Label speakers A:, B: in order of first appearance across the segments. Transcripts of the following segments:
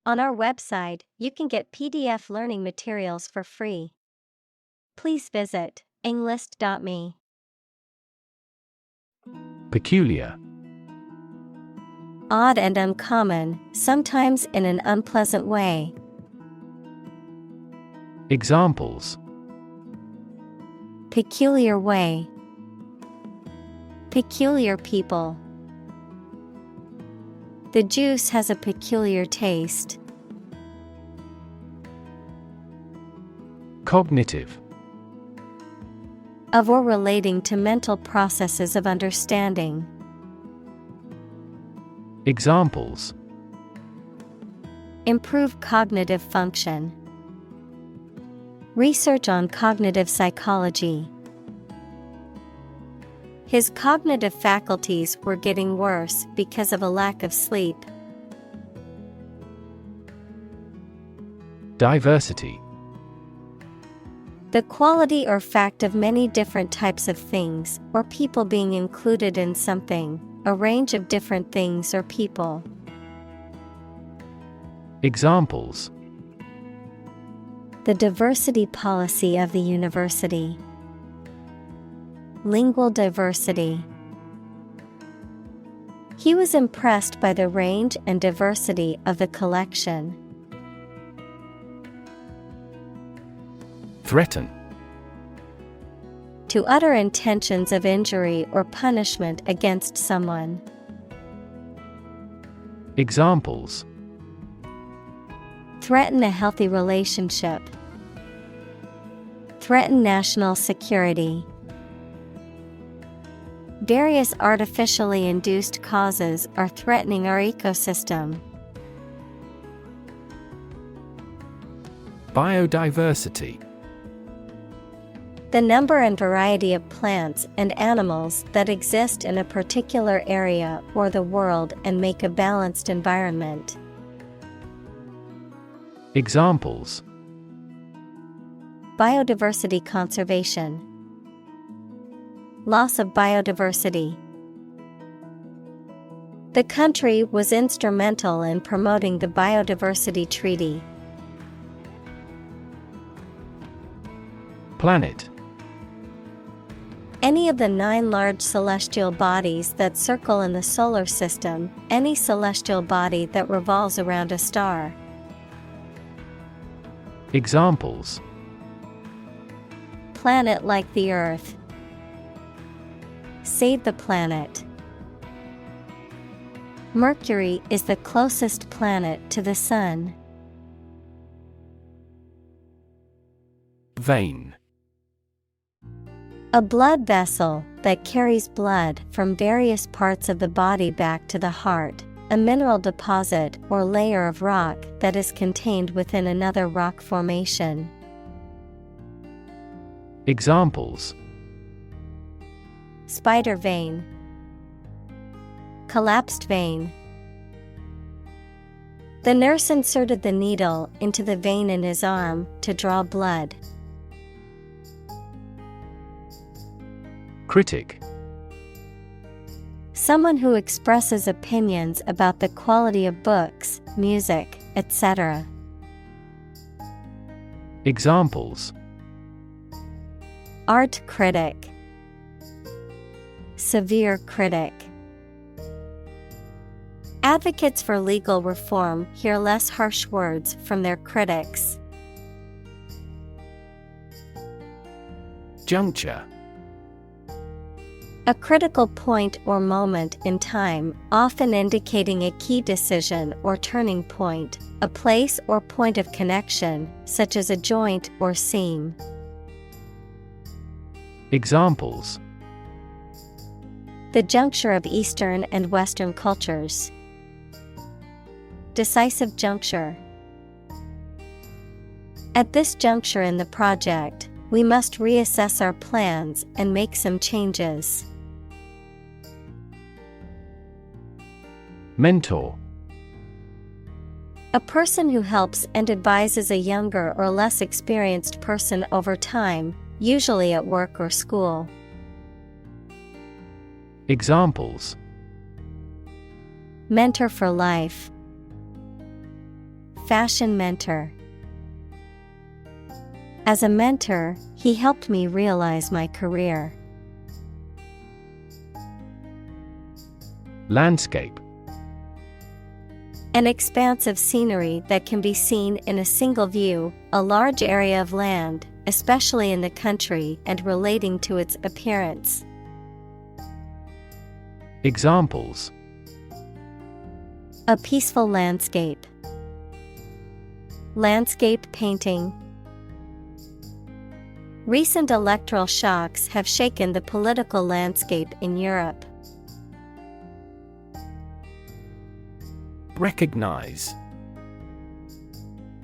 A: On our website, you can get PDF learning materials for free. Please visit englist.me.
B: Peculiar.
A: Odd and uncommon, sometimes in an unpleasant way.
B: Examples:
A: Peculiar way. Peculiar people. The juice has a peculiar taste.
B: Cognitive.
A: Of or relating to mental processes of understanding.
B: Examples:
A: Improve cognitive function. Research on cognitive psychology. His cognitive faculties were getting worse because of a lack of sleep.
B: Diversity.
A: The quality or fact of many different types of things, or people being included in something, a range of different things or people.
B: Examples:
A: The diversity policy of the university. Lingual diversity. He was impressed by the range and diversity of the collection.
B: Threaten.
A: To utter intentions of injury or punishment against someone.
B: Examples:
A: Threaten a healthy relationship. Threaten national security. Various artificially induced causes are threatening our ecosystem.
B: Biodiversity.
A: The number and variety of plants and animals that exist in a particular area or the world and make a balanced environment.
B: Examples:
A: Biodiversity conservation. Loss of biodiversity. The country was instrumental in promoting the Biodiversity Treaty.
B: Planet.
A: Any of the 9 large celestial bodies that circle in the solar system, any celestial body that revolves around a star.
B: Examples:
A: Planet like the Earth. Save the planet. Mercury is the closest planet to the Sun.
B: Vein.
A: A blood vessel that carries blood from various parts of the body back to the heart, a mineral deposit or layer of rock that is contained within another rock formation.
B: Examples:
A: Spider vein. Collapsed vein. The nurse inserted the needle into the vein in his arm to draw blood.
B: Critic.
A: Someone who expresses opinions about the quality of books, music, etc.
B: Examples:
A: Art critic. Severe critic. Advocates for legal reform hear less harsh words from their critics.
B: Juncture.
A: A critical point or moment in time, often indicating a key decision or turning point, a place or point of connection, such as a joint or seam.
B: Examples:
A: The juncture of Eastern and Western cultures. Decisive juncture. At this juncture in the project, we must reassess our plans and make some changes.
B: Mentor.
A: A person who helps and advises a younger or less experienced person over time, usually at work or school.
B: Examples:
A: Mentor for life. fashion mentor. As a mentor, he helped me realize my career.
B: Landscape.
A: An expanse of scenery that can be seen in a single view, a large area of land, especially in the country and relating to its appearance.
B: Examples:
A: a peaceful landscape, landscape painting. Recent electoral shocks have shaken the political landscape in Europe.
B: Recognize.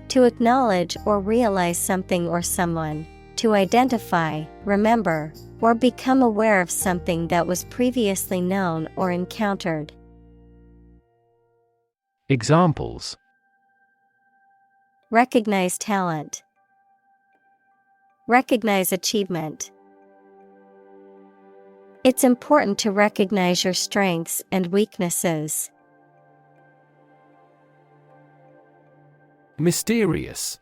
A: To acknowledge or realize something or someone, to identify, remember, or become aware of something that was previously known or encountered.
B: Examples:
A: recognize talent, recognize achievement. It's important to recognize your strengths and weaknesses.
B: Mysterious.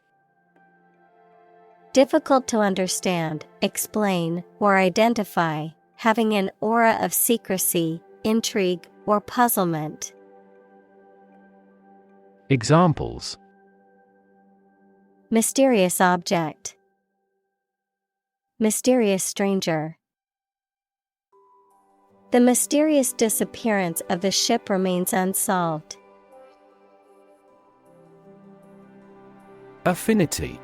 A: Difficult to understand, explain, or identify, having an aura of secrecy, intrigue, or puzzlement.
B: Examples:
A: mysterious object, mysterious stranger. The mysterious disappearance of the ship remains unsolved.
B: Affinity.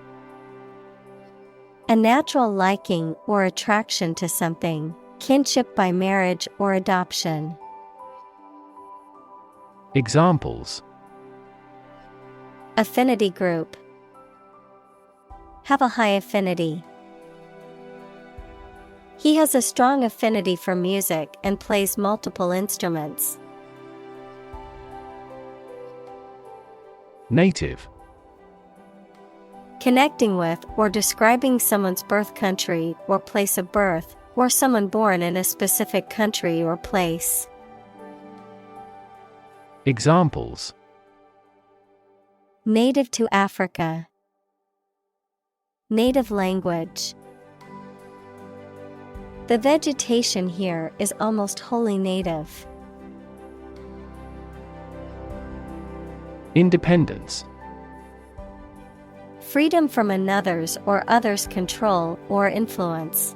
A: A natural liking or attraction to something, kinship by marriage or adoption.
B: Examples:
A: affinity group, have a high affinity. He has a strong affinity for music and plays multiple instruments.
B: Native.
A: Connecting with or describing someone's birth country or place of birth, or someone born in a specific country or place.
B: Examples:
A: native to Africa, native language. The vegetation here is almost wholly native.
B: Independence.
A: Freedom from another's or others' control or influence.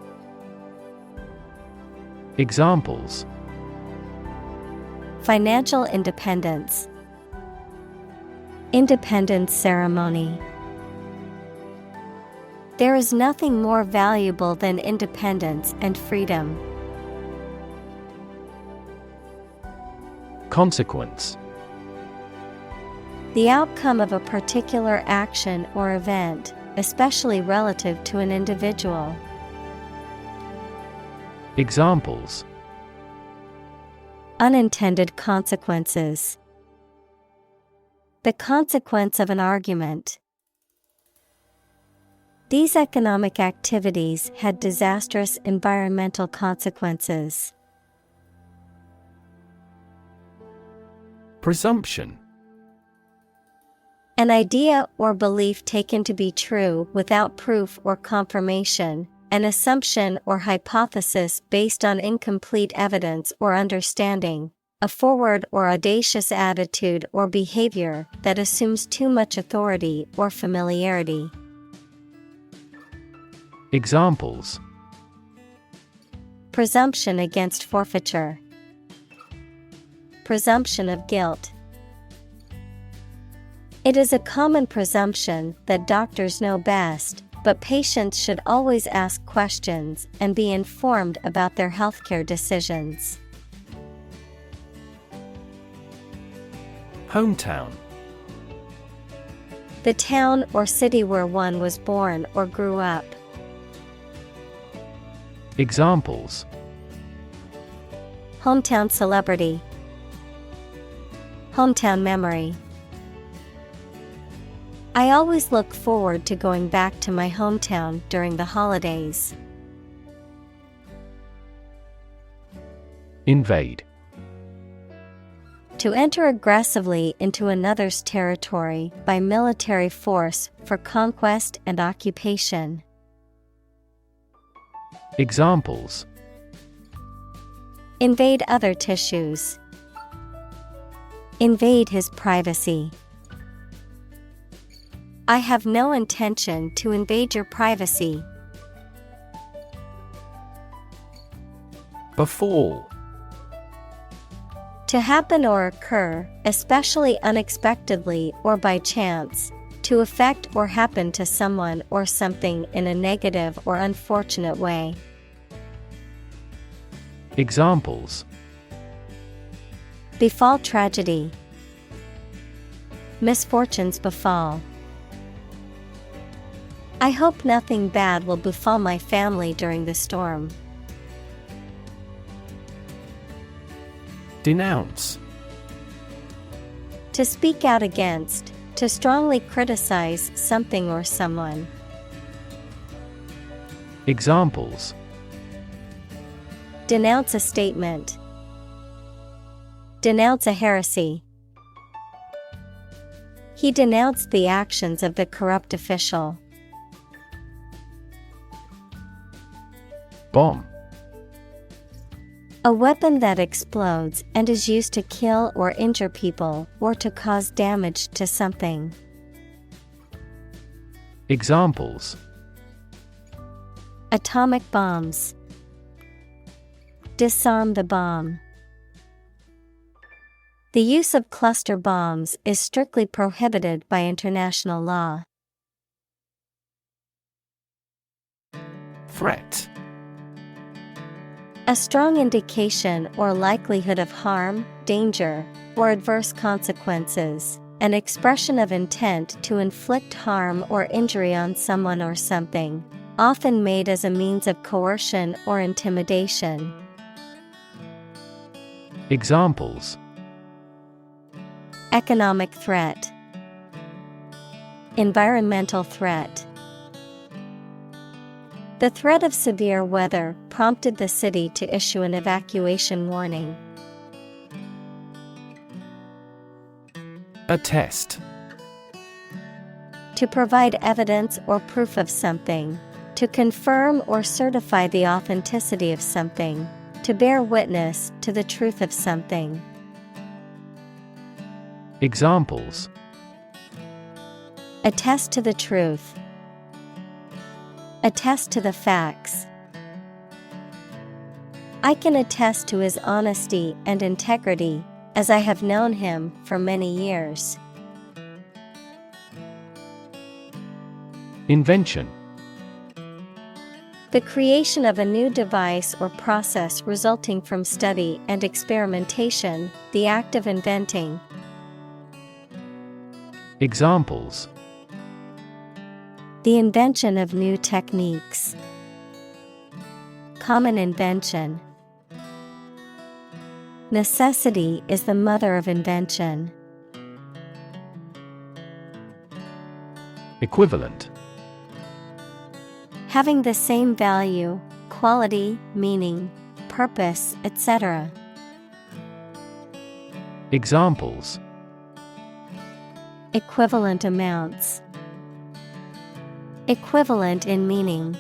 B: Examples:
A: financial independence, independence ceremony. There is nothing more valuable than independence and freedom.
B: Consequence.
A: The outcome of a particular action or event, especially relative to an individual.
B: Examples:
A: unintended consequences, the consequence of an argument. These economic activities had disastrous environmental consequences.
B: Presumption.
A: An idea or belief taken to be true without proof or confirmation, an assumption or hypothesis based on incomplete evidence or understanding, a forward or audacious attitude or behavior that assumes too much authority or familiarity.
B: Examples:
A: presumption against forfeiture, presumption of guilt. It is a common presumption that doctors know best, but patients should always ask questions and be informed about their healthcare decisions.
B: Hometown.
A: The town or city where one was born or grew up.
B: Examples:
A: hometown celebrity, hometown memory. I always look forward to going back to my hometown during the holidays.
B: Invade.
A: To enter aggressively into another's territory by military force for conquest and occupation.
B: Examples:
A: Invade other tissues. Invade his privacy. I have no intention to invade your privacy.
B: Befall.
A: To happen or occur, especially unexpectedly or by chance, to affect or happen to someone or something in a negative or unfortunate way.
B: Examples:
A: Befall tragedy. Misfortunes befall. I hope nothing bad will befall my family during the storm.
B: Denounce.
A: To speak out against, to strongly criticize something or someone.
B: Examples:
A: Denounce a statement. Denounce a heresy. He denounced the actions of the corrupt official.
B: Bomb.
A: A weapon that explodes and is used to kill or injure people or to cause damage to something.
B: Examples:
A: Atomic bombs. Disarm the bomb. The use of cluster bombs is strictly prohibited by international law.
B: Threat.
A: A strong indication or likelihood of harm, danger, or adverse consequences. An expression of intent to inflict harm or injury on someone or something, often made as a means of coercion or intimidation.
B: Examples:
A: Economic threat. Environmental threat. The threat of severe weather prompted the city to issue an evacuation warning.
B: Attest.
A: To provide evidence or proof of something. To confirm or certify the authenticity of something. To bear witness to the truth of something.
B: Examples:
A: Attest to the truth. Attest to the facts. I can attest to his honesty and integrity, as I have known him for many years.
B: Invention.
A: The creation of a new device or process resulting from study and experimentation, the act of inventing.
B: Examples:
A: The invention of new techniques. Common invention. Necessity is the mother of invention.
B: Equivalent.
A: Having the same value, quality, meaning, purpose, etc.
B: Examples:
A: Equivalent amounts. Equivalent in meaning.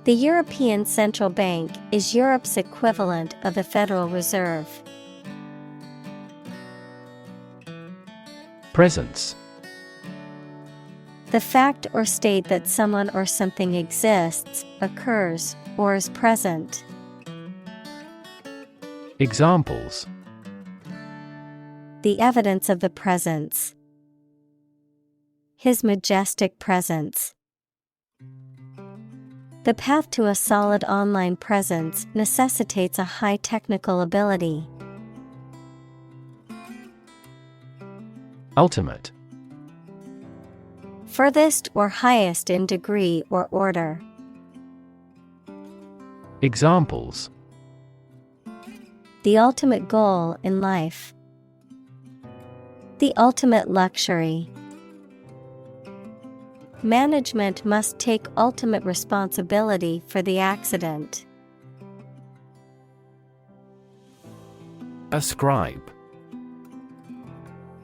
A: The European Central Bank is Europe's equivalent of the Federal Reserve.
B: Presence.
A: The fact or state that someone or something exists, occurs, or is present.
B: Examples:
A: The evidence of the presence. His majestic presence. The path to a solid online presence necessitates a high technical ability.
B: Ultimate.
A: Furthest or highest in degree or order.
B: Examples:
A: The ultimate goal in life. The ultimate luxury. Management must take ultimate responsibility for the accident.
B: Ascribe.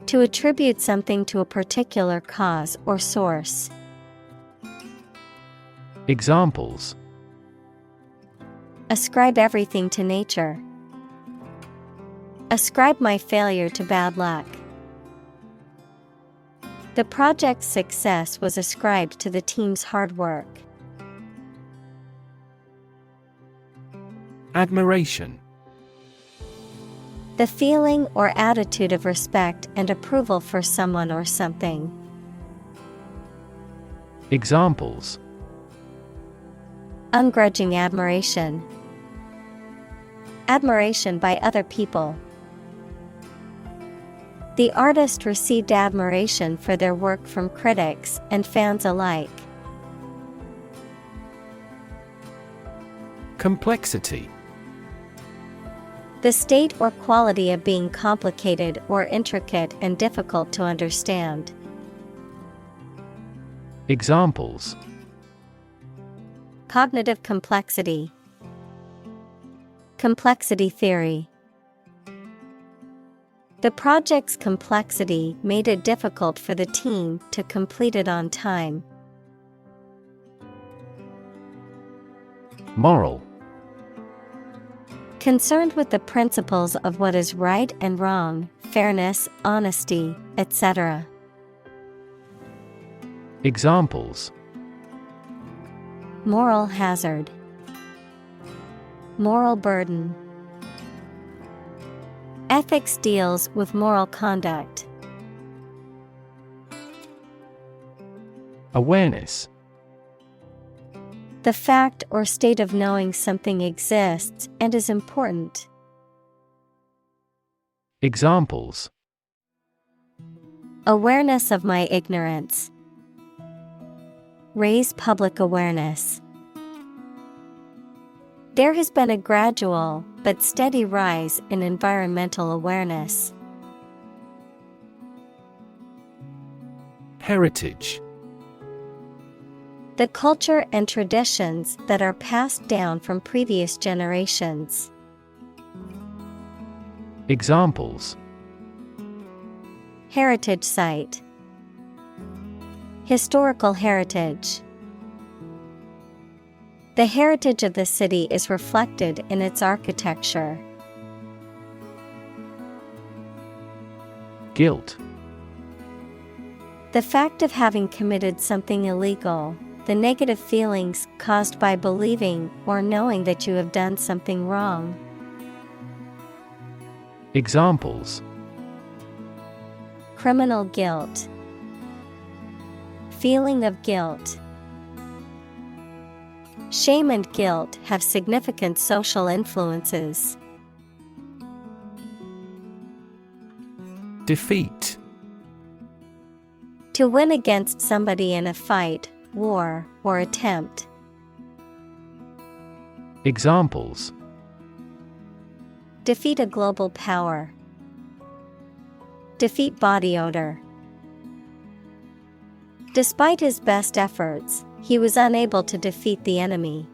A: To attribute something to a particular cause or source.
B: Examples:
A: Ascribe everything to nature. Ascribe my failure to bad luck. The project's success was ascribed to the team's hard work.
B: Admiration.
A: The feeling or attitude of respect and approval for someone or something.
B: Examples:
A: Ungrudging admiration. Admiration by other people. The artist received admiration for their work from critics and fans alike.
B: Complexity.
A: The state or quality of being complicated or intricate and difficult to understand.
B: Examples:
A: Cognitive complexity. Complexity theory. The project's complexity made it difficult for the team to complete it on time.
B: Moral.
A: Concerned with the principles of what is right and wrong, fairness, honesty, etc.
B: Examples:
A: Moral hazard. Moral burden. Ethics deals with moral conduct.
B: Awareness.
A: The fact or state of knowing something exists and is important.
B: Examples:
A: Awareness of my ignorance. Raise public awareness. There has been a gradual but steady rise in environmental awareness.
B: Heritage.
A: The culture and traditions that are passed down from previous generations.
B: Examples:
A: Heritage site. Historical heritage. The heritage of the city is reflected in its architecture.
B: Guilt.
A: The fact of having committed something illegal, the negative feelings caused by believing or knowing that you have done something wrong.
B: Examples:
A: Criminal guilt. Feeling of guilt. Shame and guilt have significant social influences.
B: Defeat.
A: To win against somebody in a fight, war, or attempt.
B: Examples:
A: Defeat a global power. Defeat body odor. Despite his best efforts, he was unable to defeat the enemy.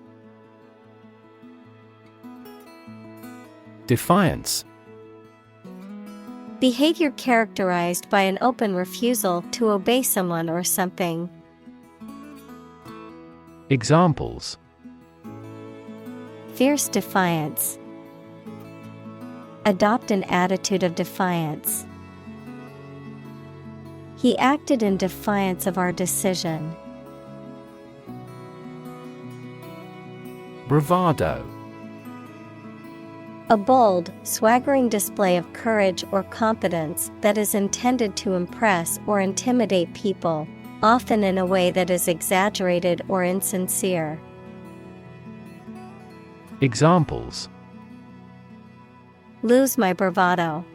B: Defiance.
A: Behavior characterized by an open refusal to obey someone or something.
B: Examples:
A: Fierce defiance. Adopt an attitude of defiance. He acted in defiance of our decision.
B: Bravado.
A: A bold, swaggering display of courage or confidence that is intended to impress or intimidate people, often in a way that is exaggerated or insincere.
B: Examples:
A: Lose my bravado.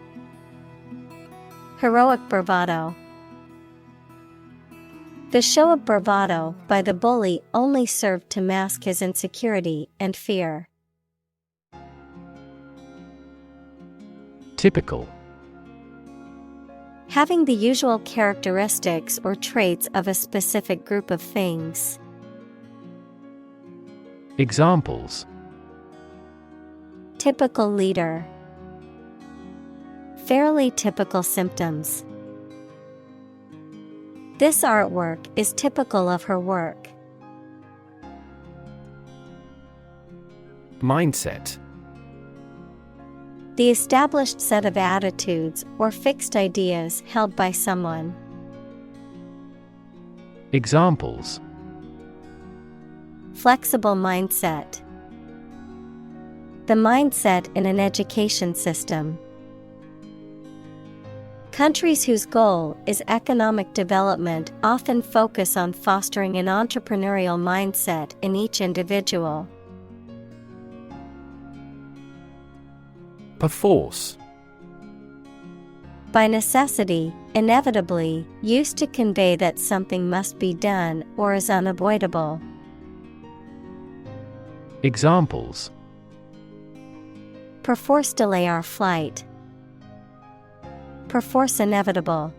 A: Heroic bravado. The show of bravado by the bully only served to mask his insecurity and fear.
B: Typical.
A: Having the usual characteristics or traits of a specific group of things.
B: Examples:
A: Typical leader. Fairly typical symptoms. This artwork is typical of her work.
B: Mindset.
A: The established set of attitudes or fixed ideas held by someone.
B: Examples:
A: Flexible mindset. The mindset in an education system. Countries whose goal is economic development often focus on fostering an entrepreneurial mindset in each individual.
B: Perforce.
A: By necessity, inevitably, used to convey that something must be done or is unavoidable.
B: Examples:
A: Perforce delay our flight. Perforce inevitable.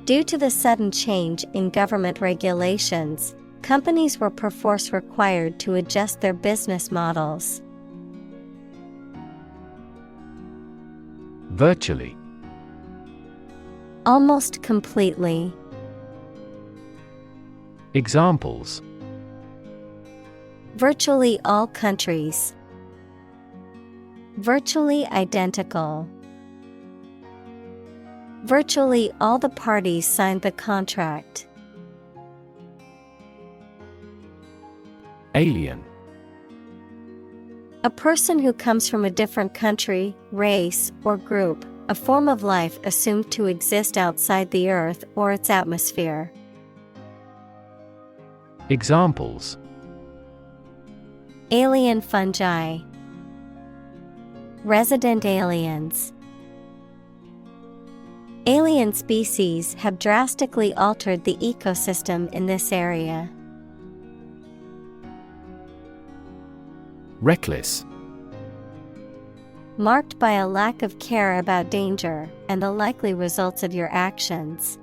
A: Due to the sudden change in government regulations, companies were perforce required to adjust their business models.
B: Virtually.
A: Almost completely.
B: Examples:
A: Virtually all countries. Virtually identical. Virtually all the parties signed the contract.
B: Alien.
A: A person who comes from a different country, race, or group, a form of life assumed to exist outside the Earth or its atmosphere.
B: Examples:
A: Alien fungi. Resident aliens. Alien species have drastically altered the ecosystem in this area.
B: Reckless.
A: Marked by a lack of care about danger and the likely results of your actions.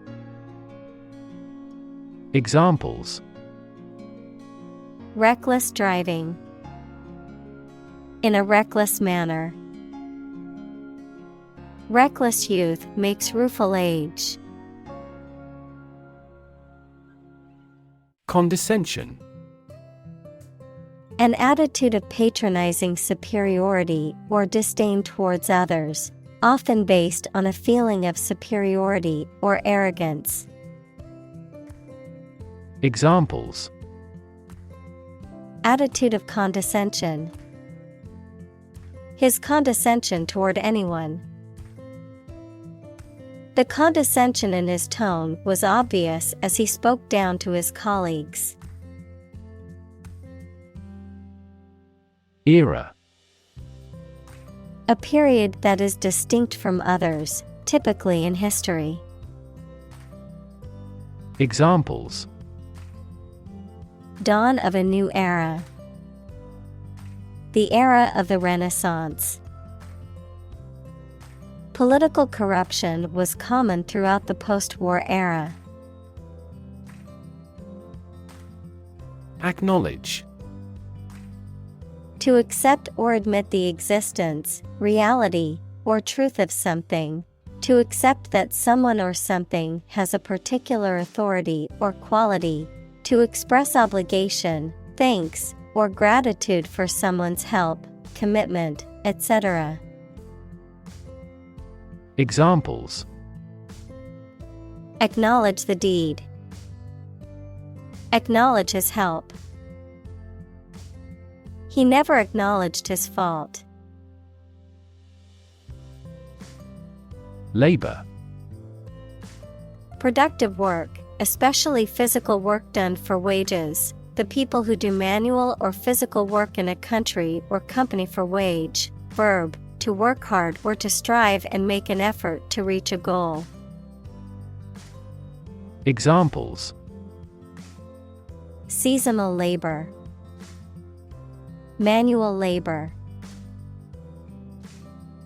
B: Examples:
A: Reckless driving. In a reckless manner. Reckless youth makes rueful age.
B: Condescension.
A: An attitude of patronizing superiority or disdain towards others, often based on a feeling of superiority or arrogance.
B: Examples:
A: Attitude of condescension. His condescension toward anyone. The condescension in his tone was obvious as he spoke down to his colleagues.
B: Era.
A: A period that is distinct from others, typically in history.
B: Examples:
A: Dawn of a new era. The era of the Renaissance. Political corruption was common throughout the post-war era.
B: Acknowledge.
A: To accept or admit the existence, reality, or truth of something. To accept that someone or something has a particular authority or quality. To express obligation, thanks, or gratitude for someone's help, commitment, etc.
B: Examples:
A: Acknowledge the deed. Acknowledge his help. He never acknowledged his fault.
B: Labor.
A: Productive work, especially physical work done for wages. The people who do manual or physical work in a country or company for wage. Verb, to work hard or to strive and make an effort to reach a goal.
B: Examples:
A: Seasonal labor. Manual labor.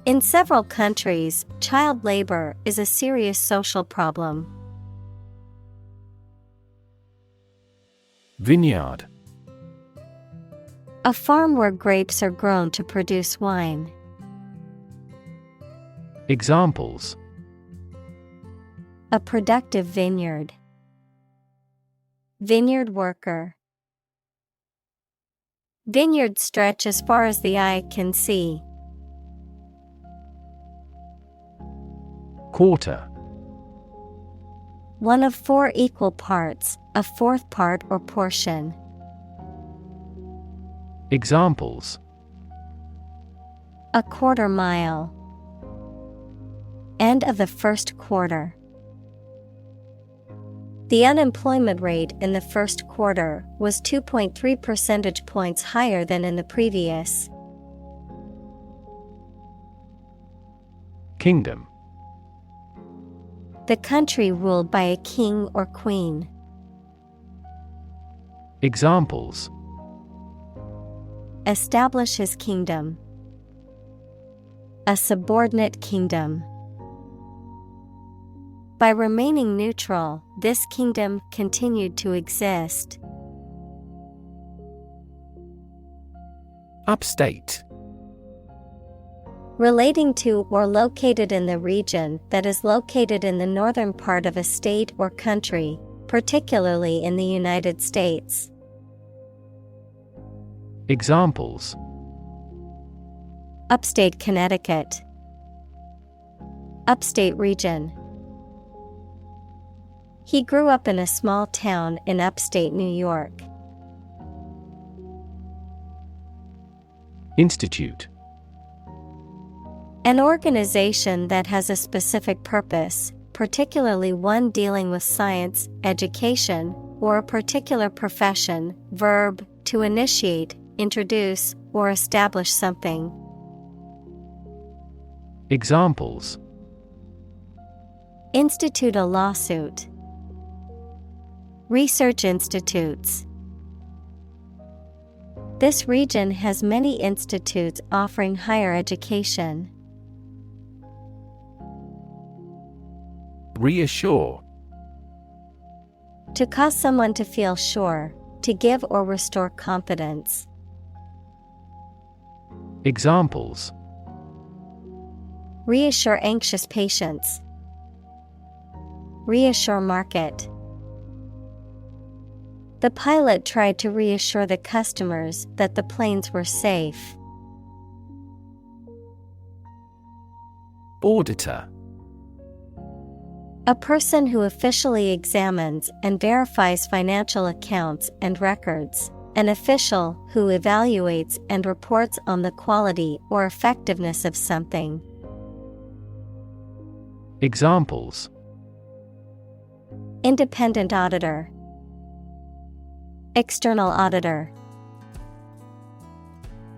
A: In several countries, child labor is a serious social problem.
B: Vineyard.
A: A farm where grapes are grown to produce wine.
B: Examples:
A: A productive vineyard. Vineyard worker. Vineyards stretch as far as the eye can see.
B: Quarter.
A: One of 4 equal parts, a fourth part or portion.
B: Examples:
A: A quarter mile. End of the first quarter. The unemployment rate in the first quarter was 2.3 percentage points higher than in the previous.
B: Kingdom.
A: The country ruled by a king or queen.
B: Examples:
A: Establish his kingdom. A subordinate kingdom. By remaining neutral, this kingdom continued to exist.
B: Upstate.
A: Relating to or located in the region that is located in the northern part of a state or country, particularly in the United States.
B: Examples:
A: Upstate Connecticut. Upstate region. He grew up in a small town in upstate New York.
B: Institute.
A: An organization that has a specific purpose, particularly one dealing with science, education, or a particular profession. Verb, to initiate, introduce, or establish something.
B: Examples:
A: Institute a lawsuit. Research institutes. This region has many institutes offering higher education.
B: Reassure.
A: To cause someone to feel sure, to give or restore confidence.
B: Examples:
A: Reassure anxious patients. Reassure market. The pilot tried to reassure the customers that the planes were safe.
B: Auditor.
A: A person who officially examines and verifies financial accounts and records. An official who evaluates and reports on the quality or effectiveness of something.
B: Examples:
A: Independent auditor. External auditor.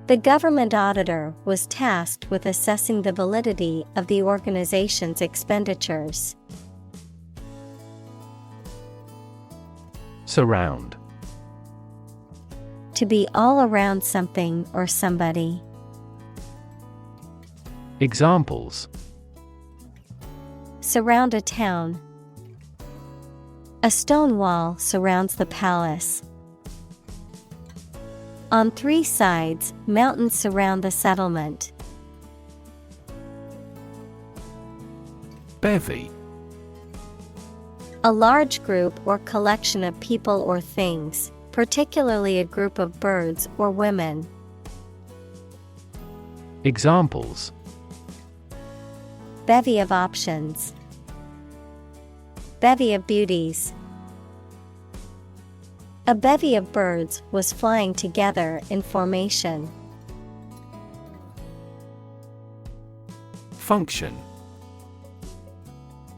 A: The government auditor was tasked with assessing the validity of the organization's expenditures.
B: Surround.
A: To be all around something or somebody.
B: Examples:
A: Surround a town. A stone wall surrounds the palace. On 3 sides, mountains surround the settlement.
B: Bevy.
A: A large group or collection of people or things, particularly a group of birds or women.
B: Examples:
A: Bevy of options. Bevy of beauties. A bevy of birds was flying together in formation.
B: Function.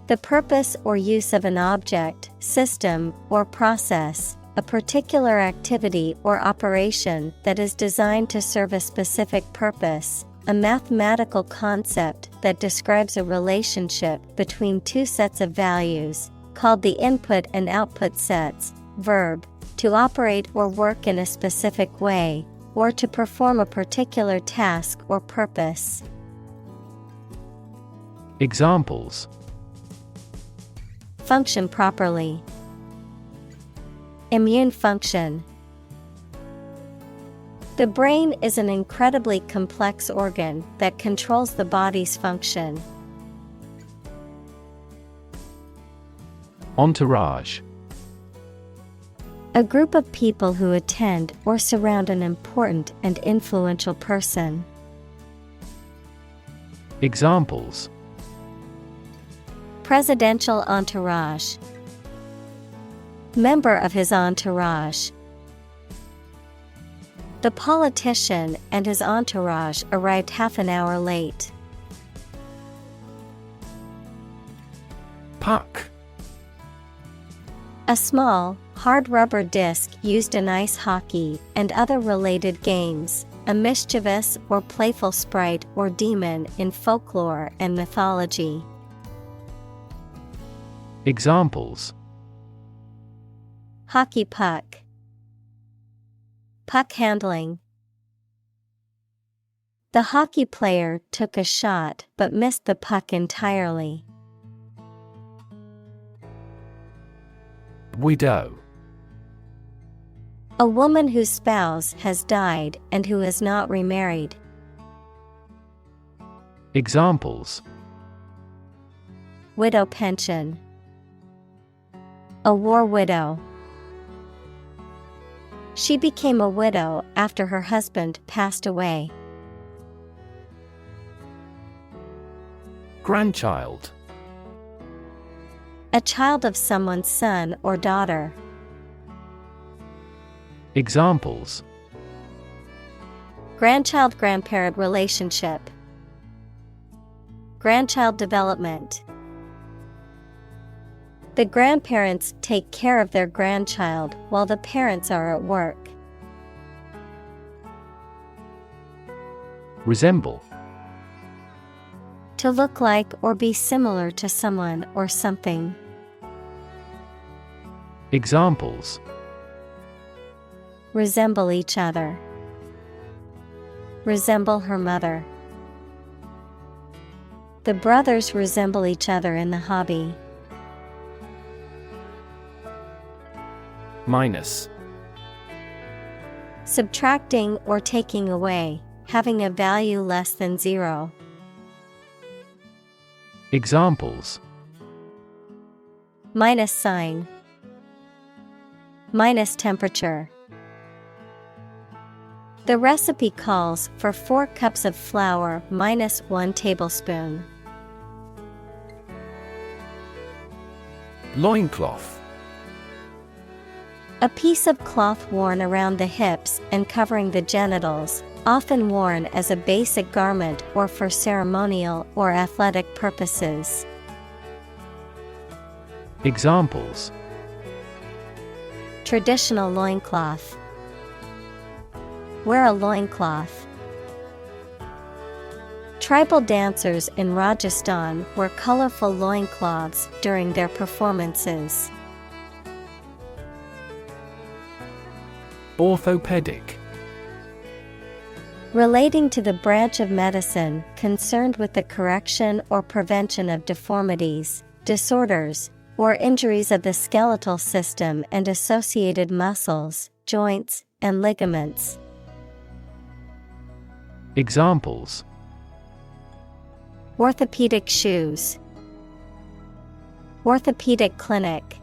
A: The purpose or use of an object, system, or process, a particular activity or operation that is designed to serve a specific purpose, a mathematical concept that describes a relationship between 2 sets of values, called the input and output sets. Verb, to operate or work in a specific way, or to perform a particular task or purpose.
B: Examples:
A: Function properly. Immune function. The brain is an incredibly complex organ that controls the body's function.
B: Entourage.
A: A group of people who attend or surround an important and influential person.
B: Examples:
A: Presidential entourage. Member of his entourage. The politician and his entourage arrived half an hour late.
B: Puck.
A: A small, hard rubber disc used in ice hockey and other related games, a mischievous or playful sprite or demon in folklore and mythology.
B: Examples:
A: Hockey puck. Puck handling. The hockey player took a shot but missed the puck entirely.
B: Widow.
A: A woman whose spouse has died and who is not remarried.
B: Examples:
A: Widow pension. A war widow. She became a widow after her husband passed away.
B: Grandchild.
A: A child of someone's son or daughter.
B: Examples:
A: Grandchild-grandparent relationship. Grandchild development. The grandparents take care of their grandchild while the parents are at work.
B: Resemble.
A: To look like or be similar to someone or something.
B: Examples:
A: Resemble each other. Resemble her mother. The brothers resemble each other in the hobby.
B: Minus.
A: Subtracting or taking away, having a value less than zero.
B: Examples:
A: Minus sign. Minus temperature. The recipe calls for 4 cups of flour minus 1 tablespoon.
B: Loincloth.
A: A piece of cloth worn around the hips and covering the genitals, often worn as a basic garment or for ceremonial or athletic purposes.
B: Examples:
A: Traditional loincloth. Wear a loincloth. Tribal dancers in Rajasthan wear colorful loincloths during their performances.
B: Orthopedic.
A: Relating to the branch of medicine concerned with the correction or prevention of deformities, disorders, or injuries of the skeletal system and associated muscles, joints, and ligaments.
B: Examples:
A: Orthopedic shoes. Orthopedic clinic.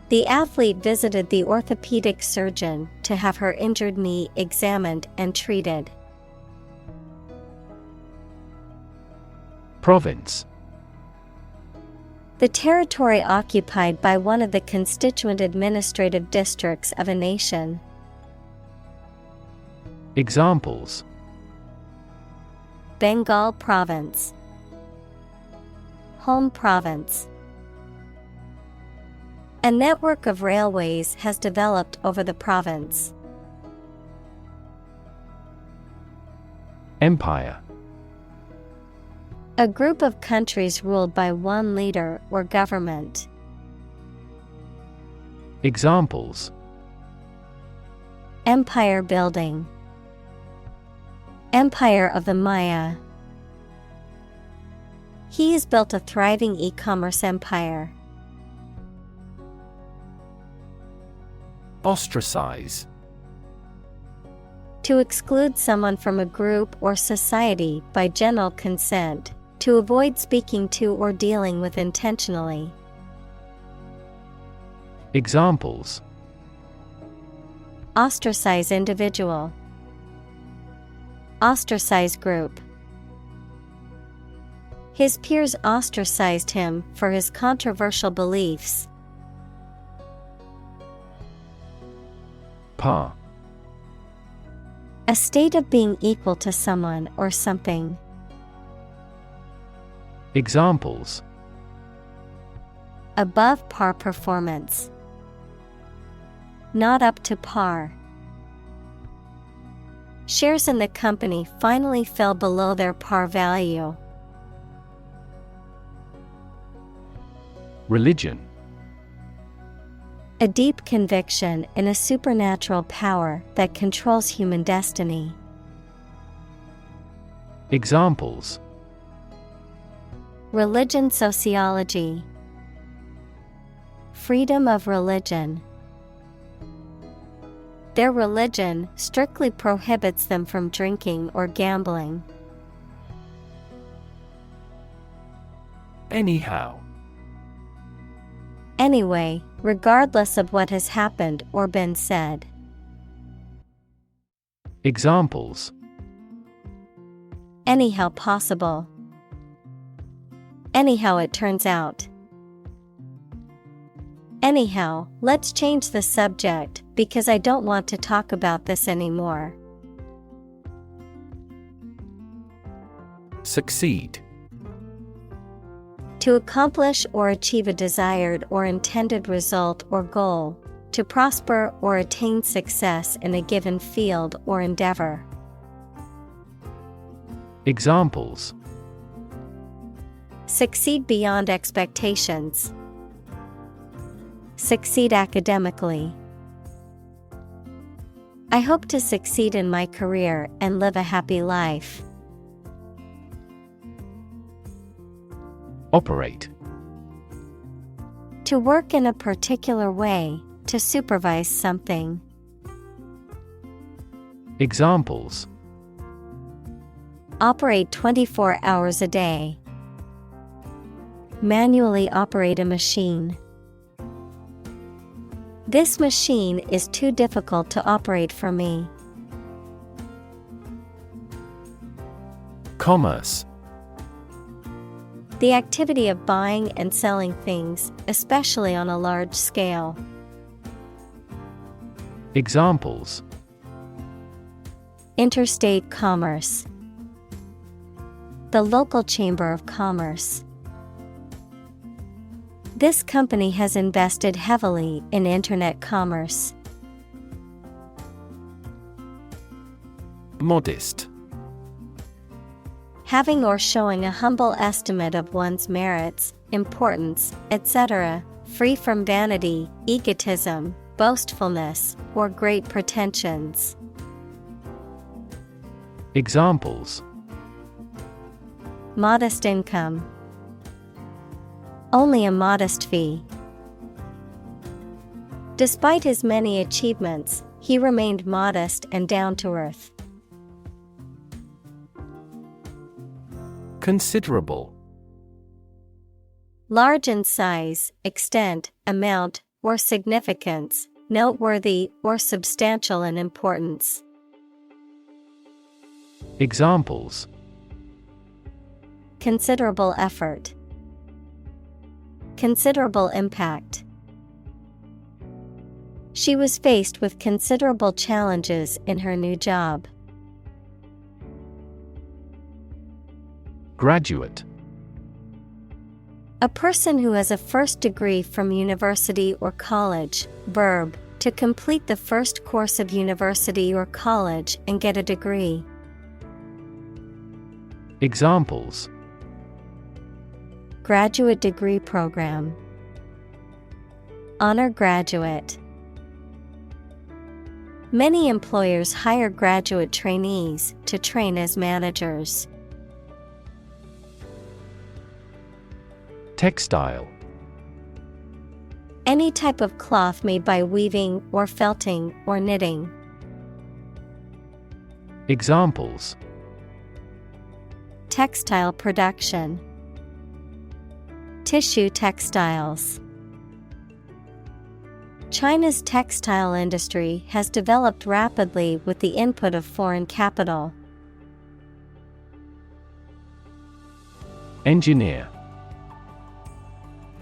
A: The athlete visited the orthopedic surgeon to have her injured knee examined and treated.
B: Province.
A: The territory occupied by one of the constituent administrative districts of a nation.
B: Examples:
A: Bengal province. Home province. A network of railways has developed over the province.
B: Empire.
A: A group of countries ruled by one leader or government.
B: Examples:
A: Empire building. Empire of the Maya. He has built a thriving e-commerce empire.
B: Ostracize.
A: To exclude someone from a group or society by general consent, To avoid speaking to or dealing with intentionally.
B: Examples:
A: Ostracize individual. Ostracize group. His peers ostracized him for his controversial beliefs.
B: Par.
A: A state of being equal to someone or something.
B: Examples:
A: Above par performance. Not up to par. Shares in the company finally fell below their par value.
B: Religion.
A: A deep conviction in a supernatural power that controls human destiny.
B: Examples:
A: Religion sociology. Freedom of religion. Their religion strictly prohibits them from drinking or gambling.
B: Anyhow.
A: Anyway, regardless of what has happened or been said.
B: Examples:
A: Anyhow possible. Anyhow it turns out. Anyhow, let's change the subject because I don't want to talk about this anymore.
B: Succeed.
A: To accomplish or achieve a desired or intended result or goal. To prosper or attain success in a given field or endeavor.
B: Examples:
A: Succeed beyond expectations. Succeed academically. I hope to succeed in my career and live a happy life.
B: Operate.
A: To work in a particular way, to supervise something.
B: Examples:
A: Operate 24 hours a day. Manually operate a machine. This machine is too difficult to operate for me.
B: Commerce.
A: The activity of buying and selling things, especially on a large scale.
B: Examples:
A: Interstate commerce. The local chamber of commerce. This company has invested heavily in internet commerce.
B: Modest.
A: Having or showing a humble estimate of one's merits, importance, etc., free from vanity, egotism, boastfulness, or great pretensions.
B: Examples:
A: Modest income. Only a modest fee. Despite his many achievements, he remained modest and down to earth.
B: Considerable.
A: Large in size, extent, amount, or significance, noteworthy or substantial in importance.
B: Examples:
A: Considerable effort. Considerable impact. She was faced with considerable challenges in her new job.
B: Graduate.
A: A person who has a first degree from university or college. Verb, to complete the first course of university or college and get a degree.
B: Examples:
A: Graduate degree program. Honor graduate. Many employers hire graduate trainees to train as managers.
B: Textile.
A: Any type of cloth made by weaving or felting or knitting. Textile production. Tissue textiles. China's textile industry has developed rapidly with the input of foreign capital.
B: Engineer.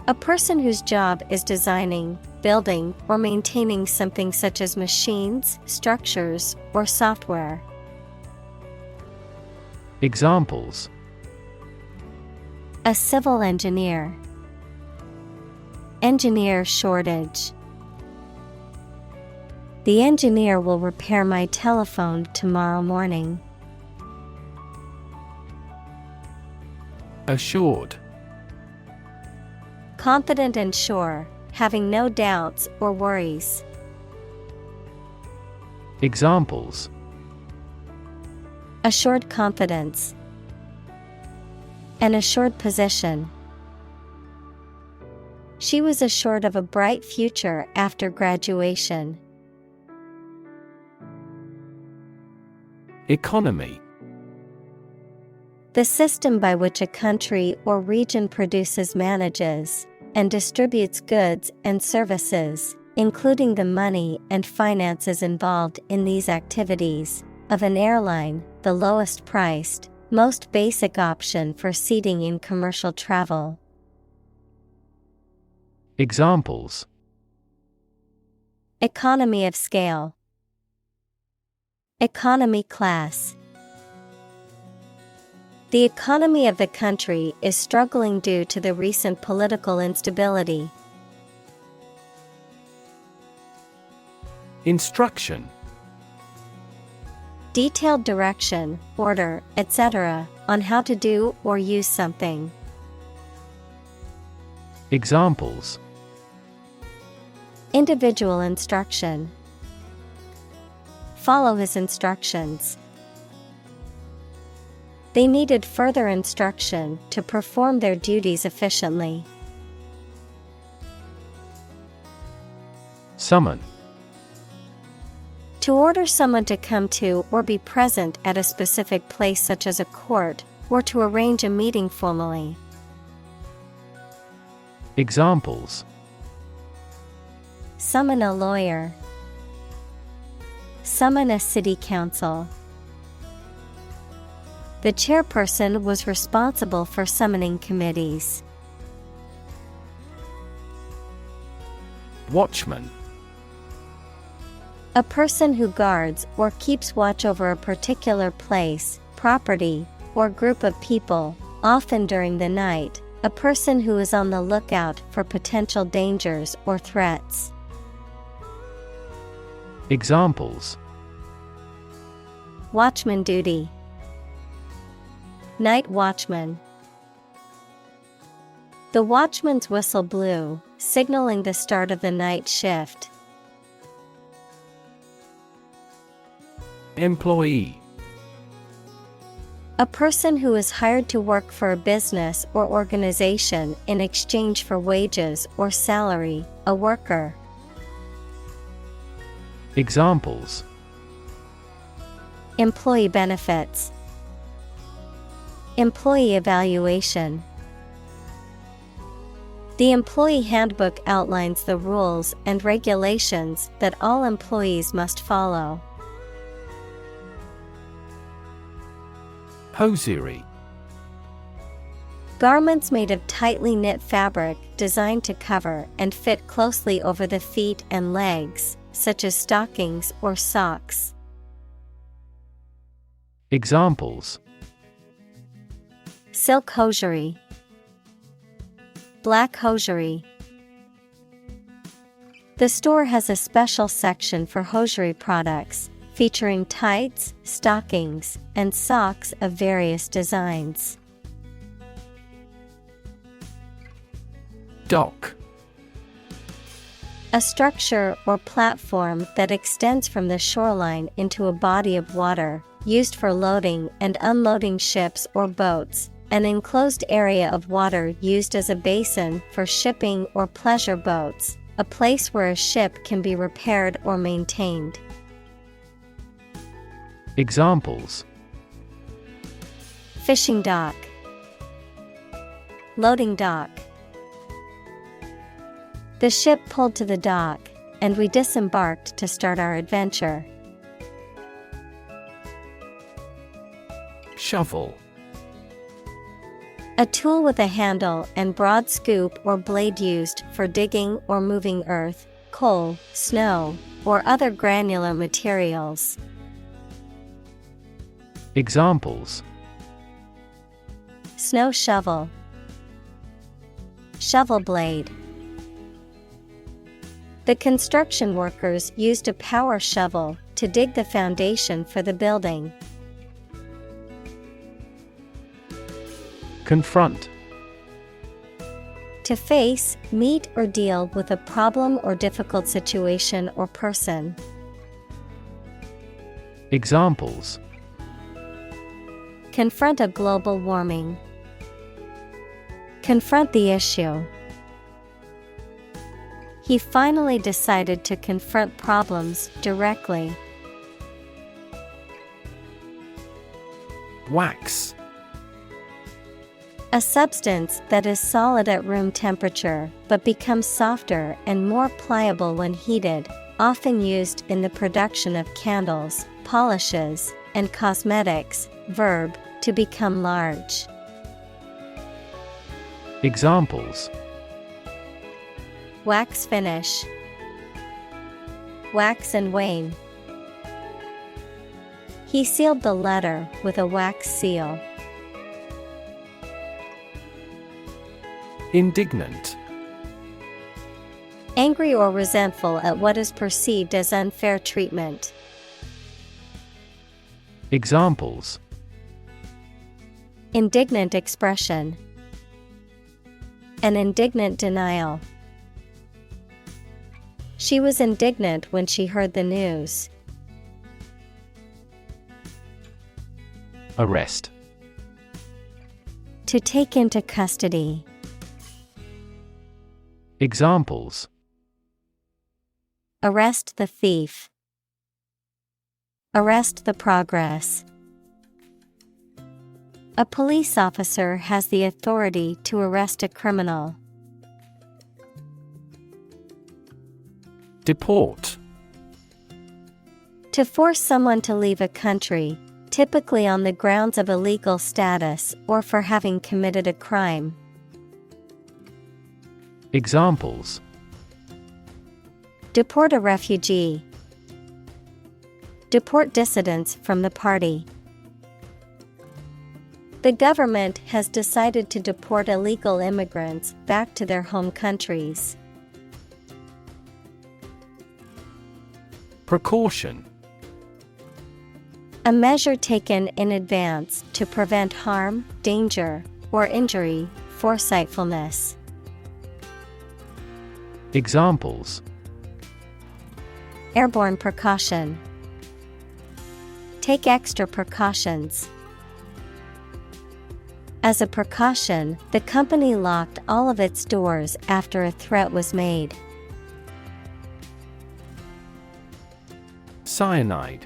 A: A person whose job is designing, building, or maintaining something such as machines, structures, or software.
B: Examples:
A: A civil engineer. Engineer shortage. The engineer will repair my telephone tomorrow morning.
B: Assured.
A: Confident and sure, having no doubts or worries.
B: Examples:
A: Assured confidence. An assured position. She was assured of a bright future after graduation.
B: Economy.
A: The system by which a country or region produces, manages, and distributes goods and services, including the money and finances involved in these activities, of an airline, the lowest priced, most basic option for seating in commercial travel.
B: Examples:
A: Economy of scale. Economy class. The economy of the country is struggling due to the recent political instability.
B: Instruction.
A: Detailed direction, order, etc., on how to do or use something.
B: Examples:
A: Individual instruction. Follow his instructions. They needed further instruction to perform their duties efficiently.
B: Summon.
A: To order someone to come to or be present at a specific place such as a court, or to arrange a meeting formally.
B: Examples:
A: Summon a lawyer. Summon a city council. The chairperson was responsible for summoning committees.
B: Watchman.
A: A person who guards or keeps watch over a particular place, property, or group of people, often during the night. A person who is on the lookout for potential dangers or threats.
B: Examples:
A: Watchman duty. Night watchman. The watchman's whistle blew, signaling the start of the night shift.
B: Employee.
A: A person who is hired to work for a business or organization in exchange for wages or salary, a worker.
B: Examples:
A: Employee benefits. Employee evaluation. The employee handbook outlines the rules and regulations that all employees must follow.
B: Hosiery.
A: Garments made of tightly knit fabric designed to cover and fit closely over the feet and legs, such as stockings or socks.
B: Examples:
A: Silk hosiery. Black hosiery. The store has a special section for hosiery products, featuring tights, stockings, and socks of various designs.
B: Dock.
A: A structure or platform that extends from the shoreline into a body of water, used for loading and unloading ships or boats. An enclosed area of water used as a basin for shipping or pleasure boats, a place where a ship can be repaired or maintained.
B: Examples:
A: Fishing dock. Loading dock. The ship pulled to the dock, and we disembarked to start our adventure.
B: Shovel.
A: A tool with a handle and broad scoop or blade used for digging or moving earth, coal, snow, or other granular materials.
B: Examples:
A: Snow shovel. Shovel blade. The construction workers used a power shovel to dig the foundation for the building.
B: Confront.
A: To face, meet, or deal with a problem or difficult situation or person.
B: Examples:
A: Confront a global warming. Confront the issue. He finally decided to confront problems directly.
B: Wax.
A: A substance that is solid at room temperature but becomes softer and more pliable when heated, often used in the production of candles, polishes, and cosmetics. Verb, to become large.
B: Examples:
A: Wax finish. Wax and wane. He sealed the letter with a wax seal.
B: Indignant.
A: Angry or resentful at what is perceived as unfair treatment.
B: Examples:
A: Indignant expression. An indignant denial. She was indignant when she heard the news.
B: Arrest.
A: To take into custody.
B: Examples:
A: Arrest the thief. Arrest the progress. A police officer has the authority to arrest a criminal.
B: Deport.
A: To force someone to leave a country, typically on the grounds of illegal status or for having committed a crime.
B: Examples:
A: Deport a refugee. Deport dissidents from the party. The government has decided to deport illegal immigrants back to their home countries.
B: Precaution.
A: A measure taken in advance to prevent harm, danger, or injury. Foresightfulness.
B: Examples:
A: Airborne precaution. Take extra precautions. As a precaution, the company locked all of its doors after a threat was made.
B: Cyanide.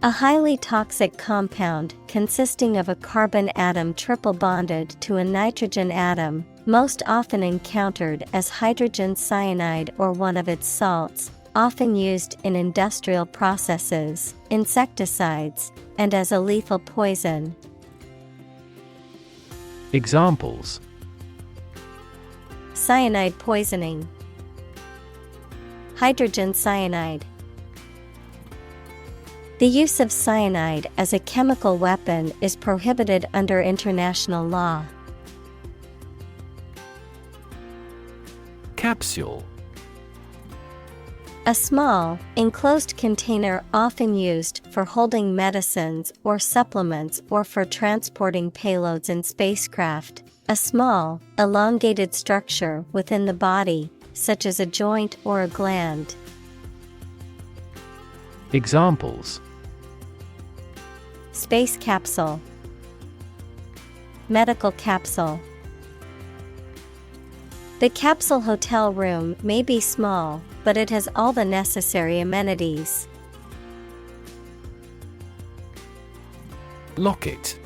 A: A highly toxic compound consisting of a carbon atom triple bonded to a nitrogen atom, most often encountered as hydrogen cyanide or one of its salts, often used in industrial processes, insecticides, and as a lethal poison.
B: Examples:
A: Cyanide poisoning. Hydrogen cyanide. The use of cyanide as a chemical weapon is prohibited under international law.
B: Capsule.
A: A small, enclosed container often used for holding medicines or supplements or for transporting payloads in spacecraft. A small, elongated structure within the body, such as a joint or a gland.
B: Examples:
A: Space capsule. Medical capsule. The capsule hotel room may be small, but it has all the necessary amenities.
B: Locket.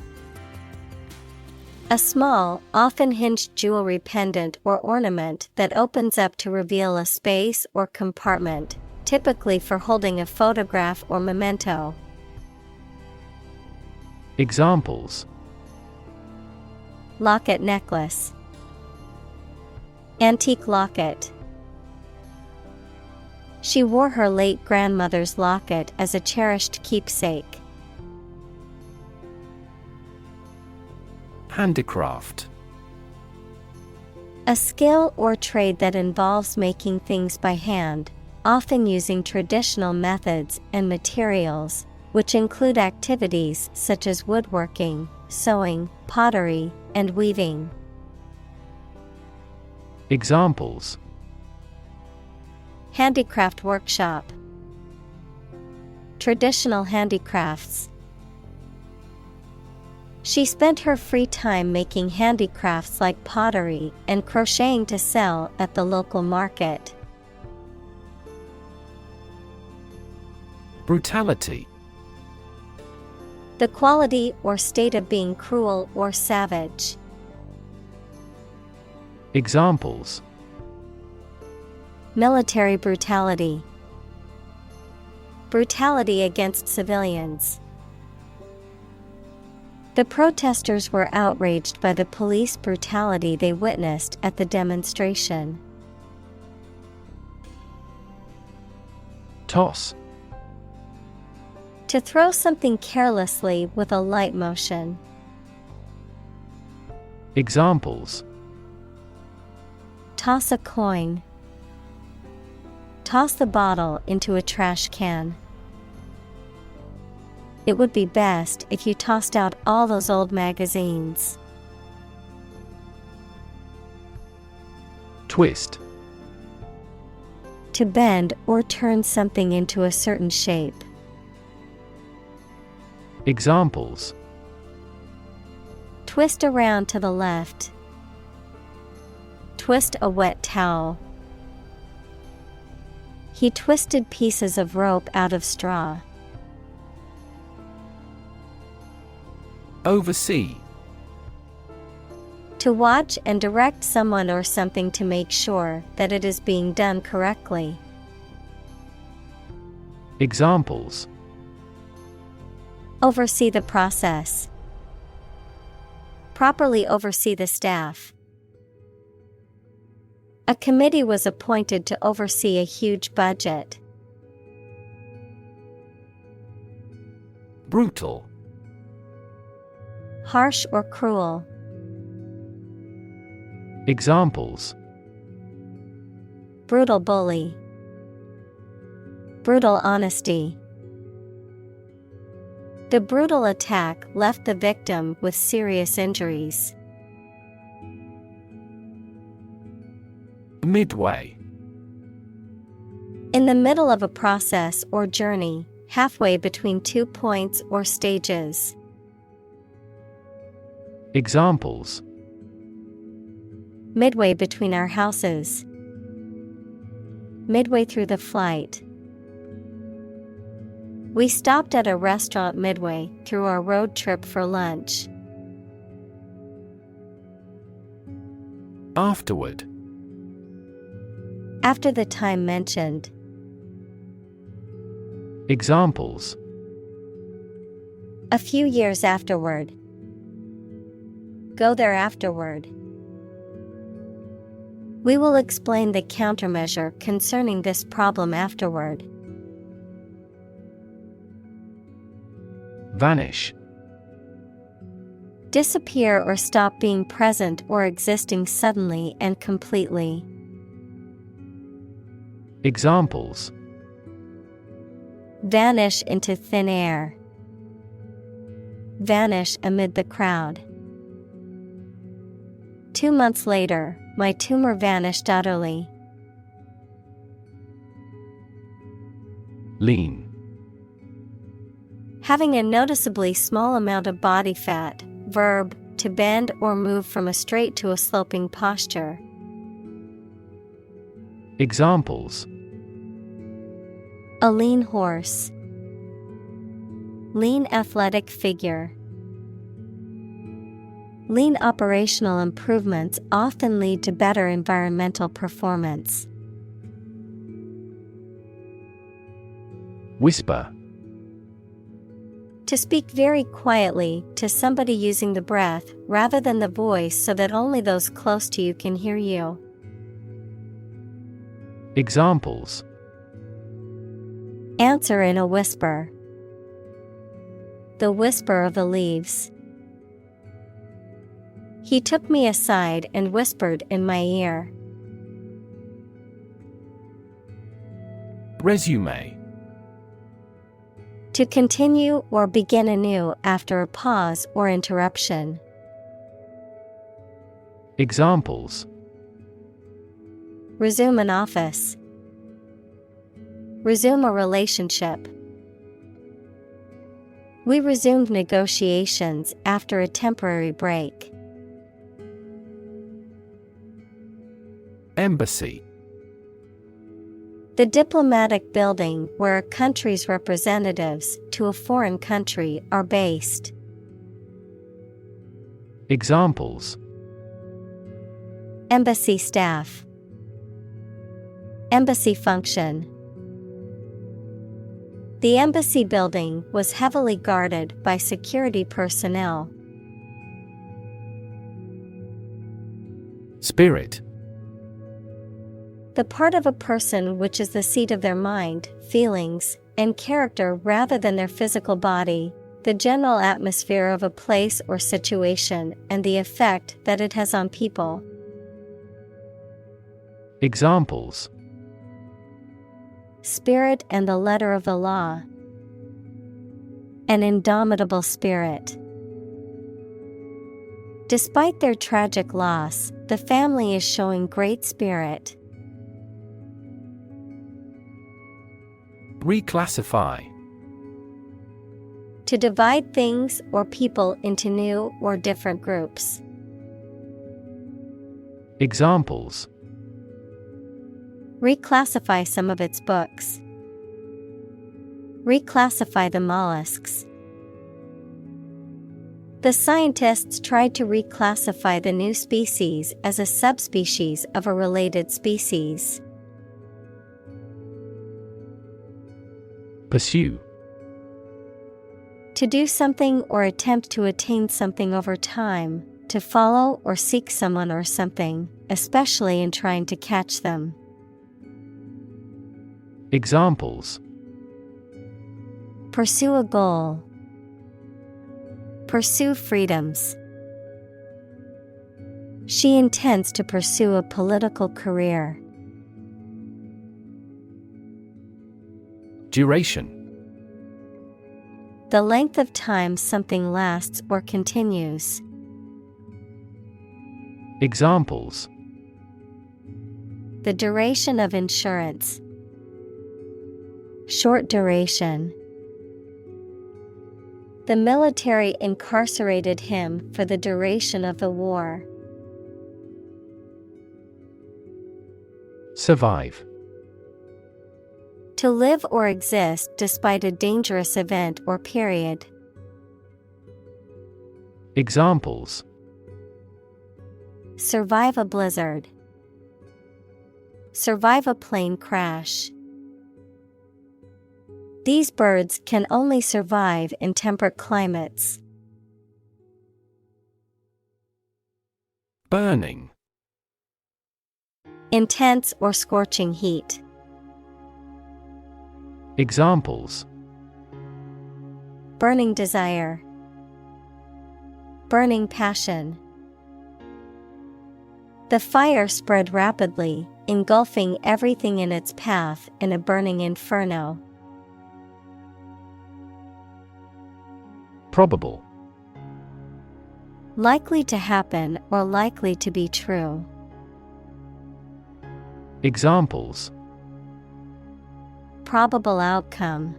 A: A small, often hinged jewelry pendant or ornament that opens up to reveal a space or compartment, typically for holding a photograph or memento.
B: Examples:
A: Locket necklace. Antique locket. She wore her late grandmother's locket as a cherished keepsake.
B: Handicraft.
A: A skill or trade that involves making things by hand, often using traditional methods and materials, which include activities such as woodworking, sewing, pottery, and weaving.
B: Examples:
A: Handicraft workshop. Traditional handicrafts. She spent her free time making handicrafts like pottery and crocheting to sell at the local market.
B: Brutality.
A: The quality or state of being cruel or savage.
B: Examples:
A: Military brutality. Brutality against civilians. The protesters were outraged by the police brutality they witnessed at the demonstration.
B: Toss.
A: To throw something carelessly with a light motion.
B: Examples:
A: Toss a coin. Toss the bottle into a trash can. It would be best if you tossed out all those old magazines.
B: Twist.
A: To bend or turn something into a certain shape.
B: Examples:
A: Twist around to the left. Twist a wet towel. He twisted pieces of rope out of straw.
B: Oversee.
A: To watch and direct someone or something to make sure that it is being done correctly.
B: Examples:
A: Oversee the process. Properly oversee the staff. A committee was appointed to oversee a huge budget.
B: Brutal.
A: Harsh or cruel.
B: Examples:
A: Brutal bully. Brutal honesty. The brutal attack left the victim with serious injuries.
B: Midway.
A: In the middle of a process or journey, halfway between 2 points or stages.
B: Examples:
A: Midway between our houses. Midway through the flight. We stopped at a restaurant midway through our road trip for lunch.
B: Afterward.
A: After the time mentioned.
B: Examples:
A: A few years afterward. Go there afterward. We will explain the countermeasure concerning this problem afterward.
B: Vanish.
A: Disappear or stop being present or existing suddenly and completely.
B: Examples:
A: Vanish into thin air. Vanish amid the crowd. 2 months later, my tumor vanished utterly.
B: Lean.
A: Having a noticeably small amount of body fat. Verb, to bend or move from a straight to a sloping posture.
B: Examples:
A: A lean horse. Lean athletic figure. Lean operational improvements often lead to better environmental performance.
B: Whisper.
A: To speak very quietly to somebody using the breath rather than the voice so that only those close to you can hear you.
B: Examples.
A: Answer in a whisper. The whisper of the leaves. He took me aside and whispered in my ear.
B: Resume.
A: To continue or begin anew after a pause or interruption.
B: Examples.
A: Resume an office. Resume a relationship. We resumed negotiations after a temporary break.
B: Embassy.
A: The diplomatic building where a country's representatives to a foreign country are based.
B: Examples.
A: Embassy staff. Embassy function. The embassy building was heavily guarded by security personnel.
B: Spirit.
A: The part of a person which is the seat of their mind, feelings, and character rather than their physical body, the general atmosphere of a place or situation, and the effect that it has on people.
B: Examples.
A: Spirit and the letter of the law. An indomitable spirit. Despite their tragic loss, the family is showing great spirit.
B: Reclassify.
A: To divide things or people into new or different groups.
B: Examples.
A: Reclassify some of its books. Reclassify the mollusks. The scientists tried to reclassify the new species as a subspecies of a related species.
B: Pursue.
A: To do something or attempt to attain something over time, to follow or seek someone or something, especially in trying to catch them.
B: Examples.
A: Pursue a goal. Pursue freedoms. She intends to pursue a political career.
B: Duration.
A: The length of time something lasts or continues.
B: Examples.
A: The duration of insurance. Short duration. The military incarcerated him for the duration of the war.
B: Survive.
A: To live or exist despite a dangerous event or period.
B: Examples.
A: Survive a blizzard. Survive a plane crash. These birds can only survive in temperate climates.
B: Burning.
A: Intense or scorching heat.
B: Examples.
A: Burning desire. Burning passion. The fire spread rapidly, engulfing everything in its path in a burning inferno.
B: Probable.
A: Likely to happen or likely to be true.
B: Examples.
A: Probable outcome.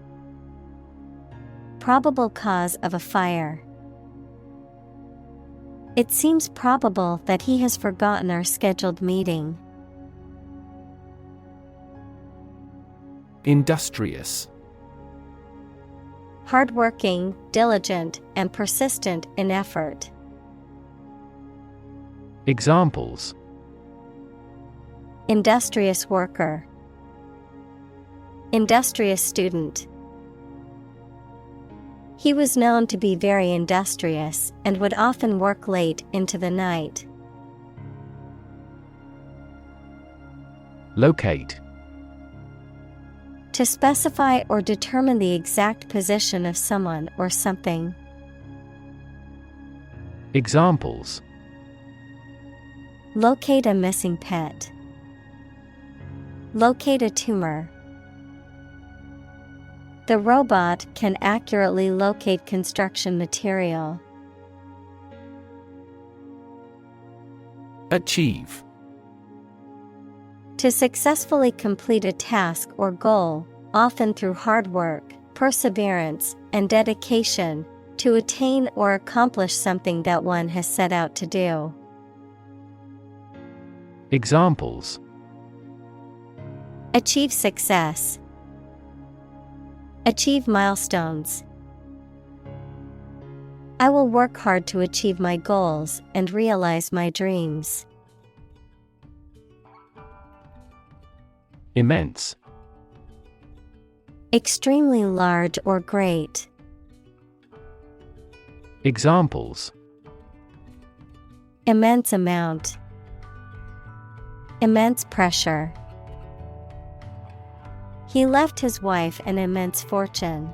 A: Probable cause of a fire. It seems probable that he has forgotten our scheduled meeting.
B: Industrious.
A: Hardworking, diligent, and persistent in effort.
B: Examples:
A: industrious worker, industrious student. He was known to be very industrious and would often work late into the night.
B: Locate.
A: To specify or determine the exact position of someone or something.
B: Examples:
A: locate a missing pet, locate a tumor. The robot can accurately locate construction material.
B: Achieve.
A: To successfully complete a task or goal, often through hard work, perseverance, and dedication, to attain or accomplish something that one has set out to do.
B: Examples:
A: achieve success, achieve milestones. I will work hard to achieve my goals and realize my dreams.
B: Immense.
A: Extremely large or great.
B: Examples:
A: immense amount, immense pressure. He left his wife an immense fortune.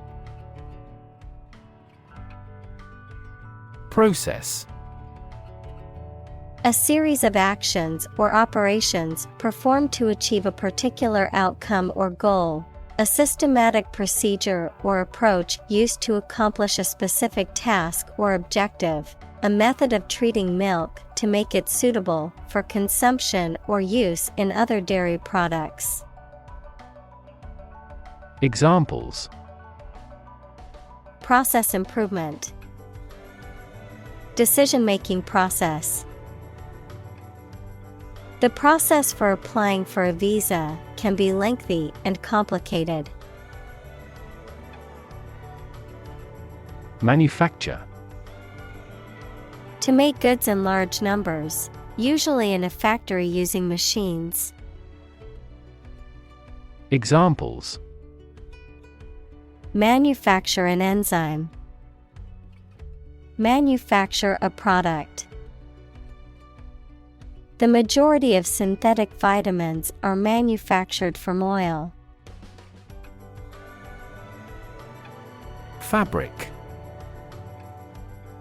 B: Process.
A: A series of actions or operations performed to achieve a particular outcome or goal. A systematic procedure or approach used to accomplish a specific task or objective. A method of treating milk to make it suitable for consumption or use in other dairy products.
B: Examples:
A: process improvement, decision-making process. The process for applying for a visa can be lengthy and complicated.
B: Manufacture.
A: To make goods in large numbers, usually in a factory using machines.
B: Examples:
A: manufacture an enzyme, manufacture a product. The majority of synthetic vitamins are manufactured from oil.
B: Fabric.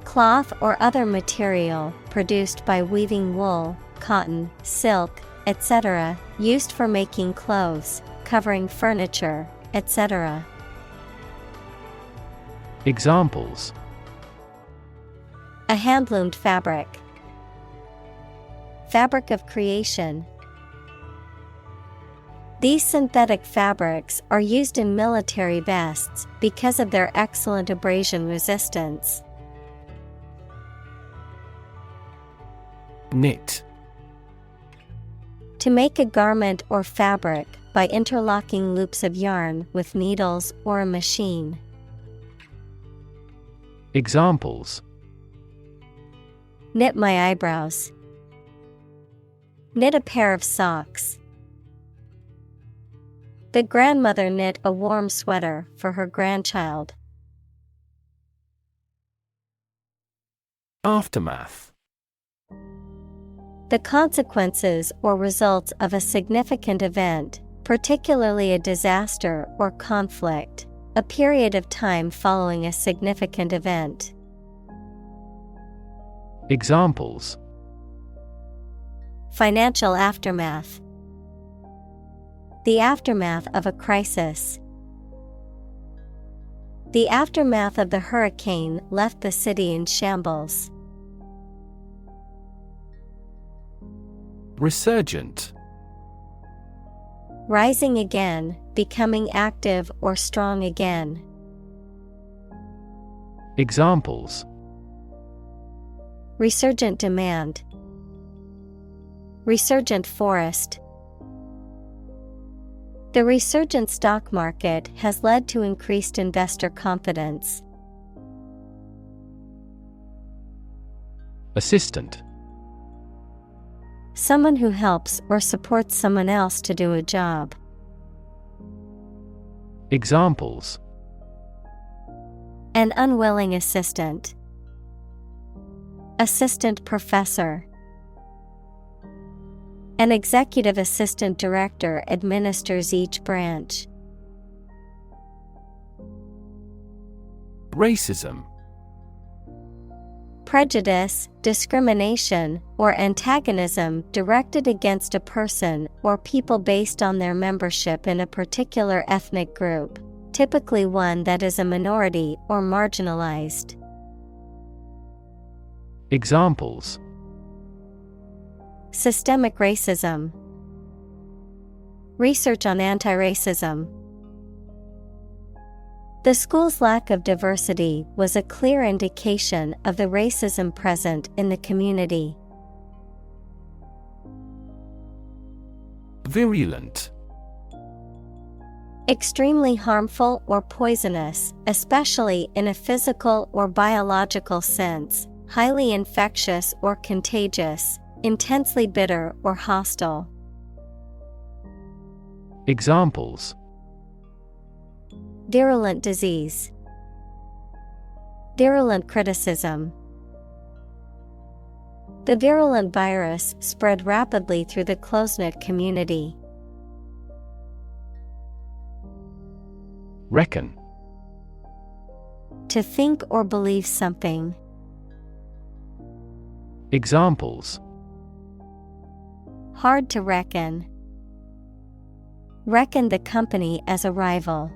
A: Cloth or other material produced by weaving wool, cotton, silk, etc., used for making clothes, covering furniture, etc.
B: Examples:
A: a hand-loomed fabric, fabric of creation. These synthetic fabrics are used in military vests because of their excellent abrasion resistance.
B: Knit.
A: To make a garment or fabric by interlocking loops of yarn with needles or a machine.
B: Examples:
A: knit my eyebrows, knit a pair of socks. The grandmother knit a warm sweater for her grandchild.
B: Aftermath.
A: The consequences or results of a significant event, particularly a disaster or conflict, a period of time following a significant event.
B: Examples:
A: financial aftermath, the aftermath of a crisis. The aftermath of the hurricane left the city in shambles.
B: Resurgent.
A: Rising again, becoming active or strong again.
B: Examples:
A: resurgent demand, resurgent forest. The resurgent stock market has led to increased investor confidence.
B: Assistant.
A: Someone who helps or supports someone else to do a job.
B: Examples:
A: An unwilling assistant. Assistant professor. An executive assistant director administers each branch.
B: Racism.
A: Prejudice, discrimination, or antagonism directed against a person or people based on their membership in a particular ethnic group, typically one that is a minority or marginalized.
B: Examples:
A: Systemic racism. Research on anti-racism. The school's lack of diversity was a clear indication of the racism present in the community.
B: Virulent.
A: Extremely harmful or poisonous, especially in a physical or biological sense, highly infectious or contagious, intensely bitter or hostile.
B: Examples:
A: Virulent disease. Virulent criticism. The virulent virus spread rapidly through the close-knit community.
B: Reckon.
A: To think or believe something.
B: Examples:
A: Hard to reckon. Reckon the company as a rival.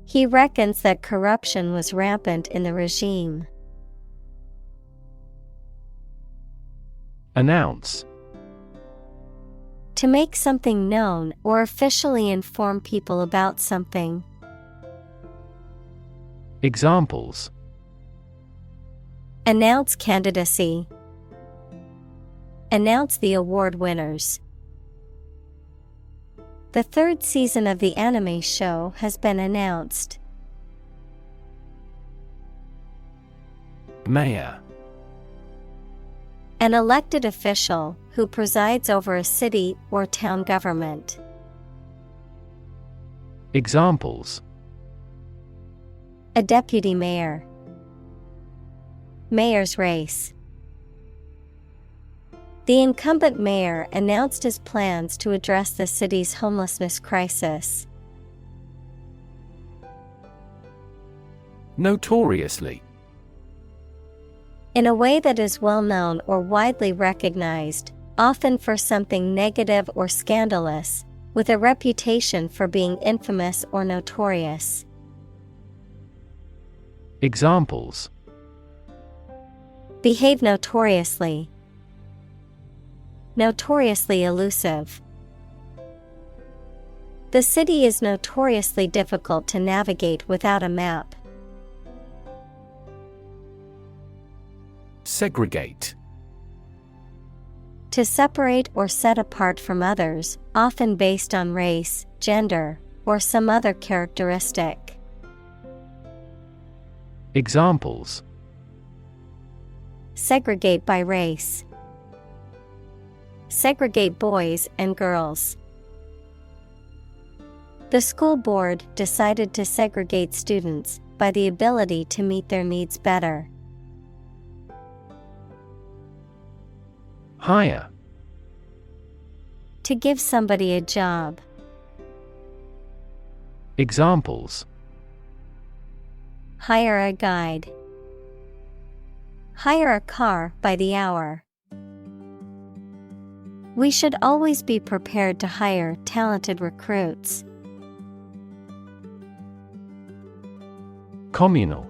A: He reckons that corruption was rampant in the regime.
B: Announce.
A: To make something known or officially inform people about something.
B: Examples:
A: Announce candidacy. Announce the award winners. The third season of the anime show has been announced.
B: Mayor.
A: An elected official who presides over a city or town government.
B: Examples:
A: A deputy mayor. Mayor's race. The incumbent mayor announced his plans to address the city's homelessness crisis.
B: Notoriously.
A: In a way that is well known or widely recognized, often for something negative or scandalous, with a reputation for being infamous or notorious.
B: Examples:
A: Behave notoriously. Notoriously elusive. The city is notoriously difficult to navigate without a map.
B: Segregate.
A: To separate or set apart from others, often based on race, gender, or some other characteristic.
B: Examples:
A: Segregate by race. Segregate boys and girls. The school board decided to segregate students by the ability to meet their needs better.
B: Hire.
A: To give somebody a job.
B: Examples:
A: Hire a guide. Hire a car by the hour. We should always be prepared to hire talented recruits.
B: Communal.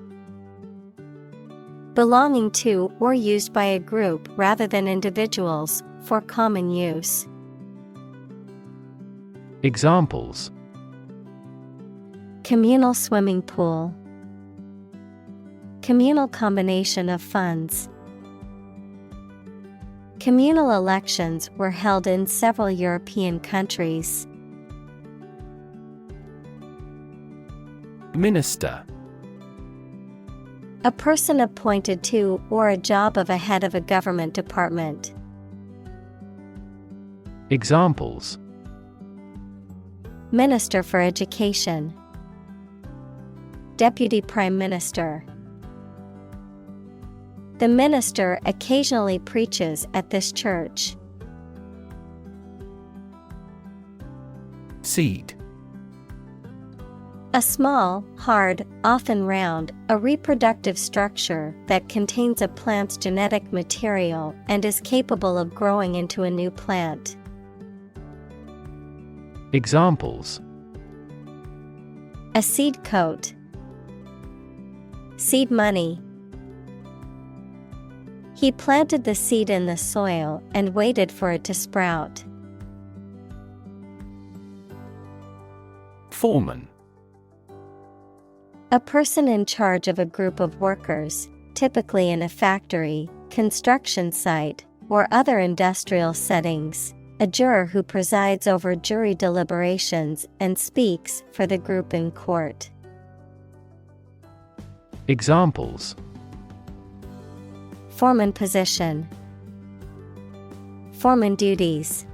A: Belonging to or used by a group rather than individuals, for common use.
B: Examples:
A: Communal swimming pool. Communal combination of funds. Communal elections were held in several European countries.
B: Minister.
A: A person appointed to or a job of a head of a government department.
B: Examples:
A: Minister for Education, Deputy Prime Minister. The minister occasionally preaches at this church.
B: Seed.
A: A small, hard, often round, a reproductive structure that contains a plant's genetic material and is capable of growing into a new plant.
B: Examples:
A: A seed coat, seed money. He planted the seed in the soil and waited for it to sprout.
B: Foreman.
A: A person in charge of a group of workers, typically in a factory, construction site, or other industrial settings. A juror who presides over jury deliberations and speaks for the group in court.
B: Examples:
A: Foreman position, foreman duties.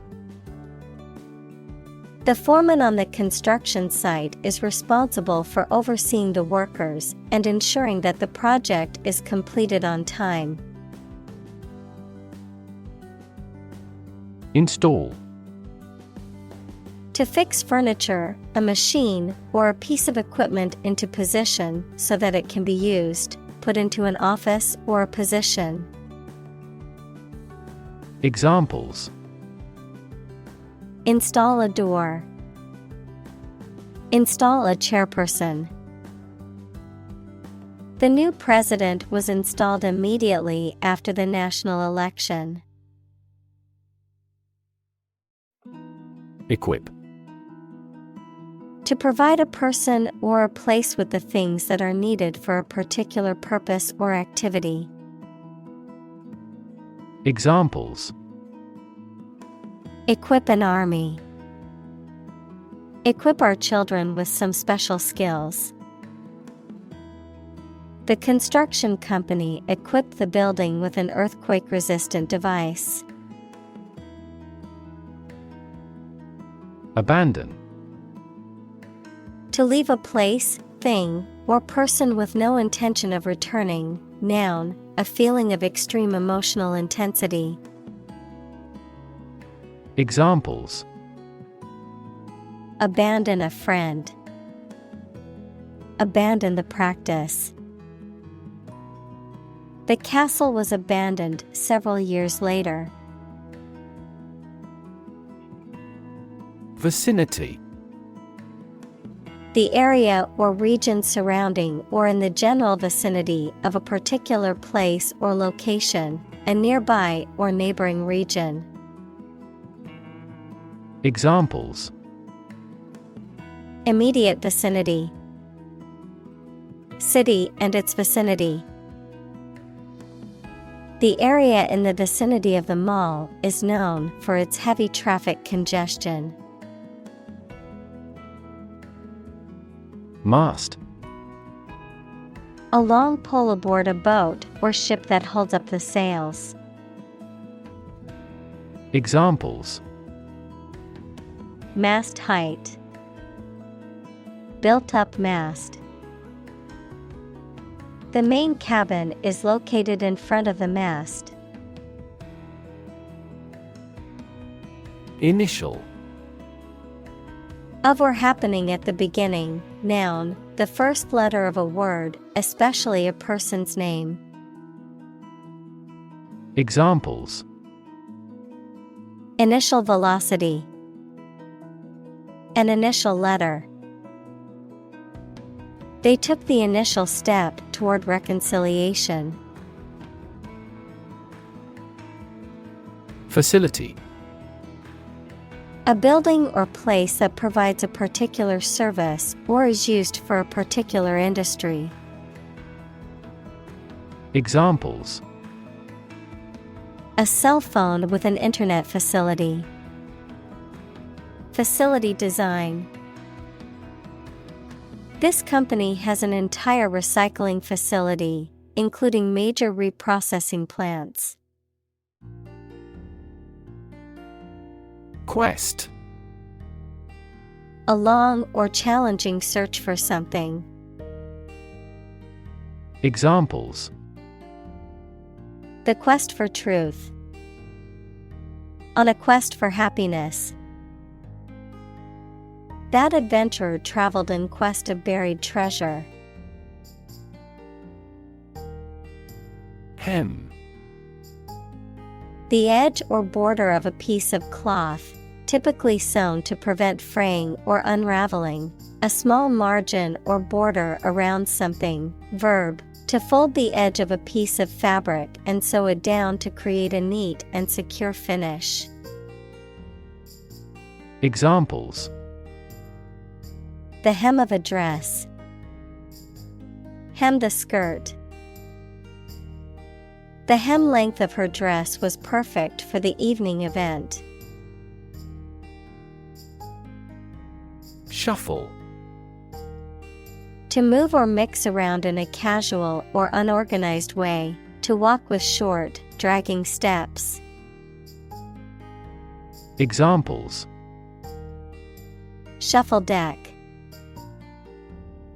A: The foreman on the construction site is responsible for overseeing the workers and ensuring that the project is completed on time.
B: Install.
A: To fix furniture, a machine, or a piece of equipment into position so that it can be used, put into an office or a position.
B: Examples:
A: Install a door, install a chairperson. The new president was installed immediately after the national election.
B: Equip.
A: To provide a person or a place with the things that are needed for a particular purpose or activity.
B: Examples:
A: Equip an army. Equip our children with some special skills. The construction company equipped the building with an earthquake-resistant device.
B: Abandon.
A: To leave a place, thing, or person with no intention of returning. Noun, a feeling of extreme emotional intensity.
B: Examples:
A: Abandon a friend. Abandon the practice. The castle was abandoned several years later.
B: Vicinity.
A: The area or region surrounding or in the general vicinity of a particular place or location, a nearby or neighboring region.
B: Examples:
A: Immediate vicinity. City and its vicinity. The area in the vicinity of the mall is known for its heavy traffic congestion.
B: Mast.
A: A long pole aboard a boat or ship that holds up the sails.
B: Examples:
A: Mast height. Built up mast. The main cabin is located in front of the mast.
B: Initial.
A: Of or happening at the beginning, noun, the first letter of a word, especially a person's name.
B: Examples:
A: Initial velocity. An initial letter. They took the initial step toward reconciliation.
B: Facility.
A: A building or place that provides a particular service or is used for a particular industry.
B: Examples:
A: A cell phone with an internet facility. Facility design. This company has an entire recycling facility including major reprocessing plants.
B: Quest.
A: A long or challenging search for something.
B: Examples:
A: The quest for truth. On a quest for happiness. That adventurer traveled in quest of buried treasure.
B: Hem.
A: The edge or border of a piece of cloth, typically sewn to prevent fraying or unraveling. A small margin or border around something. Verb, to fold the edge of a piece of fabric and sew it down to create a neat and secure finish.
B: Examples:
A: The hem of a dress. Hem the skirt. The hem length of her dress was perfect for the evening event.
B: Shuffle.
A: To move or mix around in a casual or unorganized way, to walk with short, dragging steps.
B: Examples:
A: Shuffle deck.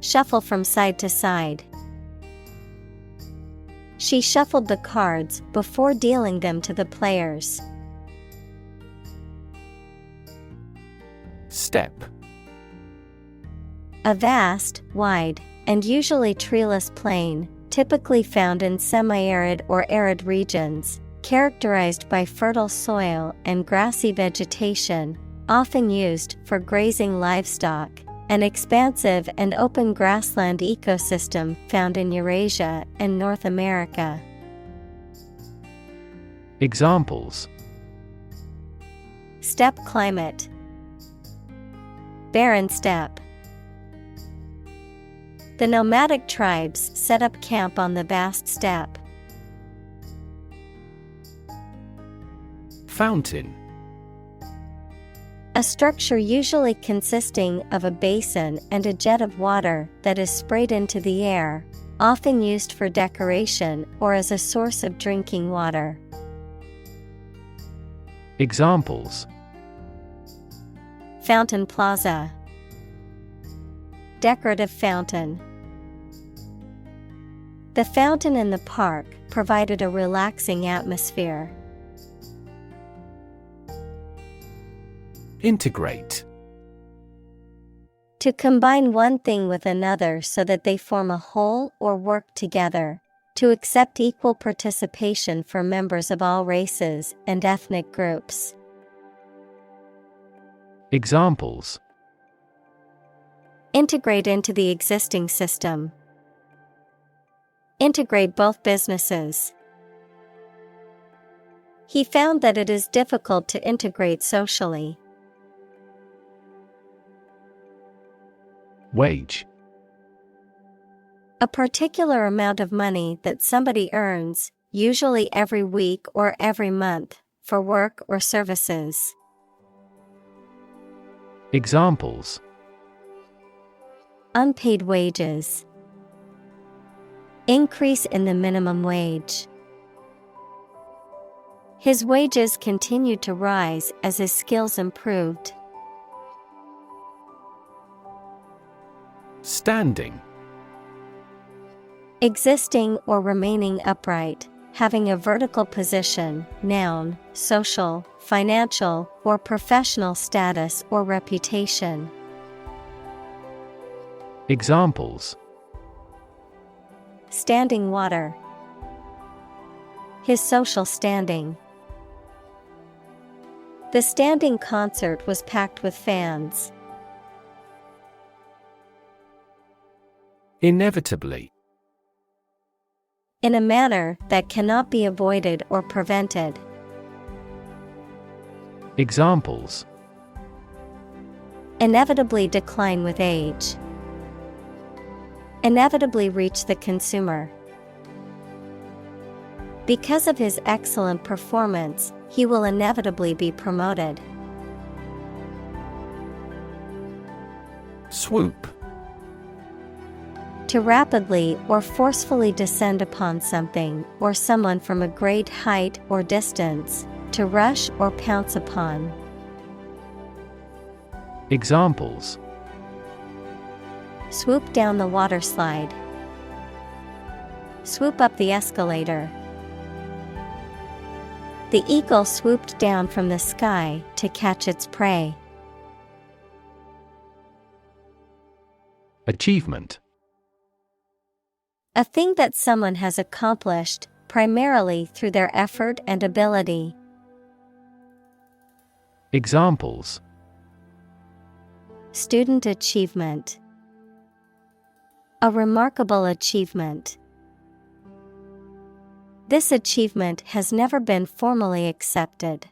A: Shuffle from side to side. She shuffled the cards before dealing them to the players.
B: Step.
A: A vast, wide, and usually treeless plain, typically found in semi-arid or arid regions, characterized by fertile soil and grassy vegetation, often used for grazing livestock. An expansive and open grassland ecosystem found in Eurasia and North America.
B: Examples:
A: Steppe climate. Barren steppe. The nomadic tribes set up camp on the vast steppe.
B: Fountain.
A: A structure usually consisting of a basin and a jet of water that is sprayed into the air, often used for decoration or as a source of drinking water.
B: Examples:
A: Fountain plaza. Decorative fountain. The fountain in the park provided a relaxing atmosphere.
B: Integrate.
A: To combine one thing with another so that they form a whole or work together. To accept equal participation for members of all races and ethnic groups.
B: Examples:
A: Integrate into the existing system. Integrate both businesses. He found that it is difficult to integrate socially.
B: Wage.
A: A particular amount of money that somebody earns, usually every week or every month, for work or services.
B: Examples:
A: Unpaid wages. Increase in the minimum wage. His wages continued to rise as his skills improved.
B: Standing.
A: Existing or remaining upright, having a vertical position, noun, social, financial, or professional status or reputation.
B: Examples:
A: Standing water. His social standing. The standing concert was packed with fans.
B: Inevitably.
A: In a manner that cannot be avoided or prevented.
B: Examples:
A: Inevitably decline with age. Inevitably reach the consumer. Because of his excellent performance, he will inevitably be promoted.
B: Swoop.
A: To rapidly or forcefully descend upon something or someone from a great height or distance, to rush or pounce upon.
B: Examples:
A: Swoop down the water slide. Swoop up the escalator. The eagle swooped down from the sky to catch its prey.
B: Achievement.
A: A thing that someone has accomplished, primarily through their effort and ability.
B: Examples:
A: Student achievement. A remarkable achievement. This achievement has never been formally accepted.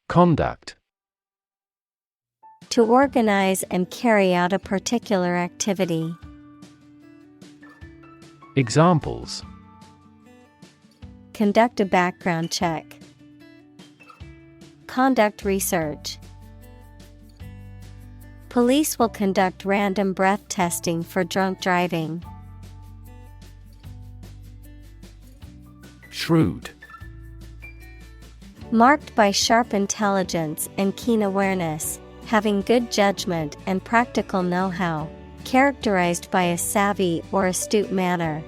B: Conduct.
A: To organize and carry out a particular activity.
B: Examples:
A: Conduct a background check. Conduct research. Police will conduct random breath testing for drunk driving.
B: Shrewd.
A: Marked by sharp intelligence and keen awareness, having good judgment and practical know-how, characterized by a savvy or astute manner.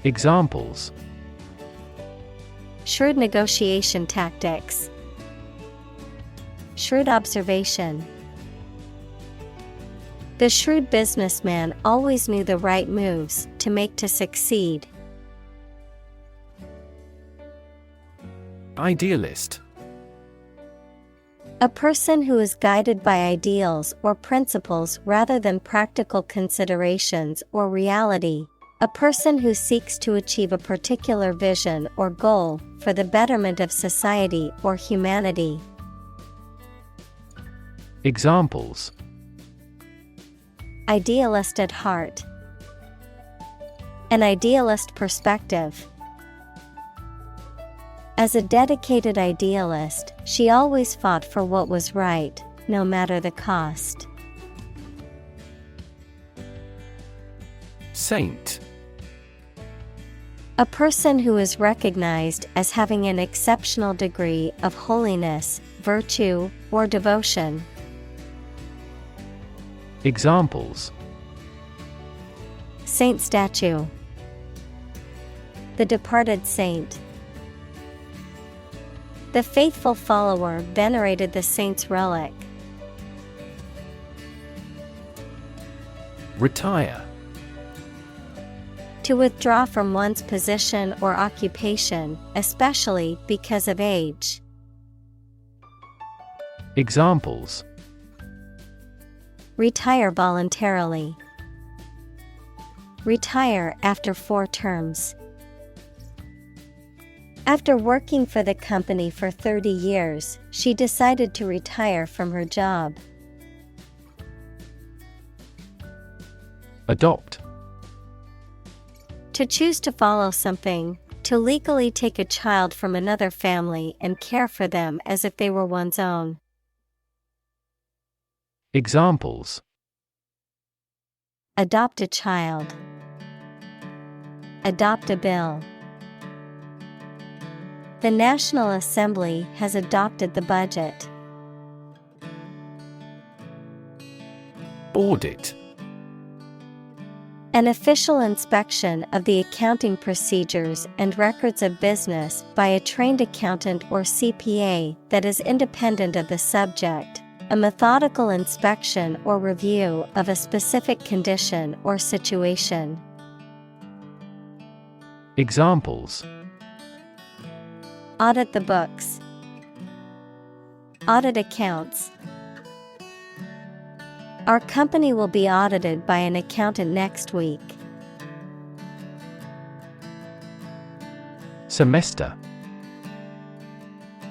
B: Examples:
A: Shrewd negotiation tactics. Shrewd observation. The shrewd businessman always knew the right moves to make to succeed.
B: Idealist.
A: A person who is guided by ideals or principles rather than practical considerations or reality. A person who seeks to achieve a particular vision or goal for the betterment of society or humanity.
B: Examples:
A: Idealist at heart. An idealist perspective. As a dedicated idealist, she always fought for what was right, no matter the cost.
B: Saint.
A: A person who is recognized as having an exceptional degree of holiness, virtue, or devotion.
B: Examples:
A: Saint statue. The departed saint. The faithful follower venerated the saint's relic.
B: Retire.
A: To withdraw from one's position or occupation, especially because of age.
B: Examples:
A: Retire voluntarily. Retire after 4 terms. After working for the company for 30 years, she decided to retire from her job.
B: Adopt.
A: To choose to follow something, to legally take a child from another family and care for them as if they were one's own.
B: Examples:
A: Adopt a child. Adopt a bill. The National Assembly has adopted the budget.
B: Audit.
A: An official inspection of the accounting procedures and records of business by a trained accountant or CPA that is independent of the subject. A methodical inspection or review of a specific condition or situation.
B: Examples:
A: Audit the books. Audit accounts. Our company will be audited by an accountant next week.
B: Semester.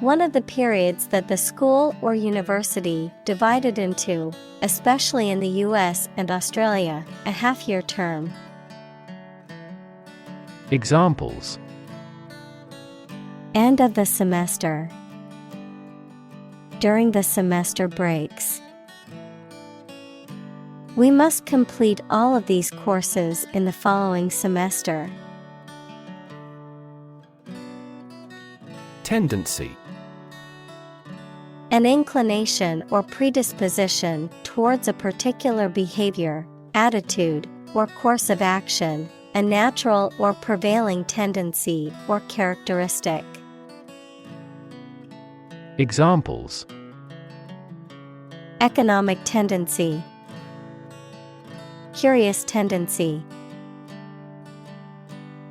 A: One of the periods that the school or university divided into, especially in the US and Australia, a half-year term.
B: Examples:
A: End of the semester. During the semester breaks. We must complete all of these courses in the following semester.
B: Tendency.
A: An inclination or predisposition towards a particular behavior, attitude, or course of action, a natural or prevailing tendency or characteristic.
B: Examples:
A: Economic tendency, curious tendency.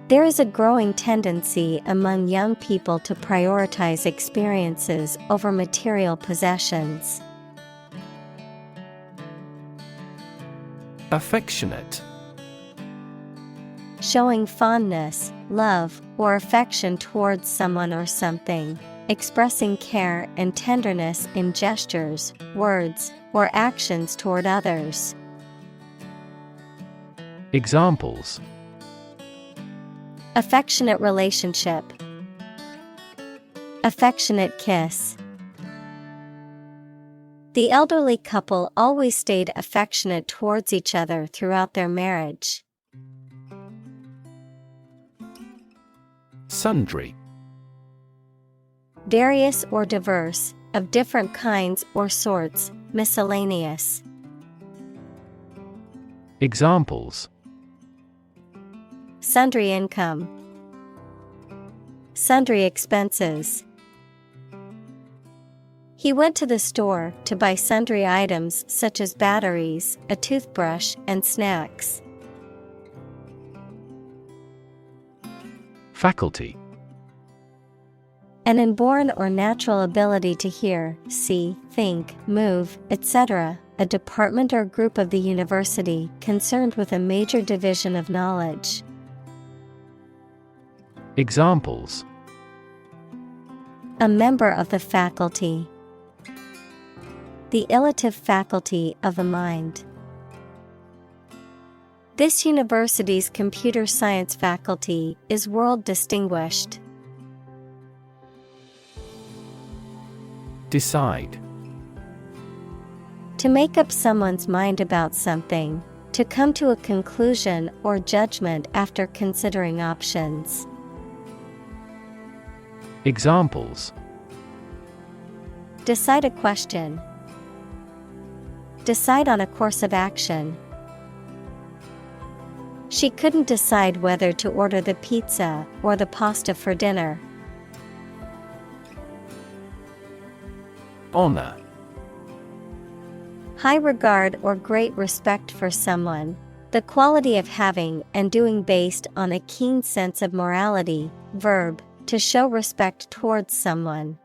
A: There is a growing tendency among young people to prioritize experiences over material possessions.
B: Affectionate.
A: Showing fondness, love, or affection towards someone or something, expressing care and tenderness in gestures, words, or actions toward others.
B: Examples:
A: Affectionate relationship, affectionate kiss. The elderly couple always stayed affectionate towards each other throughout their marriage.
B: Sundry.
A: Various or diverse, of different kinds or sorts, miscellaneous.
B: Examples:
A: Sundry income, sundry expenses. He went to the store to buy sundry items such as batteries, a toothbrush, and snacks.
B: Faculty.
A: An inborn or natural ability to hear, see, think, move, etc., a department or group of the university concerned with a major division of knowledge.
B: Examples:
A: A member of the faculty, the ilative faculty of the mind. This university's computer science faculty is world distinguished.
B: Decide.
A: To make up someone's mind about something, to come to a conclusion or judgment after considering options.
B: Examples:
A: Decide a question, decide on a course of action. She couldn't decide whether to order the pizza or the pasta for dinner.
B: Honor.
A: High regard or great respect for someone, the quality of having and doing based on a keen sense of morality. Verb, to show respect towards someone.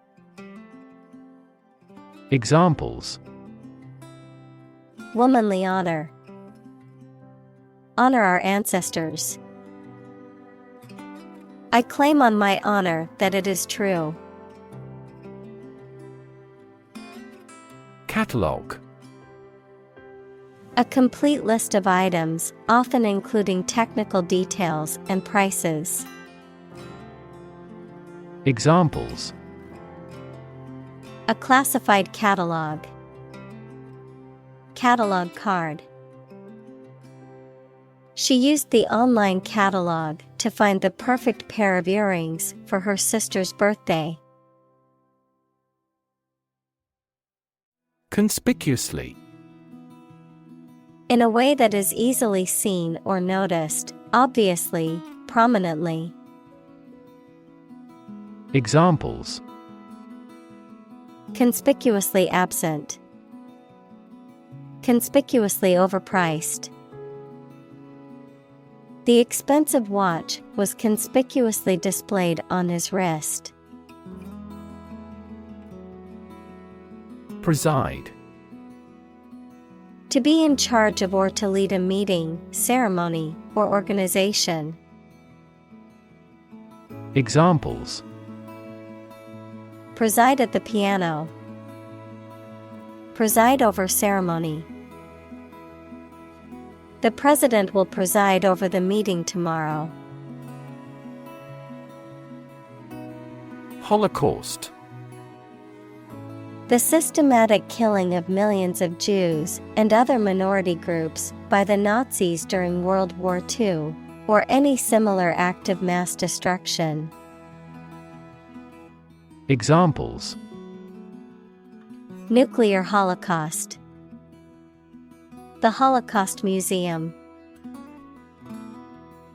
B: Examples:
A: Womanly honor, honor our ancestors. I claim on my honor that it is true.
B: Catalog.
A: A complete list of items, often including technical details and prices.
B: Examples:
A: A classified catalog, catalog card. She used the online catalog to find the perfect pair of earrings for her sister's birthday.
B: Conspicuously.
A: In a way that is easily seen or noticed, obviously, prominently.
B: Examples:
A: Conspicuously absent, conspicuously overpriced. The expensive watch was conspicuously displayed on his wrist.
B: Preside.
A: To be in charge of or to lead a meeting, ceremony, or organization.
B: Examples:
A: Preside at the piano, preside over ceremony. The president will preside over the meeting tomorrow.
B: Holocaust.
A: The systematic killing of millions of Jews and other minority groups by the Nazis during World War II, or any similar act of mass destruction.
B: Examples:
A: Nuclear holocaust. The Holocaust Museum.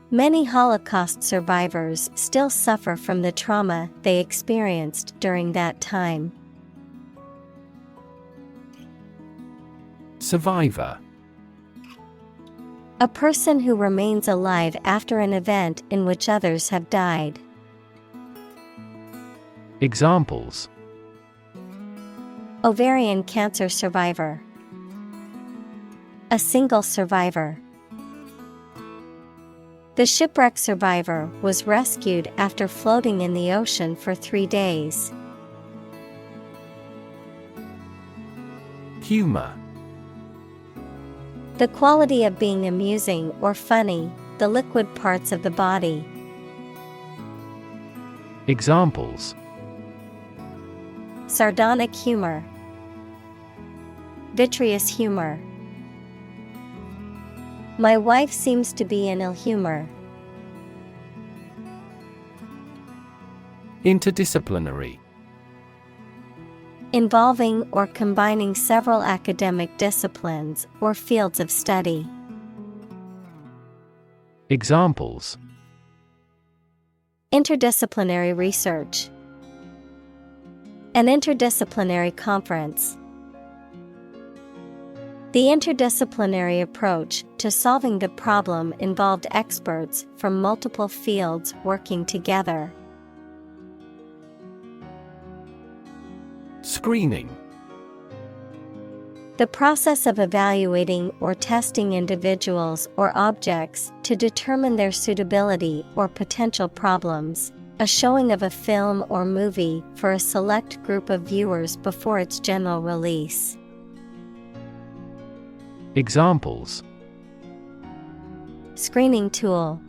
A: Many Holocaust survivors still suffer from the trauma they experienced during that time.
B: Survivor.
A: A person who remains alive after an event in which others have died.
B: Examples:
A: Ovarian cancer survivor. A single survivor. The shipwreck survivor was rescued after floating in the ocean for 3 days.
B: Humor.
A: The quality of being amusing or funny, the liquid parts of the body.
B: Examples:
A: Sardonic humor. Vitreous humor. My wife seems to be in ill humor.
B: Interdisciplinary.
A: Involving or combining several academic disciplines or fields of study.
B: Examples:
A: Interdisciplinary research. An interdisciplinary conference. The interdisciplinary approach to solving the problem involved experts from multiple fields working together.
B: Screening.
A: The process of evaluating or testing individuals or objects to determine their suitability or potential problems. A showing of a film or movie for a select group of viewers before its general release.
B: Examples:
A: Screening tool.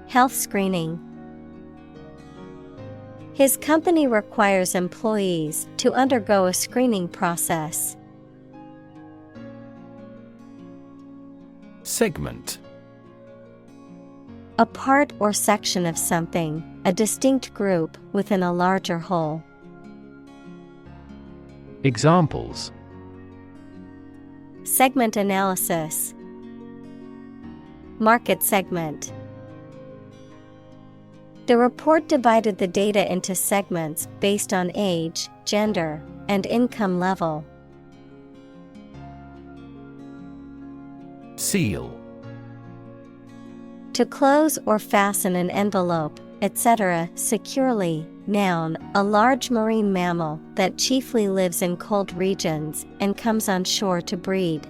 A: Health screening. His company requires employees to undergo a screening process.
B: Segment.
A: A part or section of something, a distinct group within a larger whole.
B: Examples:
A: Segment analysis. Market segment. The report divided the data into segments based on age, gender, and income level.
B: Seal.
A: To close or fasten an envelope, etc. securely. Noun, a large marine mammal that chiefly lives in cold regions and comes on shore to breed.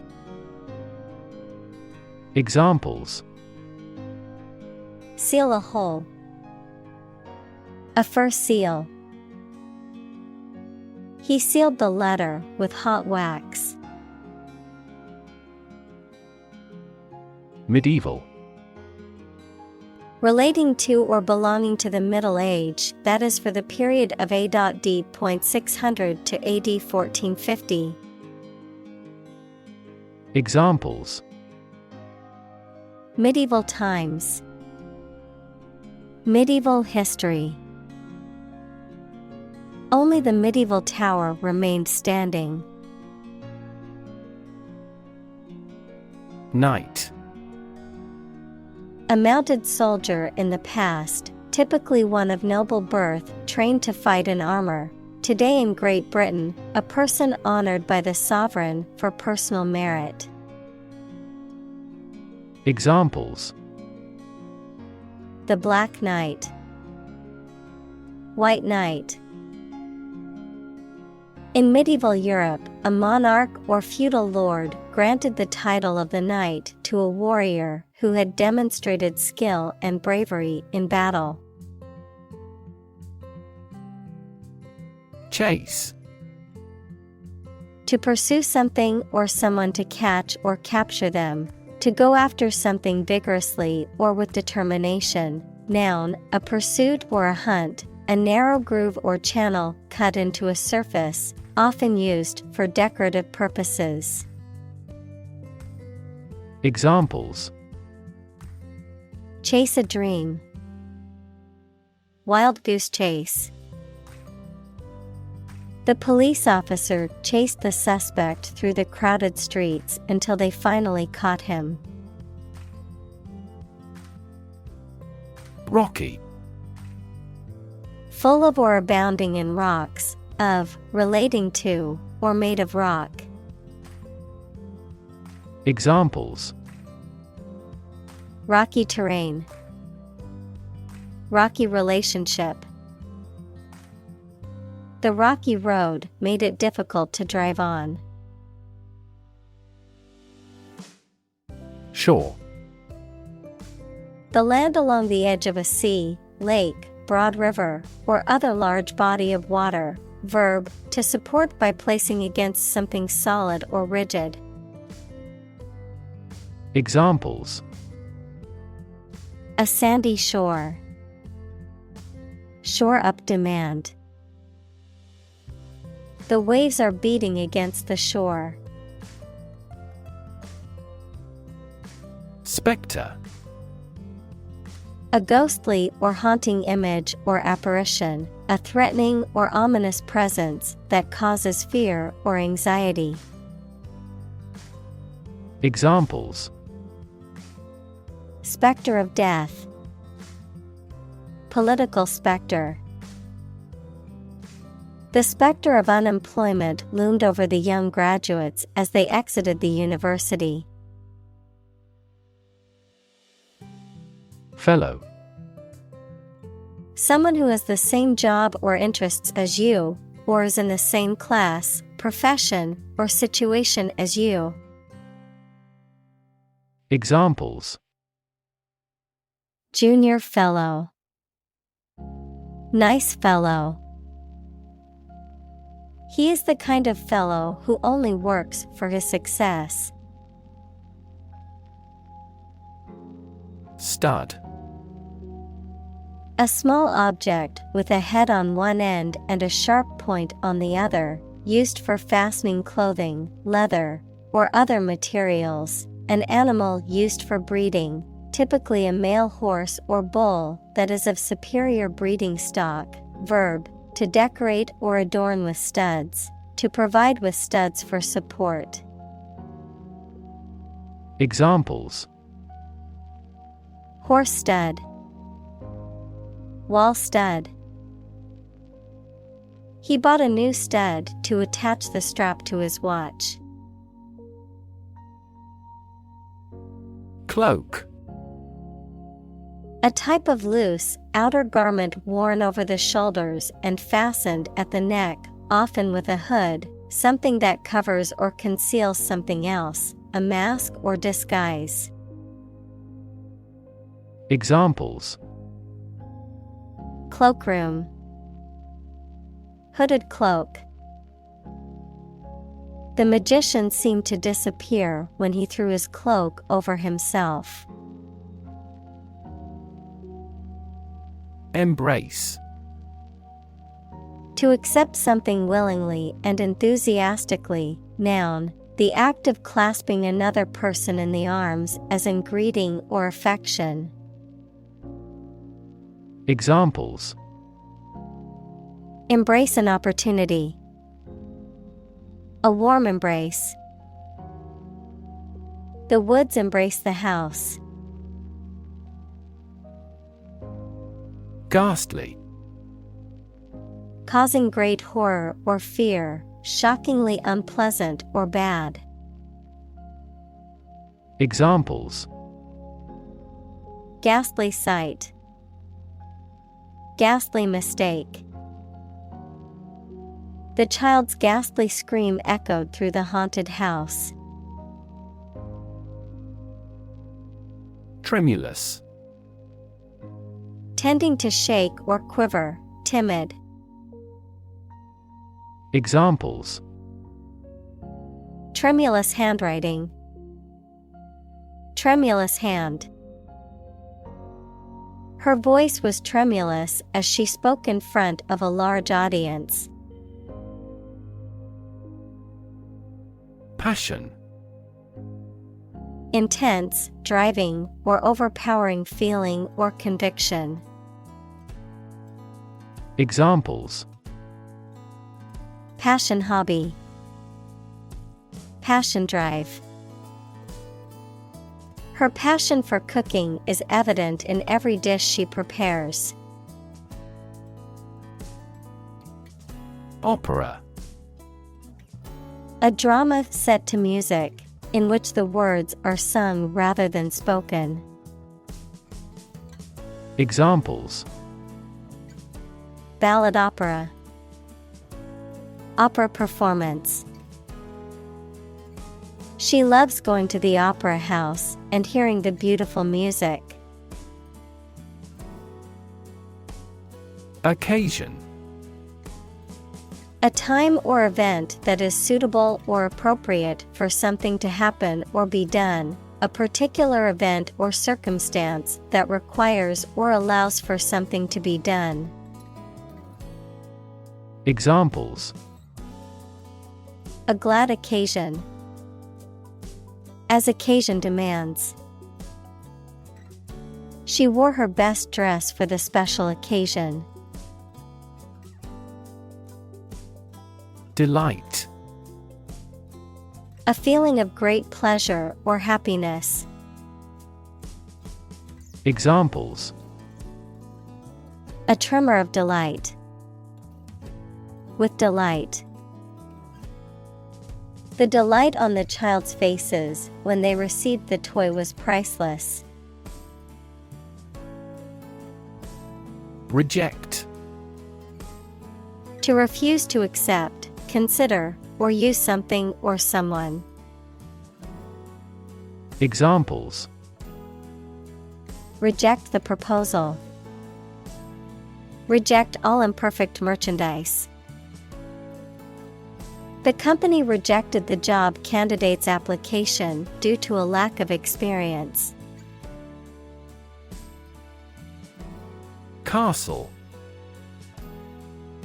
B: Examples:
A: Seal a hole. A fur seal. He sealed the letter with hot wax.
B: Medieval.
A: Relating to or belonging to the Middle Age, that is for the period of A.D. 600 to AD 1450.
B: Examples:
A: Medieval times. Medieval history. Only the medieval tower remained standing.
B: Knight.
A: A mounted soldier in the past, typically one of noble birth, trained to fight in armor. Today in Great Britain, a person honored by the sovereign for personal merit.
B: Examples:
A: The Black Knight. White Knight. In medieval Europe, a monarch or feudal lord granted the title of the knight to a warrior who had demonstrated skill and bravery in battle.
B: Chase.
A: To pursue something or someone, to catch or capture them. To go after something vigorously or with determination. Noun, a pursuit or a hunt, a narrow groove or channel cut into a surface, often used for decorative purposes.
B: Examples:
A: Chase a dream. Wild goose chase. The police officer chased the suspect through the crowded streets until they finally caught him.
B: Rocky.
A: Full of or abounding in rocks, of, relating to, or made of rock.
B: Examples:
A: Rocky terrain. Rocky relationship. The rocky road made it difficult to drive on.
B: Shore.
A: The land along the edge of a sea, lake, broad river, or other large body of water. Verb, to support by placing against something solid or rigid.
B: Examples:
A: A sandy shore. Shore up demand. The waves are beating against the shore.
B: Spectre.
A: A ghostly or haunting image or apparition, a threatening or ominous presence that causes fear or anxiety.
B: Examples:
A: Spectre of death. Political spectre. The spectre of unemployment loomed over the young graduates as they exited the university.
B: Fellow.
A: Someone who has the same job or interests as you, or is in the same class, profession, or situation as you.
B: Examples:
A: Junior fellow. Nice fellow. He is the kind of fellow who only works for his success.
B: Stud.
A: A small object with a head on one end and a sharp point on the other, used for fastening clothing, leather, or other materials. An animal used for breeding, typically a male horse or bull that is of superior breeding stock. Verb, to decorate or adorn with studs, to provide with studs for support.
B: Examples:
A: Horse stud. Wall stud. He bought a new stud to attach the strap to his watch.
B: Cloak.
A: A type of loose, outer garment worn over the shoulders and fastened at the neck, often with a hood, something that covers or conceals something else, a mask or disguise.
B: Examples:
A: Cloakroom. Hooded cloak. The magician seemed to disappear when he threw his cloak over himself.
B: Embrace.
A: To accept something willingly and enthusiastically. Noun, the act of clasping another person in the arms as in greeting or affection.
B: Examples:
A: Embrace an opportunity. A warm embrace. The woods embrace the house.
B: Ghastly.
A: Causing great horror or fear, shockingly unpleasant or bad.
B: Examples:
A: Ghastly sight. Ghastly mistake. The child's ghastly scream echoed through the haunted house.
B: Tremulous.
A: Tending to shake or quiver, timid.
B: Examples:
A: Tremulous handwriting. Tremulous hand. Her voice was tremulous as she spoke in front of a large audience.
B: Passion.
A: Intense, driving, or overpowering feeling or conviction.
B: Examples:
A: Passion hobby. Passion drive. Her passion for cooking is evident in every dish she prepares.
B: Opera.
A: A drama set to music, in which the words are sung rather than spoken.
B: Examples:
A: Ballad opera. Opera performance. She loves going to the opera house and hearing the beautiful music.
B: Occasion.
A: A time or event that is suitable or appropriate for something to happen or be done, a particular event or circumstance that requires or allows for something to be done.
B: Examples:
A: A glad occasion. As occasion demands. She wore her best dress for the special occasion.
B: Delight.
A: A feeling of great pleasure or happiness.
B: Examples:
A: A tremor of delight. With delight. The delight on the child's faces when they received the toy was priceless.
B: Reject.
A: To refuse to accept, consider, or use something or someone.
B: Examples:
A: Reject the proposal. Reject all imperfect merchandise. The company rejected the job candidate's application due to a lack of experience.
B: Castle.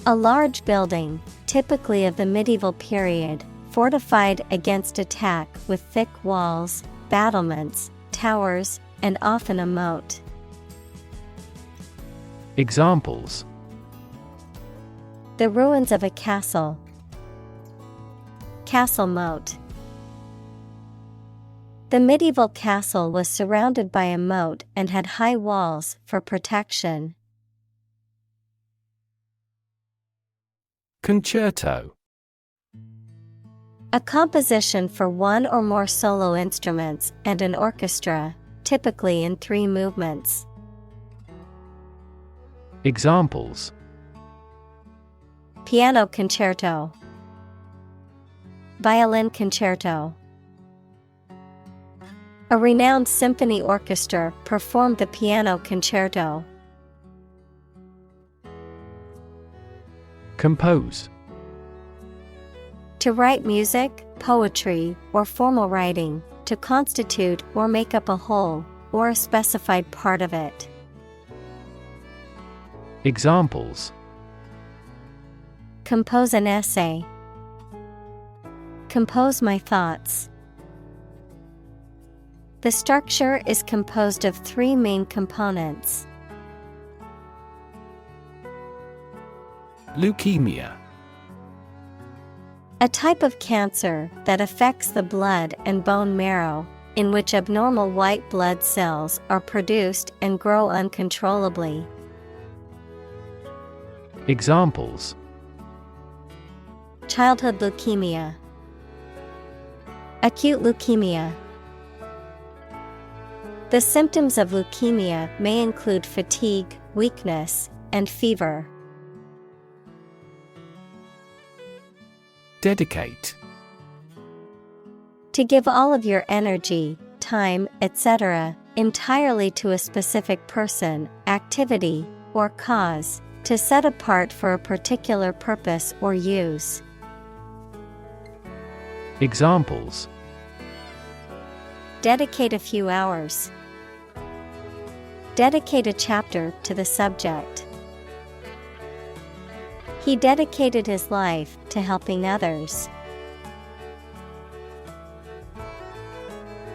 A: A large building, typically of the medieval period, fortified against attack with thick walls, battlements, towers, and often a moat.
B: Examples:
A: The ruins of a castle. Castle moat. The medieval castle was surrounded by a moat and had high walls for protection.
B: Concerto.
A: A composition for one or more solo instruments and an orchestra, typically in 3 movements.
B: Examples:
A: Piano concerto. Violin concerto. A renowned symphony orchestra performed the piano concerto.
B: Compose.
A: To write music, poetry, or formal writing, to constitute or make up a whole, or a specified part of it.
B: Examples:
A: Compose an essay. Compose my thoughts. The structure is composed of 3 main components.
B: Leukemia.
A: A type of cancer that affects the blood and bone marrow, in which abnormal white blood cells are produced and grow uncontrollably.
B: Examples:
A: Childhood leukemia. Acute leukemia. The symptoms of leukemia may include fatigue, weakness, and fever.
B: Dedicate.
A: To give all of your energy, time, etc., entirely to a specific person, activity, or cause, to set apart for a particular purpose or use.
B: Examples:
A: Dedicate a few hours. Dedicate a chapter to the subject. He dedicated his life to helping others.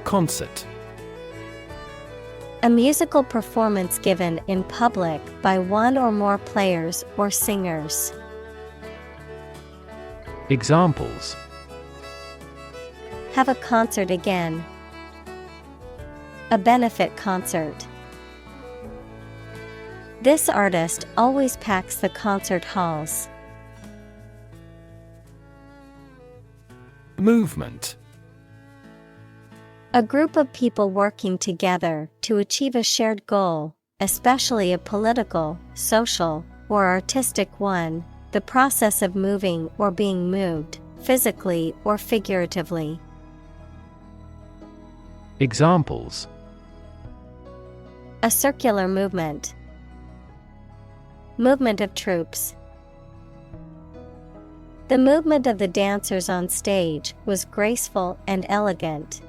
B: Concert.
A: A musical performance given in public by one or more players or singers.
B: Examples.
A: Have a concert again. A benefit concert. This artist always packs the concert halls.
B: Movement.
A: A group of people working together to achieve a shared goal, especially a political, social, or artistic one, the process of moving or being moved, physically or figuratively.
B: Examples.
A: A circular movement. Movement of troops. The movement of the dancers on stage was graceful and elegant.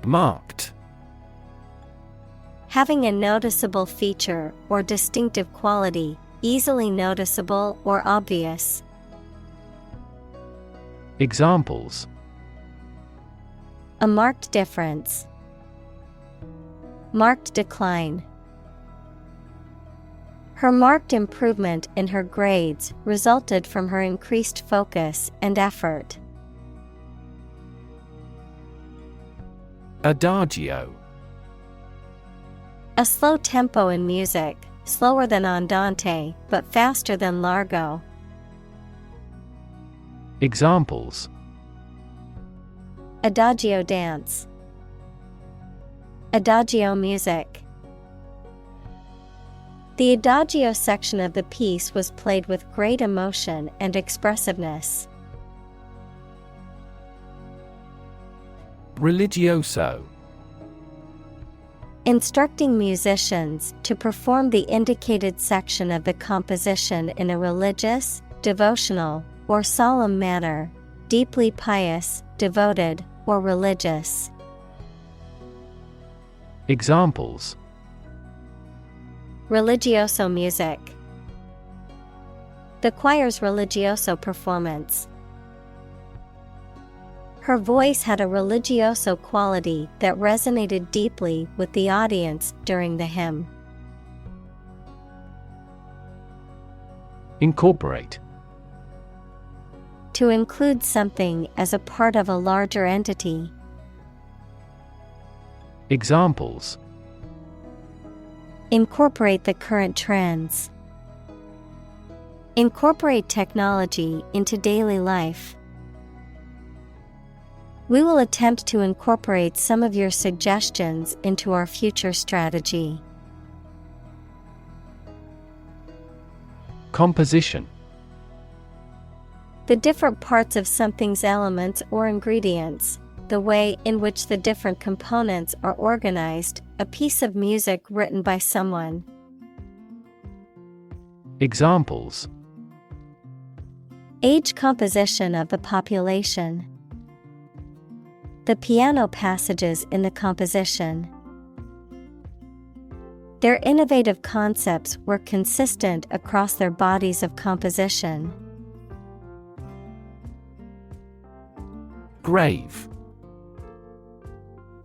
B: Marked.
A: Having a noticeable feature or distinctive quality, easily noticeable or obvious.
B: Examples.
A: A marked difference. Marked decline. Her marked improvement in her grades resulted from her increased focus and effort.
B: Adagio.
A: A slow tempo in music, slower than andante, but faster than largo.
B: Examples.
A: Adagio dance. Adagio music. The adagio section of the piece was played with great emotion and expressiveness.
B: Religioso.
A: Instructing musicians to perform the indicated section of the composition in a religious, devotional, or solemn manner, deeply pious, devoted, or religious.
B: Examples.
A: Religioso music. The choir's religioso performance. Her voice had a religioso quality that resonated deeply with the audience during the hymn.
B: Incorporate.
A: To include something as a part of a larger entity.
B: Examples.
A: Incorporate the current trends. Incorporate technology into daily life. We will attempt to incorporate some of your suggestions into our future strategy.
B: Composition.
A: The different parts of something's elements or ingredients, the way in which the different components are organized, a piece of music written by someone.
B: Examples.
A: Age composition of the population. The piano passages in the composition. Their innovative concepts were consistent across their bodies of composition.
B: Grave.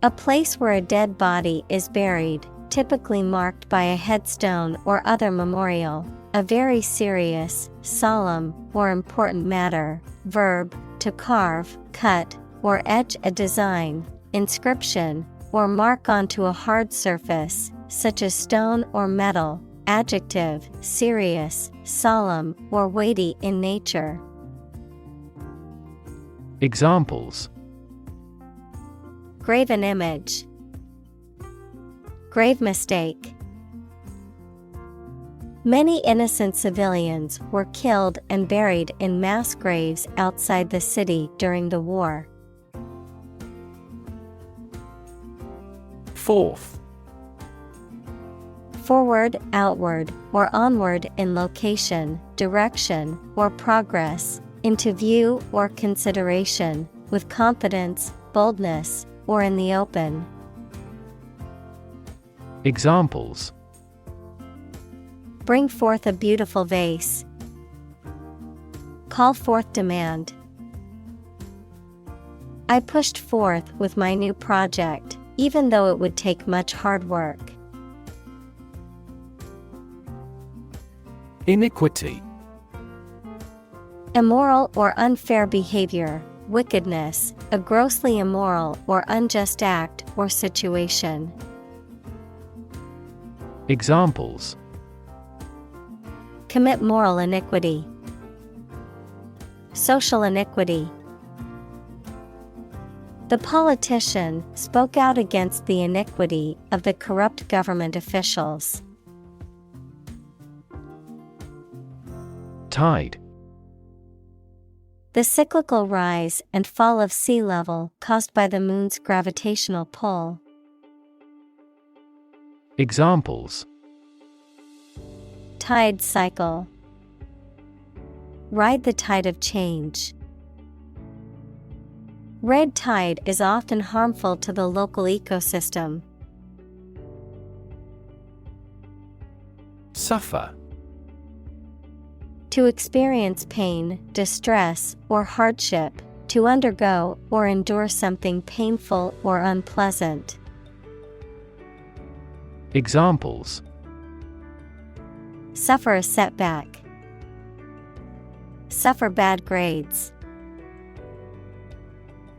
A: A place where a dead body is buried, typically marked by a headstone or other memorial, a very serious, solemn, or important matter. Verb, to carve, cut, or etch a design, inscription, or mark onto a hard surface, such as stone or metal. Adjective, serious, solemn, or weighty in nature.
B: Examples.
A: Graven image. Grave mistake. Many innocent civilians were killed and buried in mass graves outside the city during the war.
B: Forth.
A: Forward, outward, or onward in location, direction, or progress, into view or consideration, with confidence, boldness, or in the open.
B: Examples:
A: Bring forth a beautiful vase. Call forth demand. I pushed forth with my new project, even though it would take much hard work.
B: Iniquity.
A: Immoral or unfair behavior, wickedness, a grossly immoral or unjust act or situation.
B: Examples:
A: Commit moral iniquity. Social iniquity. The politician spoke out against the iniquity of the corrupt government officials.
B: Tide.
A: The cyclical rise and fall of sea level caused by the moon's gravitational pull.
B: Examples:
A: Tide cycle. Ride the tide of change. Red tide is often harmful to the local ecosystem.
B: Suffer.
A: To experience pain, distress, or hardship, to undergo or endure something painful or unpleasant.
B: Examples:
A: Suffer a setback. Suffer bad grades.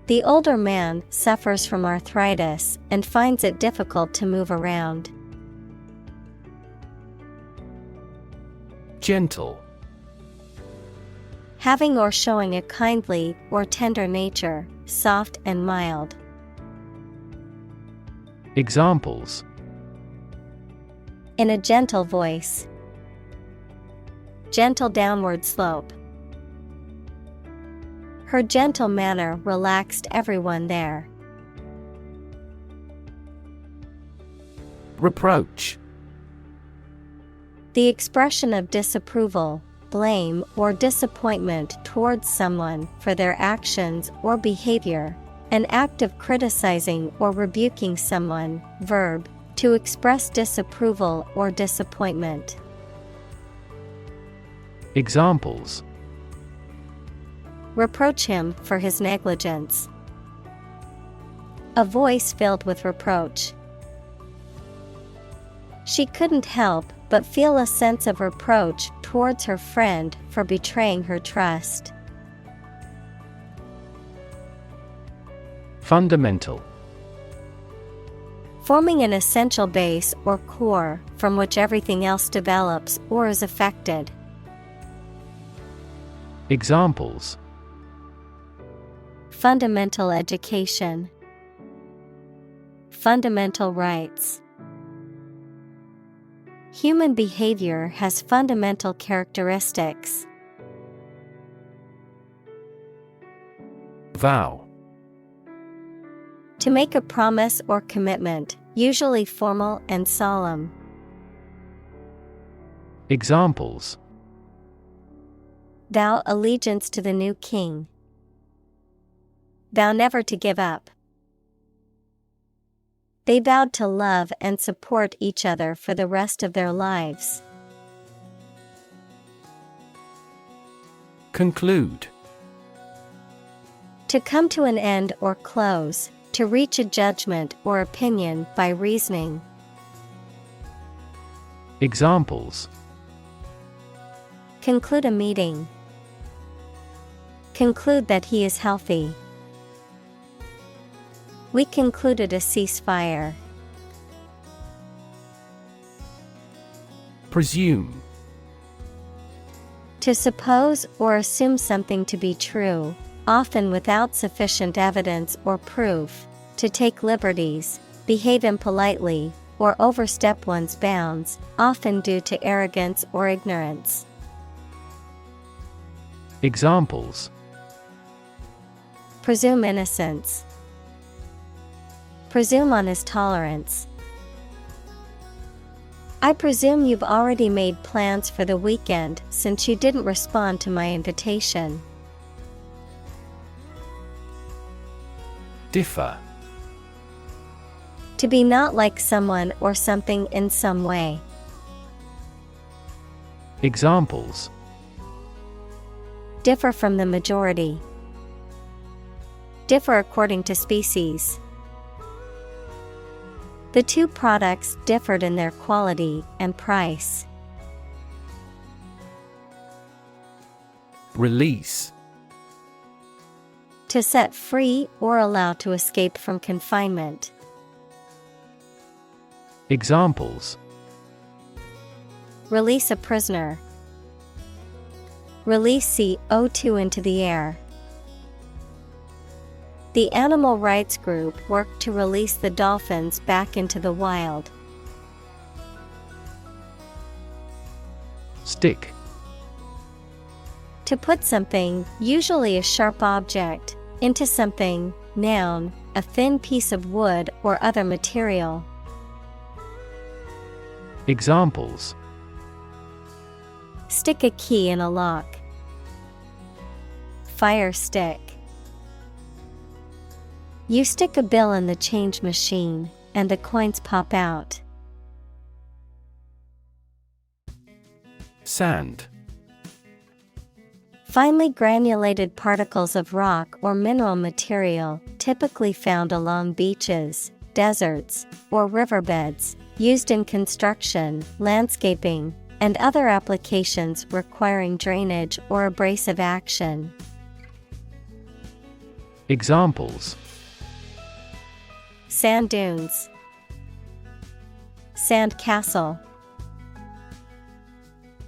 A: The older man suffers from arthritis and finds it difficult to move around.
B: Gentle.
A: Having or showing a kindly or tender nature, soft and mild.
B: Examples:
A: In a gentle voice. Gentle downward slope. Her gentle manner relaxed everyone there.
B: Reproach.
A: The expression of disapproval, blame, or disappointment towards someone for their actions or behavior. An act of criticizing or rebuking someone. Verb, to express disapproval or disappointment.
B: Examples:
A: Reproach him for his negligence. A voice filled with reproach. She couldn't help but feel a sense of reproach towards her friend for betraying her trust.
B: Fundamental.
A: Forming an essential base or core from which everything else develops or is affected.
B: Examples:
A: Fundamental education. Fundamental rights. Human behavior has fundamental characteristics.
B: Vow.
A: To make a promise or commitment, usually formal and solemn.
B: Examples:
A: Vow allegiance to the new king. Vow never to give up. They vowed to love and support each other for the rest of their lives.
B: Conclude.
A: To come to an end or close, to reach a judgment or opinion by reasoning.
B: Examples:
A: Conclude a meeting. Conclude that he is healthy. We concluded a ceasefire.
B: Presume.
A: To suppose or assume something to be true, often without sufficient evidence or proof, to take liberties, behave impolitely, or overstep one's bounds, often due to arrogance or ignorance.
B: Examples:
A: Presume innocence. Presume on his tolerance. I presume you've already made plans for the weekend since you didn't respond to my invitation.
B: Differ.
A: To be not like someone or something in some way.
B: Examples:
A: Differ from the majority. Differ according to species. The two products differed in their quality and price.
B: Release.
A: To set free or allow to escape from confinement.
B: Examples:
A: Release a prisoner. Release CO2 into the air. The animal rights group worked to release the dolphins back into the wild.
B: Stick.
A: To put something, usually a sharp object, into something, noun, a thin piece of wood or other material.
B: Examples:
A: Stick a key in a lock. Fire stick. You stick a bill in the change machine, and the coins pop out.
B: Sand.
A: Finely granulated particles of rock or mineral material, typically found along beaches, deserts, or riverbeds, used in construction, landscaping, and other applications requiring drainage or abrasive action.
B: Examples:
A: Sand dunes. Sand castle.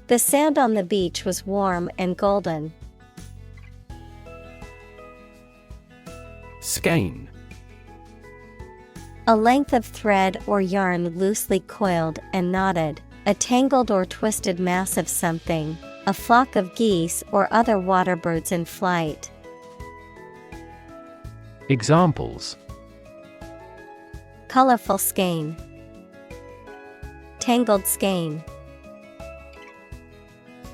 A: The sand on the beach was warm and golden.
B: Skein.
A: A length of thread or yarn loosely coiled and knotted, a tangled or twisted mass of something, a flock of geese or other water birds in flight.
B: Examples:
A: Colorful skein. Tangled skein.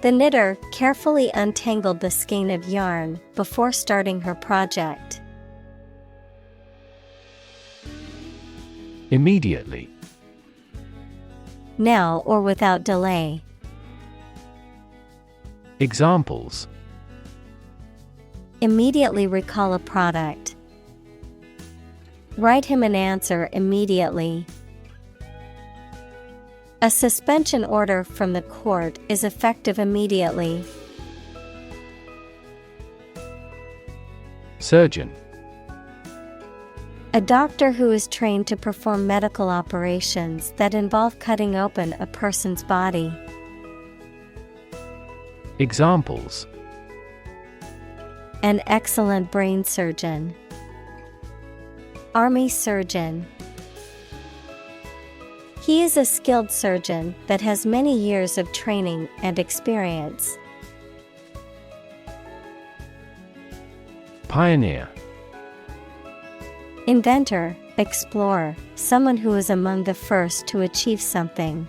A: The knitter carefully untangled the skein of yarn before starting her project.
B: Immediately.
A: Now or without delay.
B: Examples:
A: Immediately recall a product. Write him an answer immediately. A suspension order from the court is effective immediately.
B: Surgeon.
A: A doctor who is trained to perform medical operations that involve cutting open a person's body.
B: Examples:
A: An excellent brain surgeon. Army surgeon. He is a skilled surgeon that has many years of training and experience.
B: Pioneer.
A: Inventor, explorer, someone who is among the first to achieve something.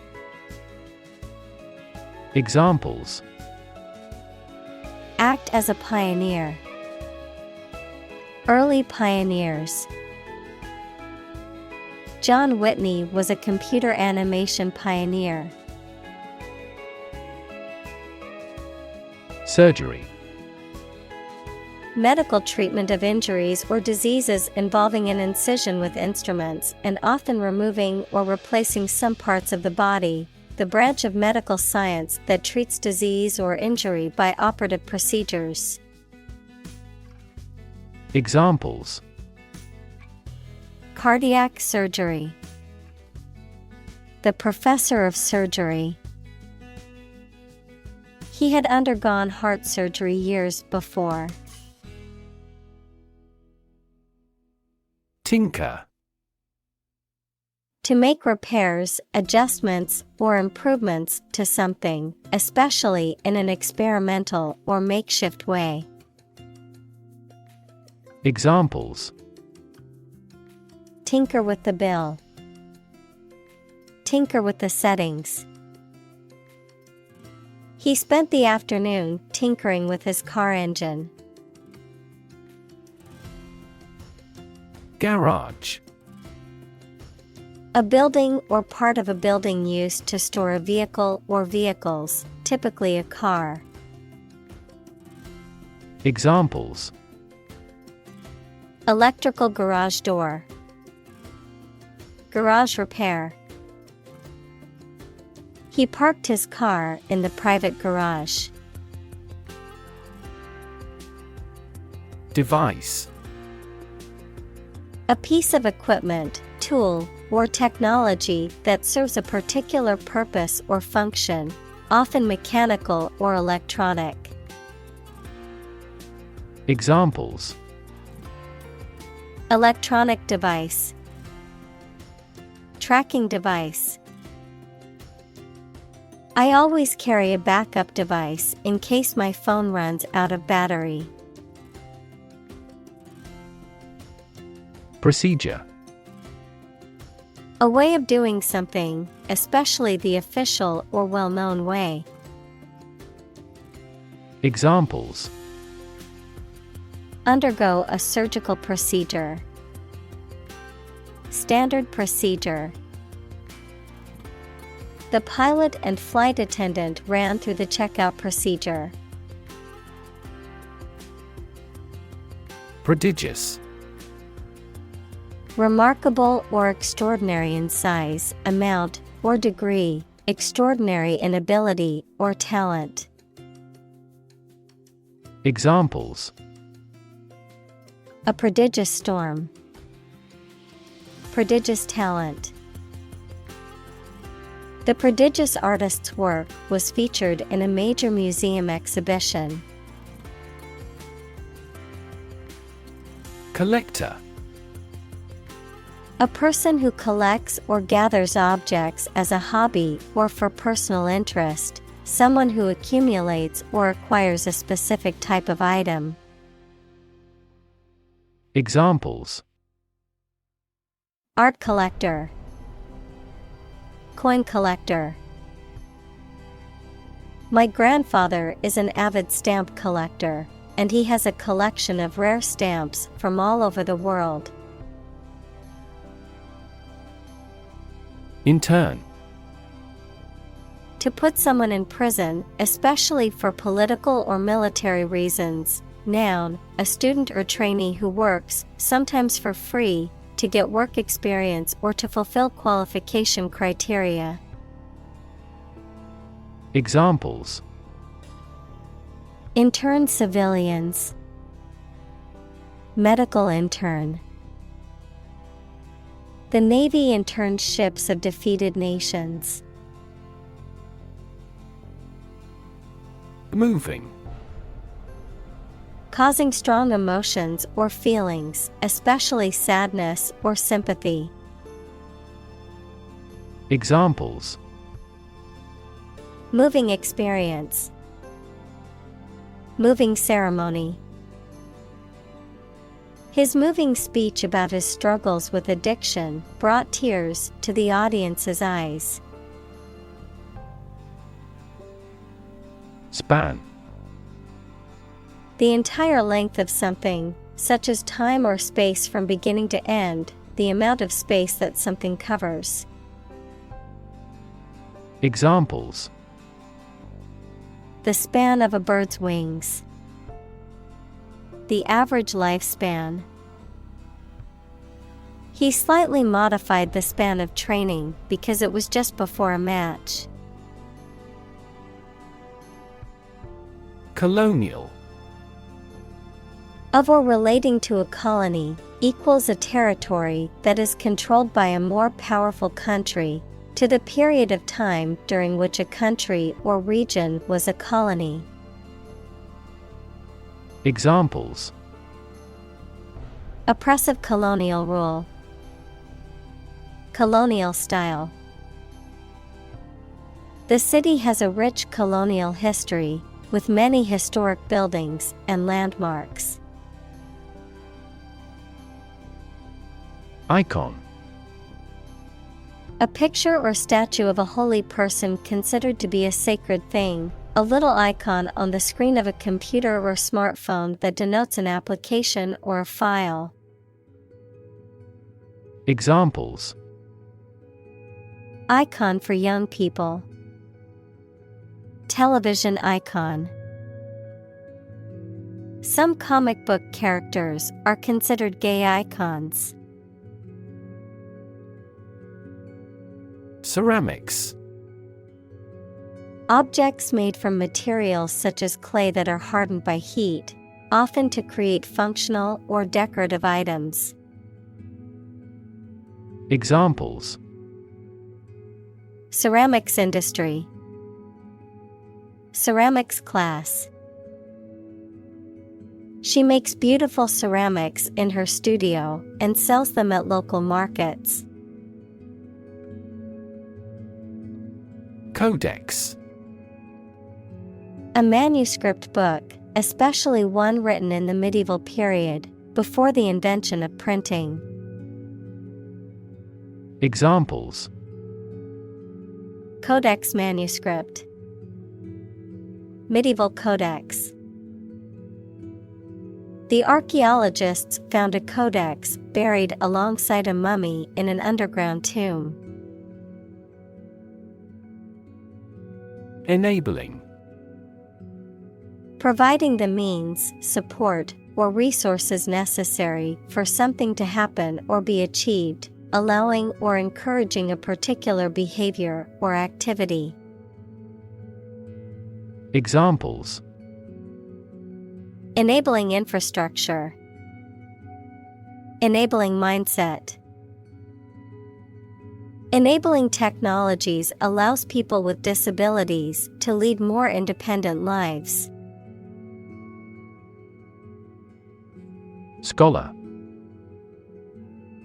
B: Examples:
A: Act as a pioneer. Early pioneers. John Whitney was a computer animation pioneer.
B: Surgery.
A: Medical treatment of injuries or diseases involving an incision with instruments and often removing or replacing some parts of the body, the branch of medical science that treats disease or injury by operative procedures.
B: Examples:
A: Cardiac surgery. The professor of surgery. He had undergone heart surgery years before.
B: Tinker.
A: To make repairs, adjustments, or improvements to something, especially in an experimental or makeshift way.
B: Examples:
A: Tinker with the bill. Tinker with the settings. He spent the afternoon tinkering with his car engine.
B: Garage.
A: A building or part of a building used to store a vehicle or vehicles, typically a car.
B: Examples:
A: Electrical garage door. Garage repair. He parked his car in the private garage.
B: Device.
A: A piece of equipment, tool, or technology that serves a particular purpose or function, often mechanical or electronic.
B: Examples:
A: Electronic device. Tracking device. I always carry a backup device in case my phone runs out of battery.
B: Procedure.
A: A way of doing something, especially the official or well-known way.
B: Examples:
A: Undergo a surgical procedure. Standard procedure. The pilot and flight attendant ran through the checkout procedure.
B: Prodigious.
A: Remarkable or extraordinary in size, amount, or degree, extraordinary in ability or talent.
B: Examples:
A: A prodigious storm. Prodigious talent. The prodigious artist's work was featured in a major museum exhibition.
B: Collector.
A: A person who collects or gathers objects as a hobby or for personal interest, someone who accumulates or acquires a specific type of item.
B: Examples:
A: Art collector. Coin collector. My grandfather is an avid stamp collector, and he has a collection of rare stamps from all over the world.
B: Intern.
A: To put someone in prison, especially for political or military reasons. Noun, a student or trainee who works, sometimes for free, to get work experience or to fulfill qualification criteria.
B: Examples:
A: Intern civilians. Medical intern. The Navy interned ships of defeated nations.
B: Moving.
A: Causing strong emotions or feelings, especially sadness or sympathy.
B: Examples:
A: Moving experience. Moving ceremony. His moving speech about his struggles with addiction brought tears to the audience's eyes.
B: Span.
A: The entire length of something, such as time or space from beginning to end, the amount of space that something covers.
B: Examples:
A: The span of a bird's wings. The average lifespan. He slightly modified the span of training because it was just before a match.
B: Colonial.
A: Of or relating to a colony, equals a territory that is controlled by a more powerful country, to the period of time during which a country or region was a colony.
B: Examples:
A: Oppressive colonial rule. Colonial style. The city has a rich colonial history, with many historic buildings and landmarks.
B: Icon.
A: A picture or statue of a holy person considered to be a sacred thing, a little icon on the screen of a computer or smartphone that denotes an application or a file.
B: Examples:
A: Icon for young people. Television icon. Some comic book characters are considered gay icons.
B: Ceramics.
A: Objects made from materials such as clay that are hardened by heat, often to create functional or decorative items.
B: Examples:
A: Ceramics industry. Ceramics class. She makes beautiful ceramics in her studio and sells them at local markets.
B: Codex.
A: A manuscript book, especially one written in the medieval period, before the invention of printing.
B: Examples:
A: Codex manuscript. Medieval codex. The archaeologists found a codex buried alongside a mummy in an underground tomb.
B: Enabling.
A: Providing the means, support, or resources necessary for something to happen or be achieved, allowing or encouraging a particular behavior or activity.
B: Examples:
A: Enabling infrastructure. Enabling mindset. Enabling technologies allows people with disabilities to lead more independent lives.
B: Scholar.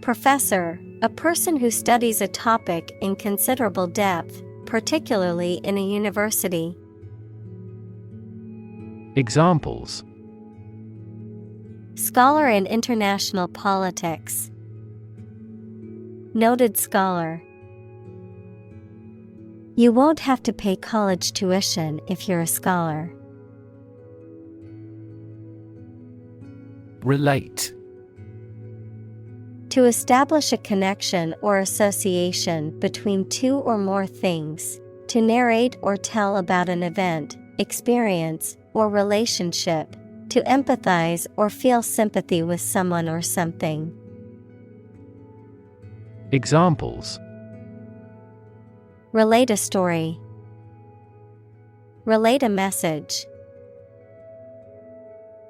A: Professor, a person who studies a topic in considerable depth, particularly in a university.
B: Examples:
A: Scholar in international politics. Noted scholar. You won't have to pay college tuition if you're a scholar.
B: Relate.
A: To establish a connection or association between two or more things, to narrate or tell about an event, experience, or relationship, to empathize or feel sympathy with someone or something.
B: Examples:
A: Relate a story. Relate a message.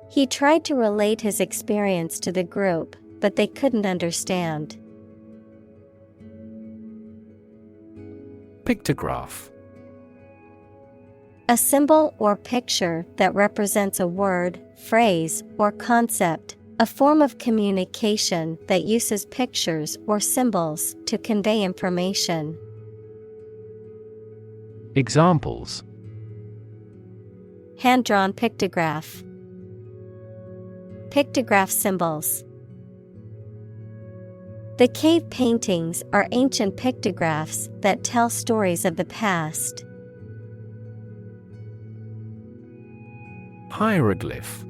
A: He tried to relate his experience to the group, but they couldn't understand.
B: Pictograph.
A: A symbol or picture that represents a word, phrase, or concept, a form of communication that uses pictures or symbols to convey information.
B: Examples:
A: Hand-drawn pictograph. Pictograph symbols. The cave paintings are ancient pictographs that tell stories of the past.
B: Hieroglyph.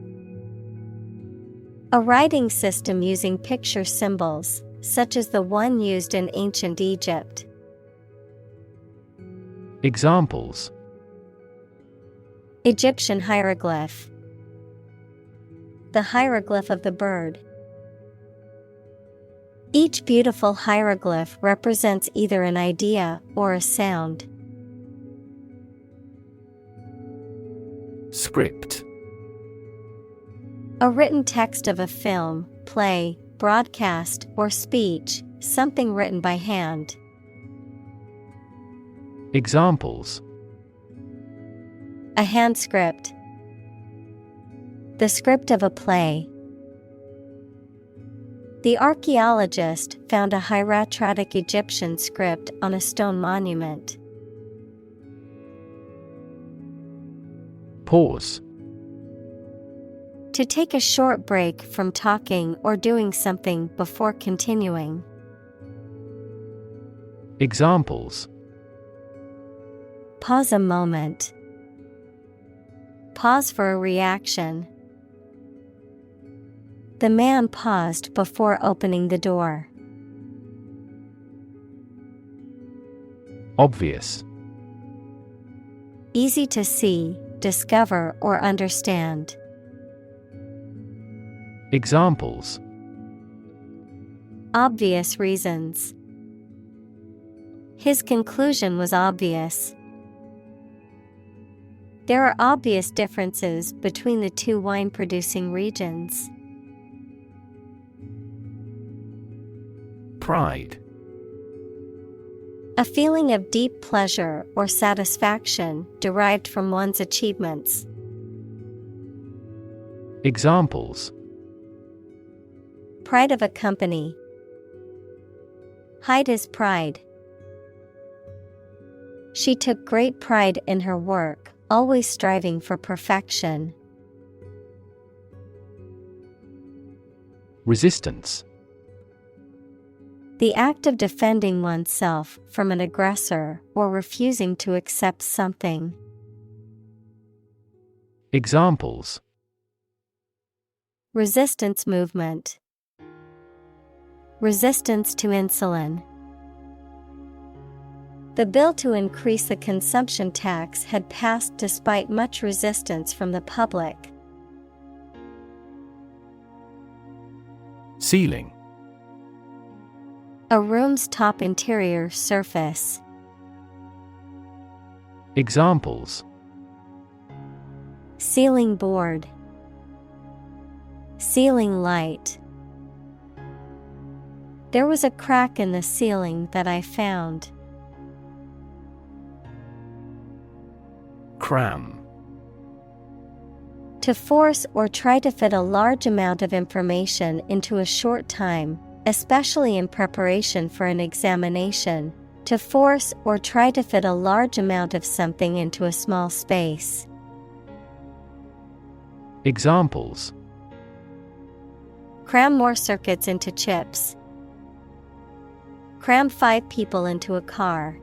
A: A writing system using picture symbols, such as the one used in ancient Egypt.
B: Examples:
A: Egyptian hieroglyph. The hieroglyph of the bird. Each beautiful hieroglyph represents either an idea or a sound.
B: Script.
A: A written text of a film, play, broadcast, or speech, something written by hand.
B: Examples:
A: A hand script. The script of a play. The archaeologist found a hieratic Egyptian script on a stone monument.
B: Pause.
A: To take a short break from talking or doing something before continuing.
B: Examples:
A: Pause a moment. Pause for a reaction. The man paused before opening the door.
B: Obvious.
A: Easy to see, discover, or understand.
B: Examples.
A: Obvious reasons. His conclusion was obvious. There are obvious differences between the two wine-producing regions.
B: Pride.
A: A feeling of deep pleasure or satisfaction derived from one's achievements.
B: Examples.
A: Pride of a company. Hide his pride. She took great pride in her work, always striving for perfection.
B: Resistance.
A: The act of defending oneself from an aggressor or refusing to accept something.
B: Examples.
A: Resistance movement. Resistance to insulin. The bill to increase the consumption tax had passed despite much resistance from the public.
B: Ceiling.
A: A room's top interior surface.
B: Examples.
A: Ceiling board. Ceiling light. There was a crack in the ceiling that I found.
B: Cram.
A: To force or try to fit a large amount of information into a short time, especially in preparation for an examination. To force or try to fit a large amount of something into a small space.
B: Examples.
A: Cram more circuits into chips. Cram 5 people into a car.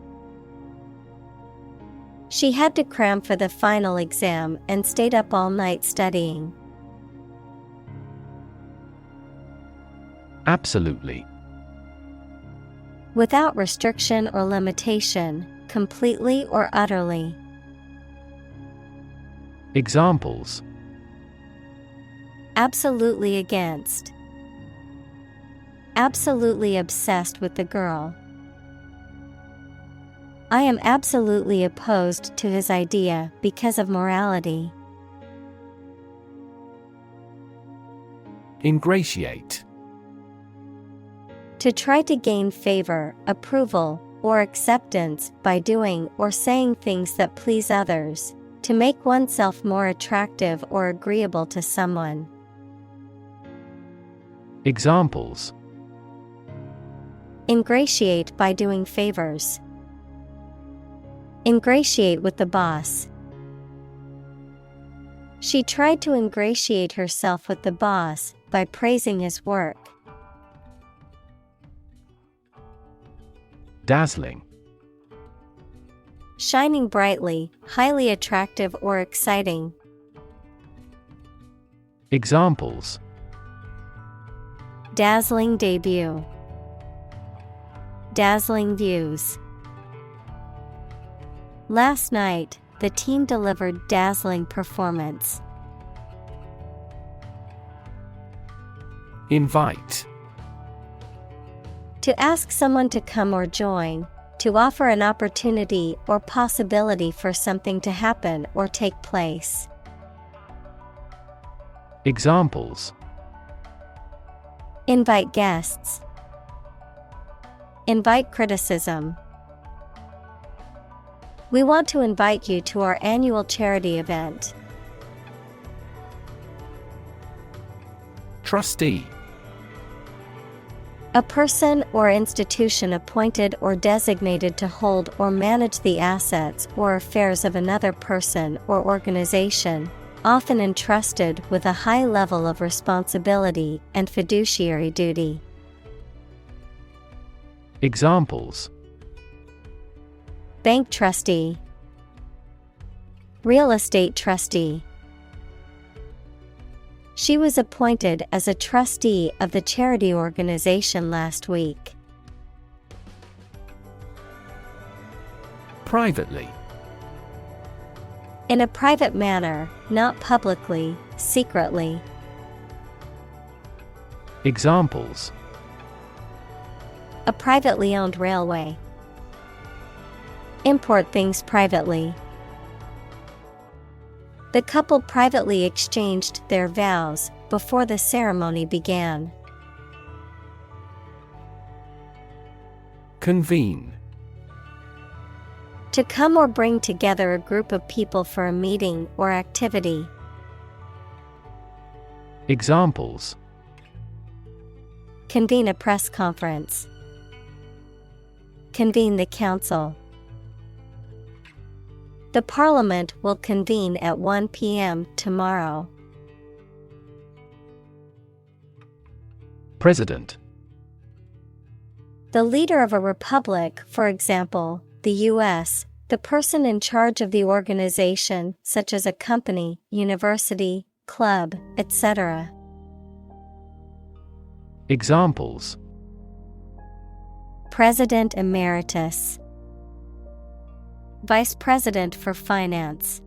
A: She had to cram for the final exam and stayed up all night studying.
B: Absolutely.
A: Without restriction or limitation, completely or utterly.
B: Examples.
A: Absolutely against. Absolutely obsessed with the girl. I am absolutely opposed to his idea because of morality.
B: Ingratiate.
A: To try to gain favor, approval, or acceptance by doing or saying things that please others. To make oneself more attractive or agreeable to someone.
B: Examples.
A: Ingratiate by doing favors. Ingratiate with the boss. She tried to ingratiate herself with the boss by praising his work.
B: Dazzling.
A: Shining brightly, highly attractive or exciting.
B: Examples.
A: Dazzling debut. Dazzling views. Last night, the team delivered dazzling performance.
B: Invite.
A: To ask someone to come or join, to offer an opportunity or possibility for something to happen or take place.
B: Examples.
A: Invite guests. Invite criticism. We want to invite you to our annual charity event.
B: Trustee.
A: A person or institution appointed or designated to hold or manage the assets or affairs of another person or organization, often entrusted with a high level of responsibility and fiduciary duty.
B: Examples.
A: Bank trustee. Real estate trustee. She was appointed as a trustee of the charity organization last week.
B: Privately.
A: In a private manner, not publicly, secretly.
B: Examples:
A: A privately owned railway. Import things privately. The couple privately exchanged their vows before the ceremony began.
B: Convene.
A: To come or bring together a group of people for a meeting or activity.
B: Examples:
A: Convene a press conference. Convene the council. The Parliament will convene at 1 p.m. tomorrow.
B: President.
A: The leader of a republic, for example, the U.S., the person in charge of the organization, such as a company, university, club, etc.
B: Examples:
A: President Emeritus. Vice President for Finance.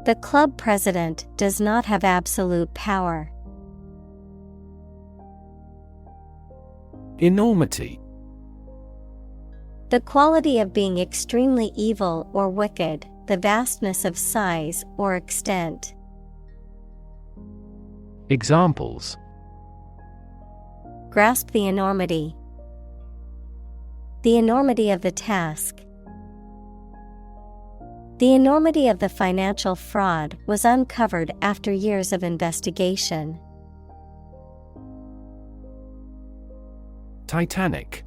A: The club president does not have absolute power.
B: Enormity.
A: The quality of being extremely evil or wicked, the vastness of size or extent.
B: Examples:
A: Grasp the enormity. The enormity of the task. The enormity of the financial fraud was uncovered after years of investigation.
B: Titanic.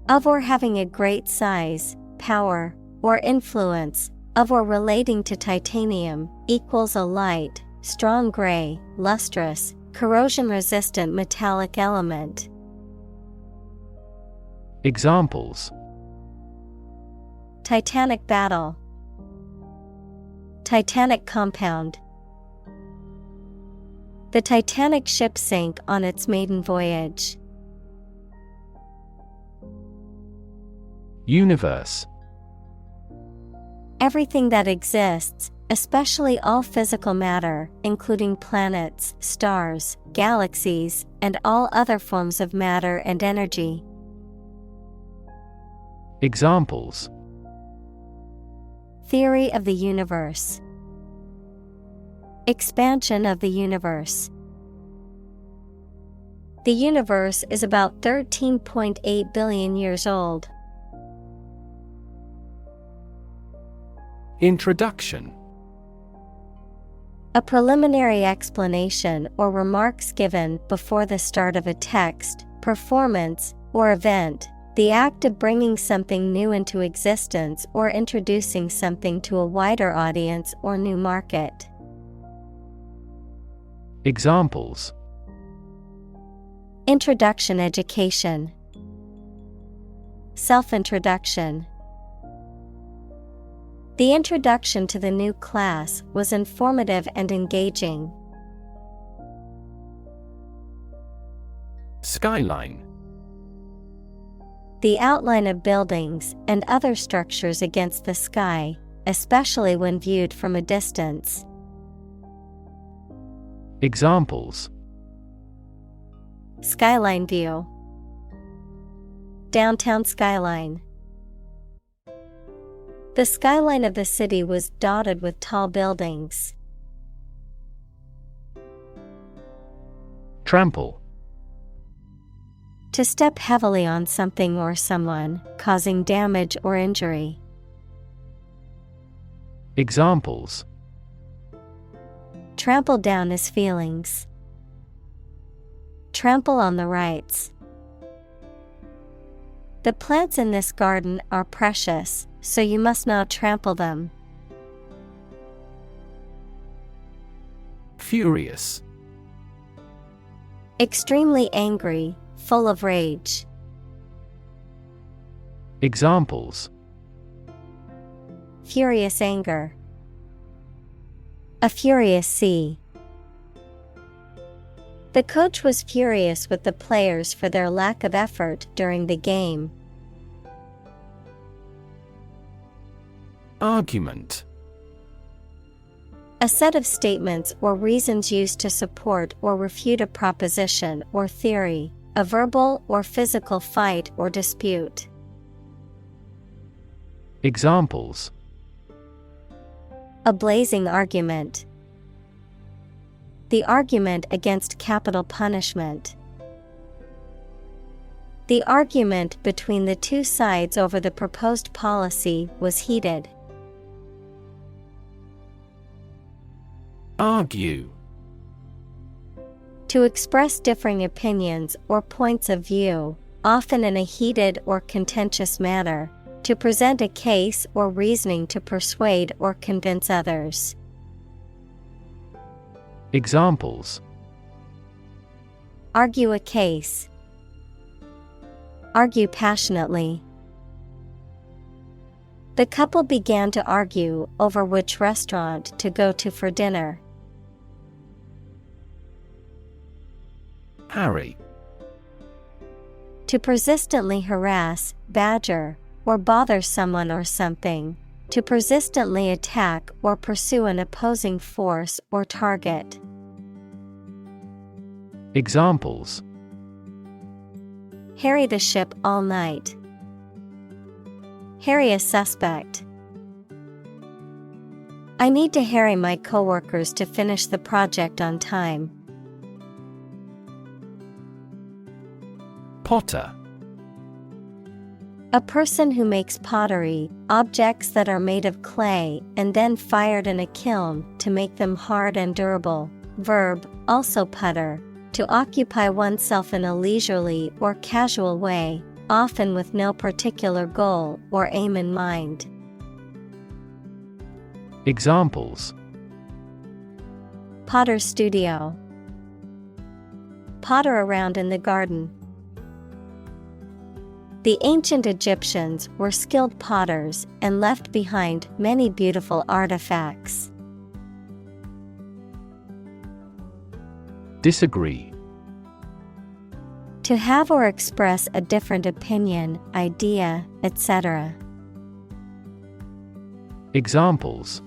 A: Of or having a great size, power, or influence, of or relating to titanium, equals a light, strong gray, lustrous, corrosion-resistant metallic element.
B: Examples:
A: Titanic battle. Titanic compound. The Titanic ship sank on its maiden voyage.
B: Universe.
A: Everything that exists, especially all physical matter, including planets, stars, galaxies, and all other forms of matter and energy.
B: Examples:
A: Theory of the universe. Expansion of the universe. The universe is about 13.8 billion years old.
B: Introduction.
A: A preliminary explanation or remarks given before the start of a text, performance, or event. The act of bringing something new into existence or introducing something to a wider audience or new market.
B: Examples:
A: Introduction education. Self-introduction. The introduction to the new class was informative and engaging.
B: Skyline.
A: The outline of buildings and other structures against the sky, especially when viewed from a distance.
B: Examples:
A: Skyline view. Downtown skyline. The skyline of the city was dotted with tall buildings.
B: Trample.
A: To step heavily on something or someone, causing damage or injury.
B: Examples:
A: Trample down his feelings. Trample on the rights. The plants in this garden are precious, so you must not trample them.
B: Furious.
A: Extremely angry, full of rage.
B: Examples:
A: Furious anger. A furious sea. The coach was furious with the players for their lack of effort during the game.
B: Argument.
A: A set of statements or reasons used to support or refute a proposition or theory, a verbal or physical fight or dispute.
B: Examples.
A: A blazing argument. The argument against capital punishment. The argument between the two sides over the proposed policy was heated.
B: Argue.
A: To express differing opinions or points of view, often in a heated or contentious manner, to present a case or reasoning to persuade or convince others.
B: Examples.
A: Argue a case. Argue passionately. The couple began to argue over which restaurant to go to for dinner.
B: Harry.
A: To persistently harass, badger, or bother someone or something. To persistently attack or pursue an opposing force or target.
B: Examples.
A: Harry the ship all night. Harry a suspect. I need to harry my coworkers to finish the project on time.
B: Potter.
A: A person who makes pottery, objects that are made of clay and then fired in a kiln to make them hard and durable. Verb, also putter, to occupy oneself in a leisurely or casual way, often with no particular goal or aim in mind.
B: Examples.
A: Potter's studio. Potter around in the garden. The ancient Egyptians were skilled potters and left behind many beautiful artifacts.
B: Disagree.
A: To have or express a different opinion, idea, etc.
B: Examples.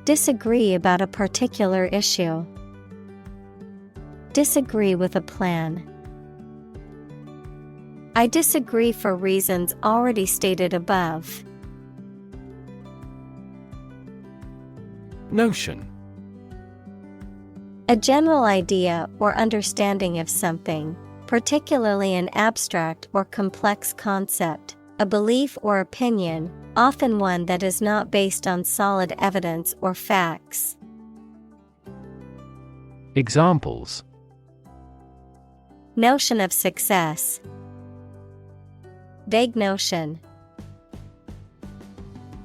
A: Disagree about a particular issue. Disagree with a plan. I disagree for reasons already stated above.
B: Notion.
A: A general idea or understanding of something, particularly an abstract or complex concept, a belief or opinion, often one that is not based on solid evidence or facts.
B: Examples.
A: Notion of success. Vague notion.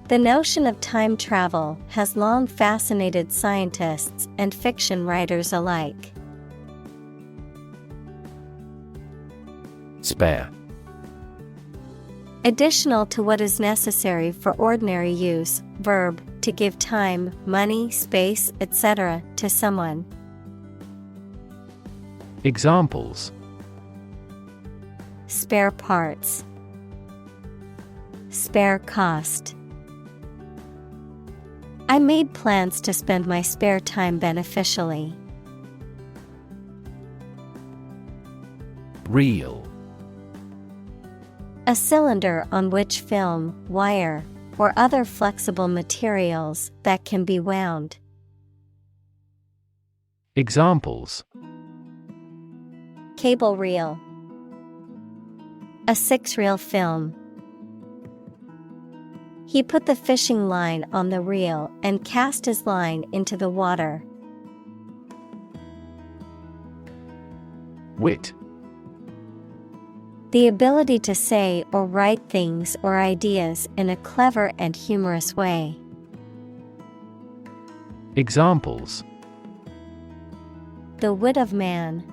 A: The notion of time travel has long fascinated scientists and fiction writers alike.
B: Spare.
A: Additional to what is necessary for ordinary use, verb, to give time, money, space, etc. to someone.
B: Examples.
A: Spare parts. Spare cost. I made plans to spend my spare time beneficially.
B: Reel.
A: A cylinder on which film, wire, or other flexible materials that can be wound.
B: Examples.
A: Cable reel. A 6-reel film. He put the fishing line on the reel and cast his line into the water.
B: Wit.
A: The ability to say or write things or ideas in a clever and humorous way.
B: Examples.
A: The wit of man.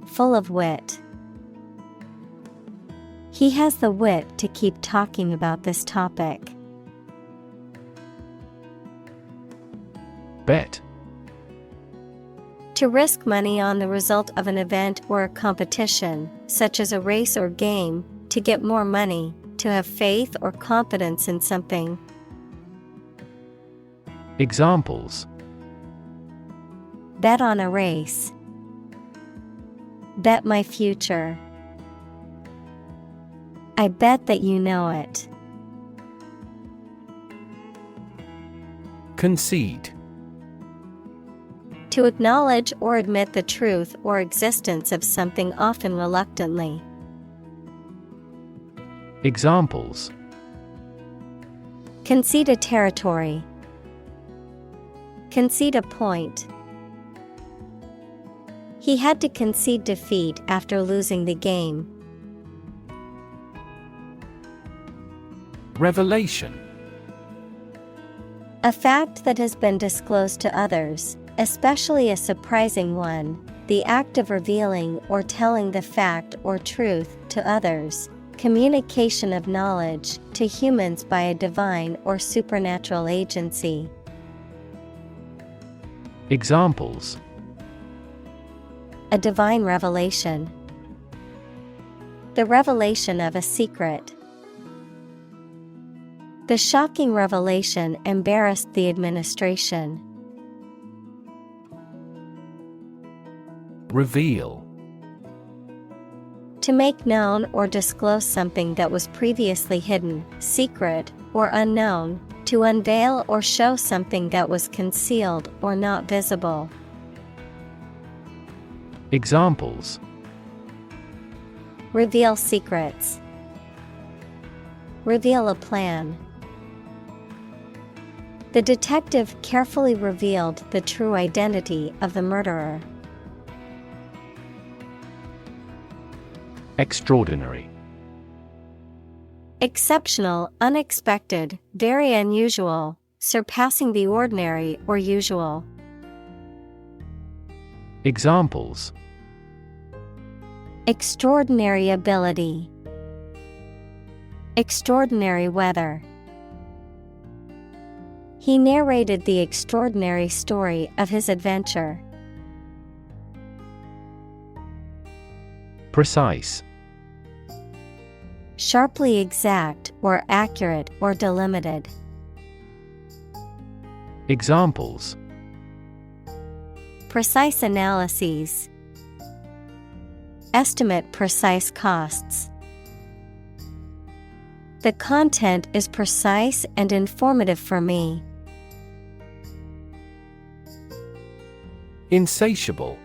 A: Full of wit. He has the wit to keep talking about this topic.
B: Bet.
A: To risk money on the result of an event or a competition, such as a race or game, to get more money, to have faith or confidence in something.
B: Examples:
A: Bet on a race. Bet my future. I bet that you know it.
B: Concede.
A: To acknowledge or admit the truth or existence of something, often reluctantly.
B: Examples:
A: Concede a territory. Concede a point. He had to concede defeat after losing the game.
B: Revelation.
A: A fact that has been disclosed to others, especially a surprising one, the act of revealing or telling the fact or truth to others, communication of knowledge to humans by a divine or supernatural agency.
B: Examples:
A: A divine revelation. The revelation of a secret. The shocking revelation embarrassed the administration.
B: Reveal.
A: To make known or disclose something that was previously hidden, secret, or unknown, to unveil or show something that was concealed or not visible.
B: Examples:
A: Reveal secrets. Reveal a plan. The detective carefully revealed the true identity of the murderer.
B: Extraordinary.
A: Exceptional, unexpected, very unusual, surpassing the ordinary or usual.
B: Examples:
A: Extraordinary ability. Extraordinary weather. He narrated the extraordinary story of his adventure.
B: Precise.
A: Sharply exact or accurate or delimited.
B: Examples:
A: Precise analyses. Estimate precise costs. The content is precise and informative for me.
B: Insatiable.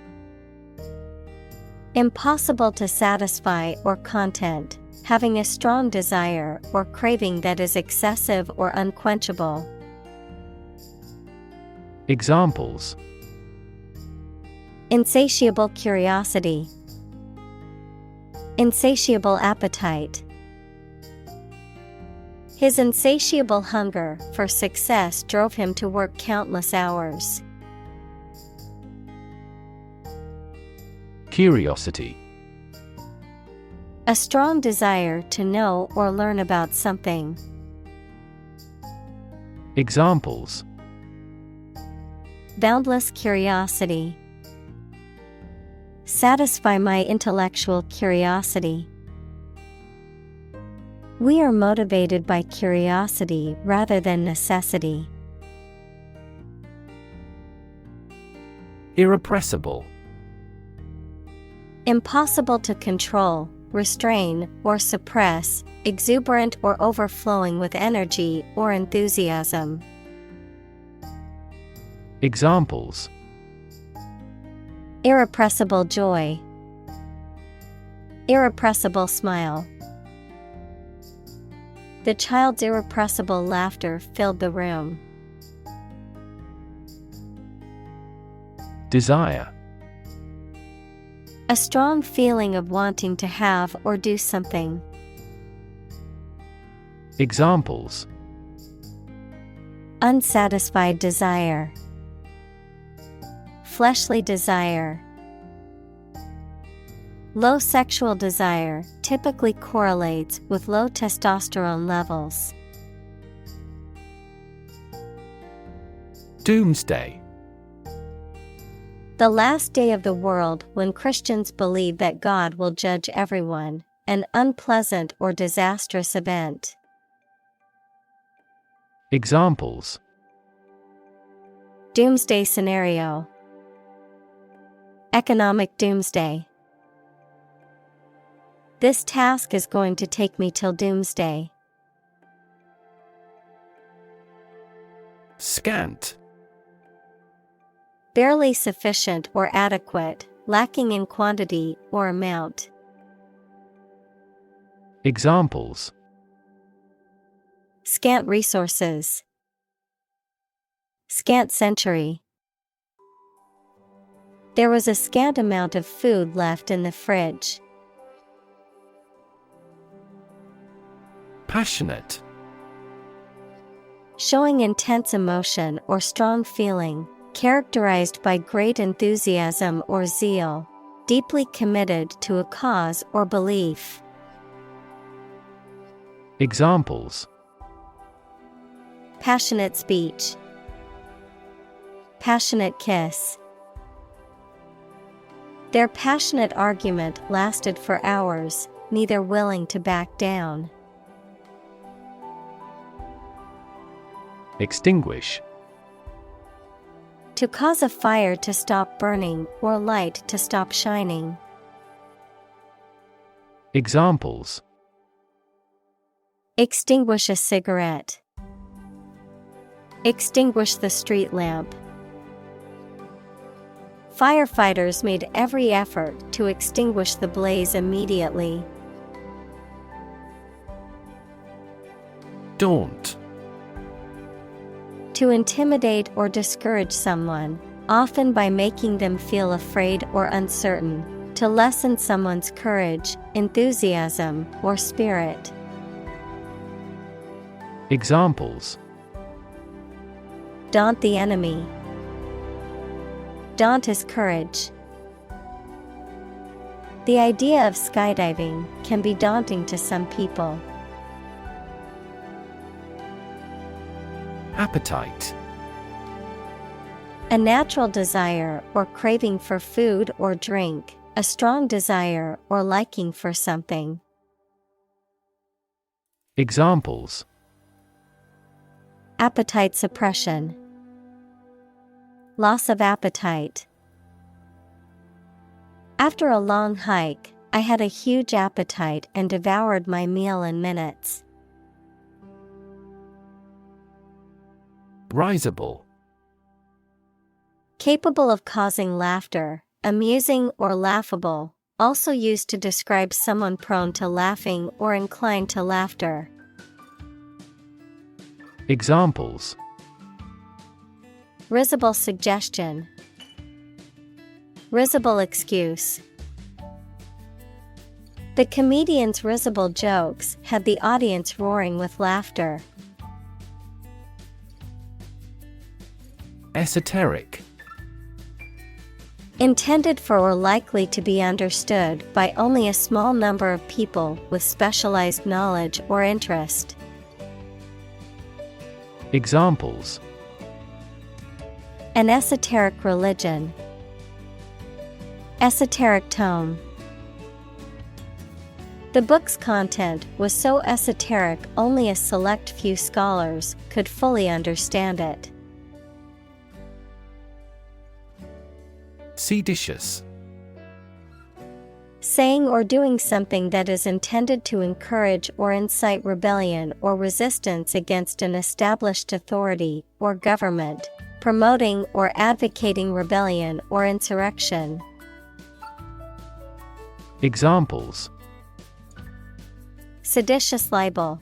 A: Impossible to satisfy or content, having a strong desire or craving that is excessive or unquenchable.
B: Examples:
A: Insatiable curiosity. Insatiable appetite. His insatiable hunger for success drove him to work countless hours.
B: Curiosity.
A: A strong desire to know or learn about something.
B: Examples:
A: Boundless curiosity. Satisfy my intellectual curiosity. We are motivated by curiosity rather than necessity.
B: Irrepressible.
A: Impossible to control, restrain, or suppress, exuberant or overflowing with energy or enthusiasm.
B: Examples:
A: Irrepressible joy. Irrepressible smile. The child's irrepressible laughter filled the room.
B: Desire.
A: A strong feeling of wanting to have or do something.
B: Examples:
A: Unsatisfied desire. Fleshly desire. Low sexual desire typically correlates with low testosterone levels.
B: Doomsday.
A: The last day of the world when Christians believe that God will judge everyone, an unpleasant or disastrous event.
B: Examples:
A: Doomsday scenario. Economic doomsday. This task is going to take me till doomsday.
B: Scant.
A: Barely sufficient or adequate, lacking in quantity or amount.
B: Examples:
A: Scant resources. Scant century. There was a scant amount of food left in the fridge.
B: Passionate.
A: Showing intense emotion or strong feeling, characterized by great enthusiasm or zeal, deeply committed to a cause or belief.
B: Examples:
A: Passionate speech. Passionate kiss. Their passionate argument lasted for hours, neither willing to back down.
B: Extinguish.
A: To cause a fire to stop burning or light to stop shining.
B: Examples:
A: Extinguish a cigarette. Extinguish the street lamp. Firefighters made every effort to extinguish the blaze immediately.
B: Daunt.
A: To intimidate or discourage someone, often by making them feel afraid or uncertain, to lessen someone's courage, enthusiasm, or spirit.
B: Examples:
A: Daunt the enemy. Daunt his courage. The idea of skydiving can be daunting to some people.
B: Appetite.
A: A natural desire or craving for food or drink, a strong desire or liking for something.
B: Examples:
A: Appetite suppression. Loss of appetite. After a long hike, I had a huge appetite and devoured my meal in minutes.
B: Risible.
A: Capable of causing laughter, amusing or laughable, also used to describe someone prone to laughing or inclined to laughter.
B: Examples:
A: Risible suggestion. Risible excuse. The comedian's risible jokes had the audience roaring with laughter.
B: Esoteric.
A: Intended for or likely to be understood by only a small number of people with specialized knowledge or interest.
B: Examples:
A: An esoteric religion. Esoteric tone. The book's content was so esoteric only a select few scholars could fully understand it.
B: Seditious.
A: Saying or doing something that is intended to encourage or incite rebellion or resistance against an established authority or government, promoting or advocating rebellion or insurrection.
B: Examples:
A: Seditious libel.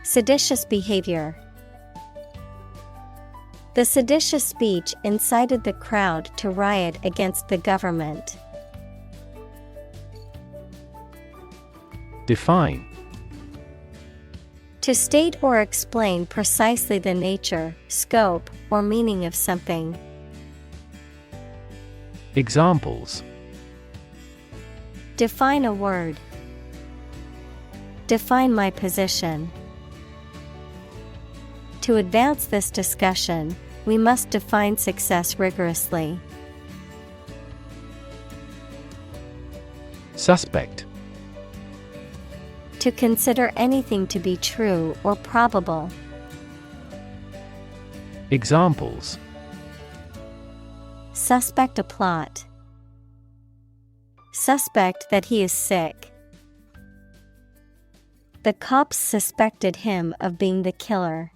A: Seditious behavior. The seditious speech incited the crowd to riot against the government.
B: Define.
A: To state or explain precisely the nature, scope, or meaning of something.
B: Examples:
A: Define a word. Define my position. To advance this discussion, we must define success rigorously.
B: Suspect.
A: To consider anything to be true or probable.
B: Examples:
A: Suspect a plot. Suspect that he is sick. The cops suspected him of being the killer.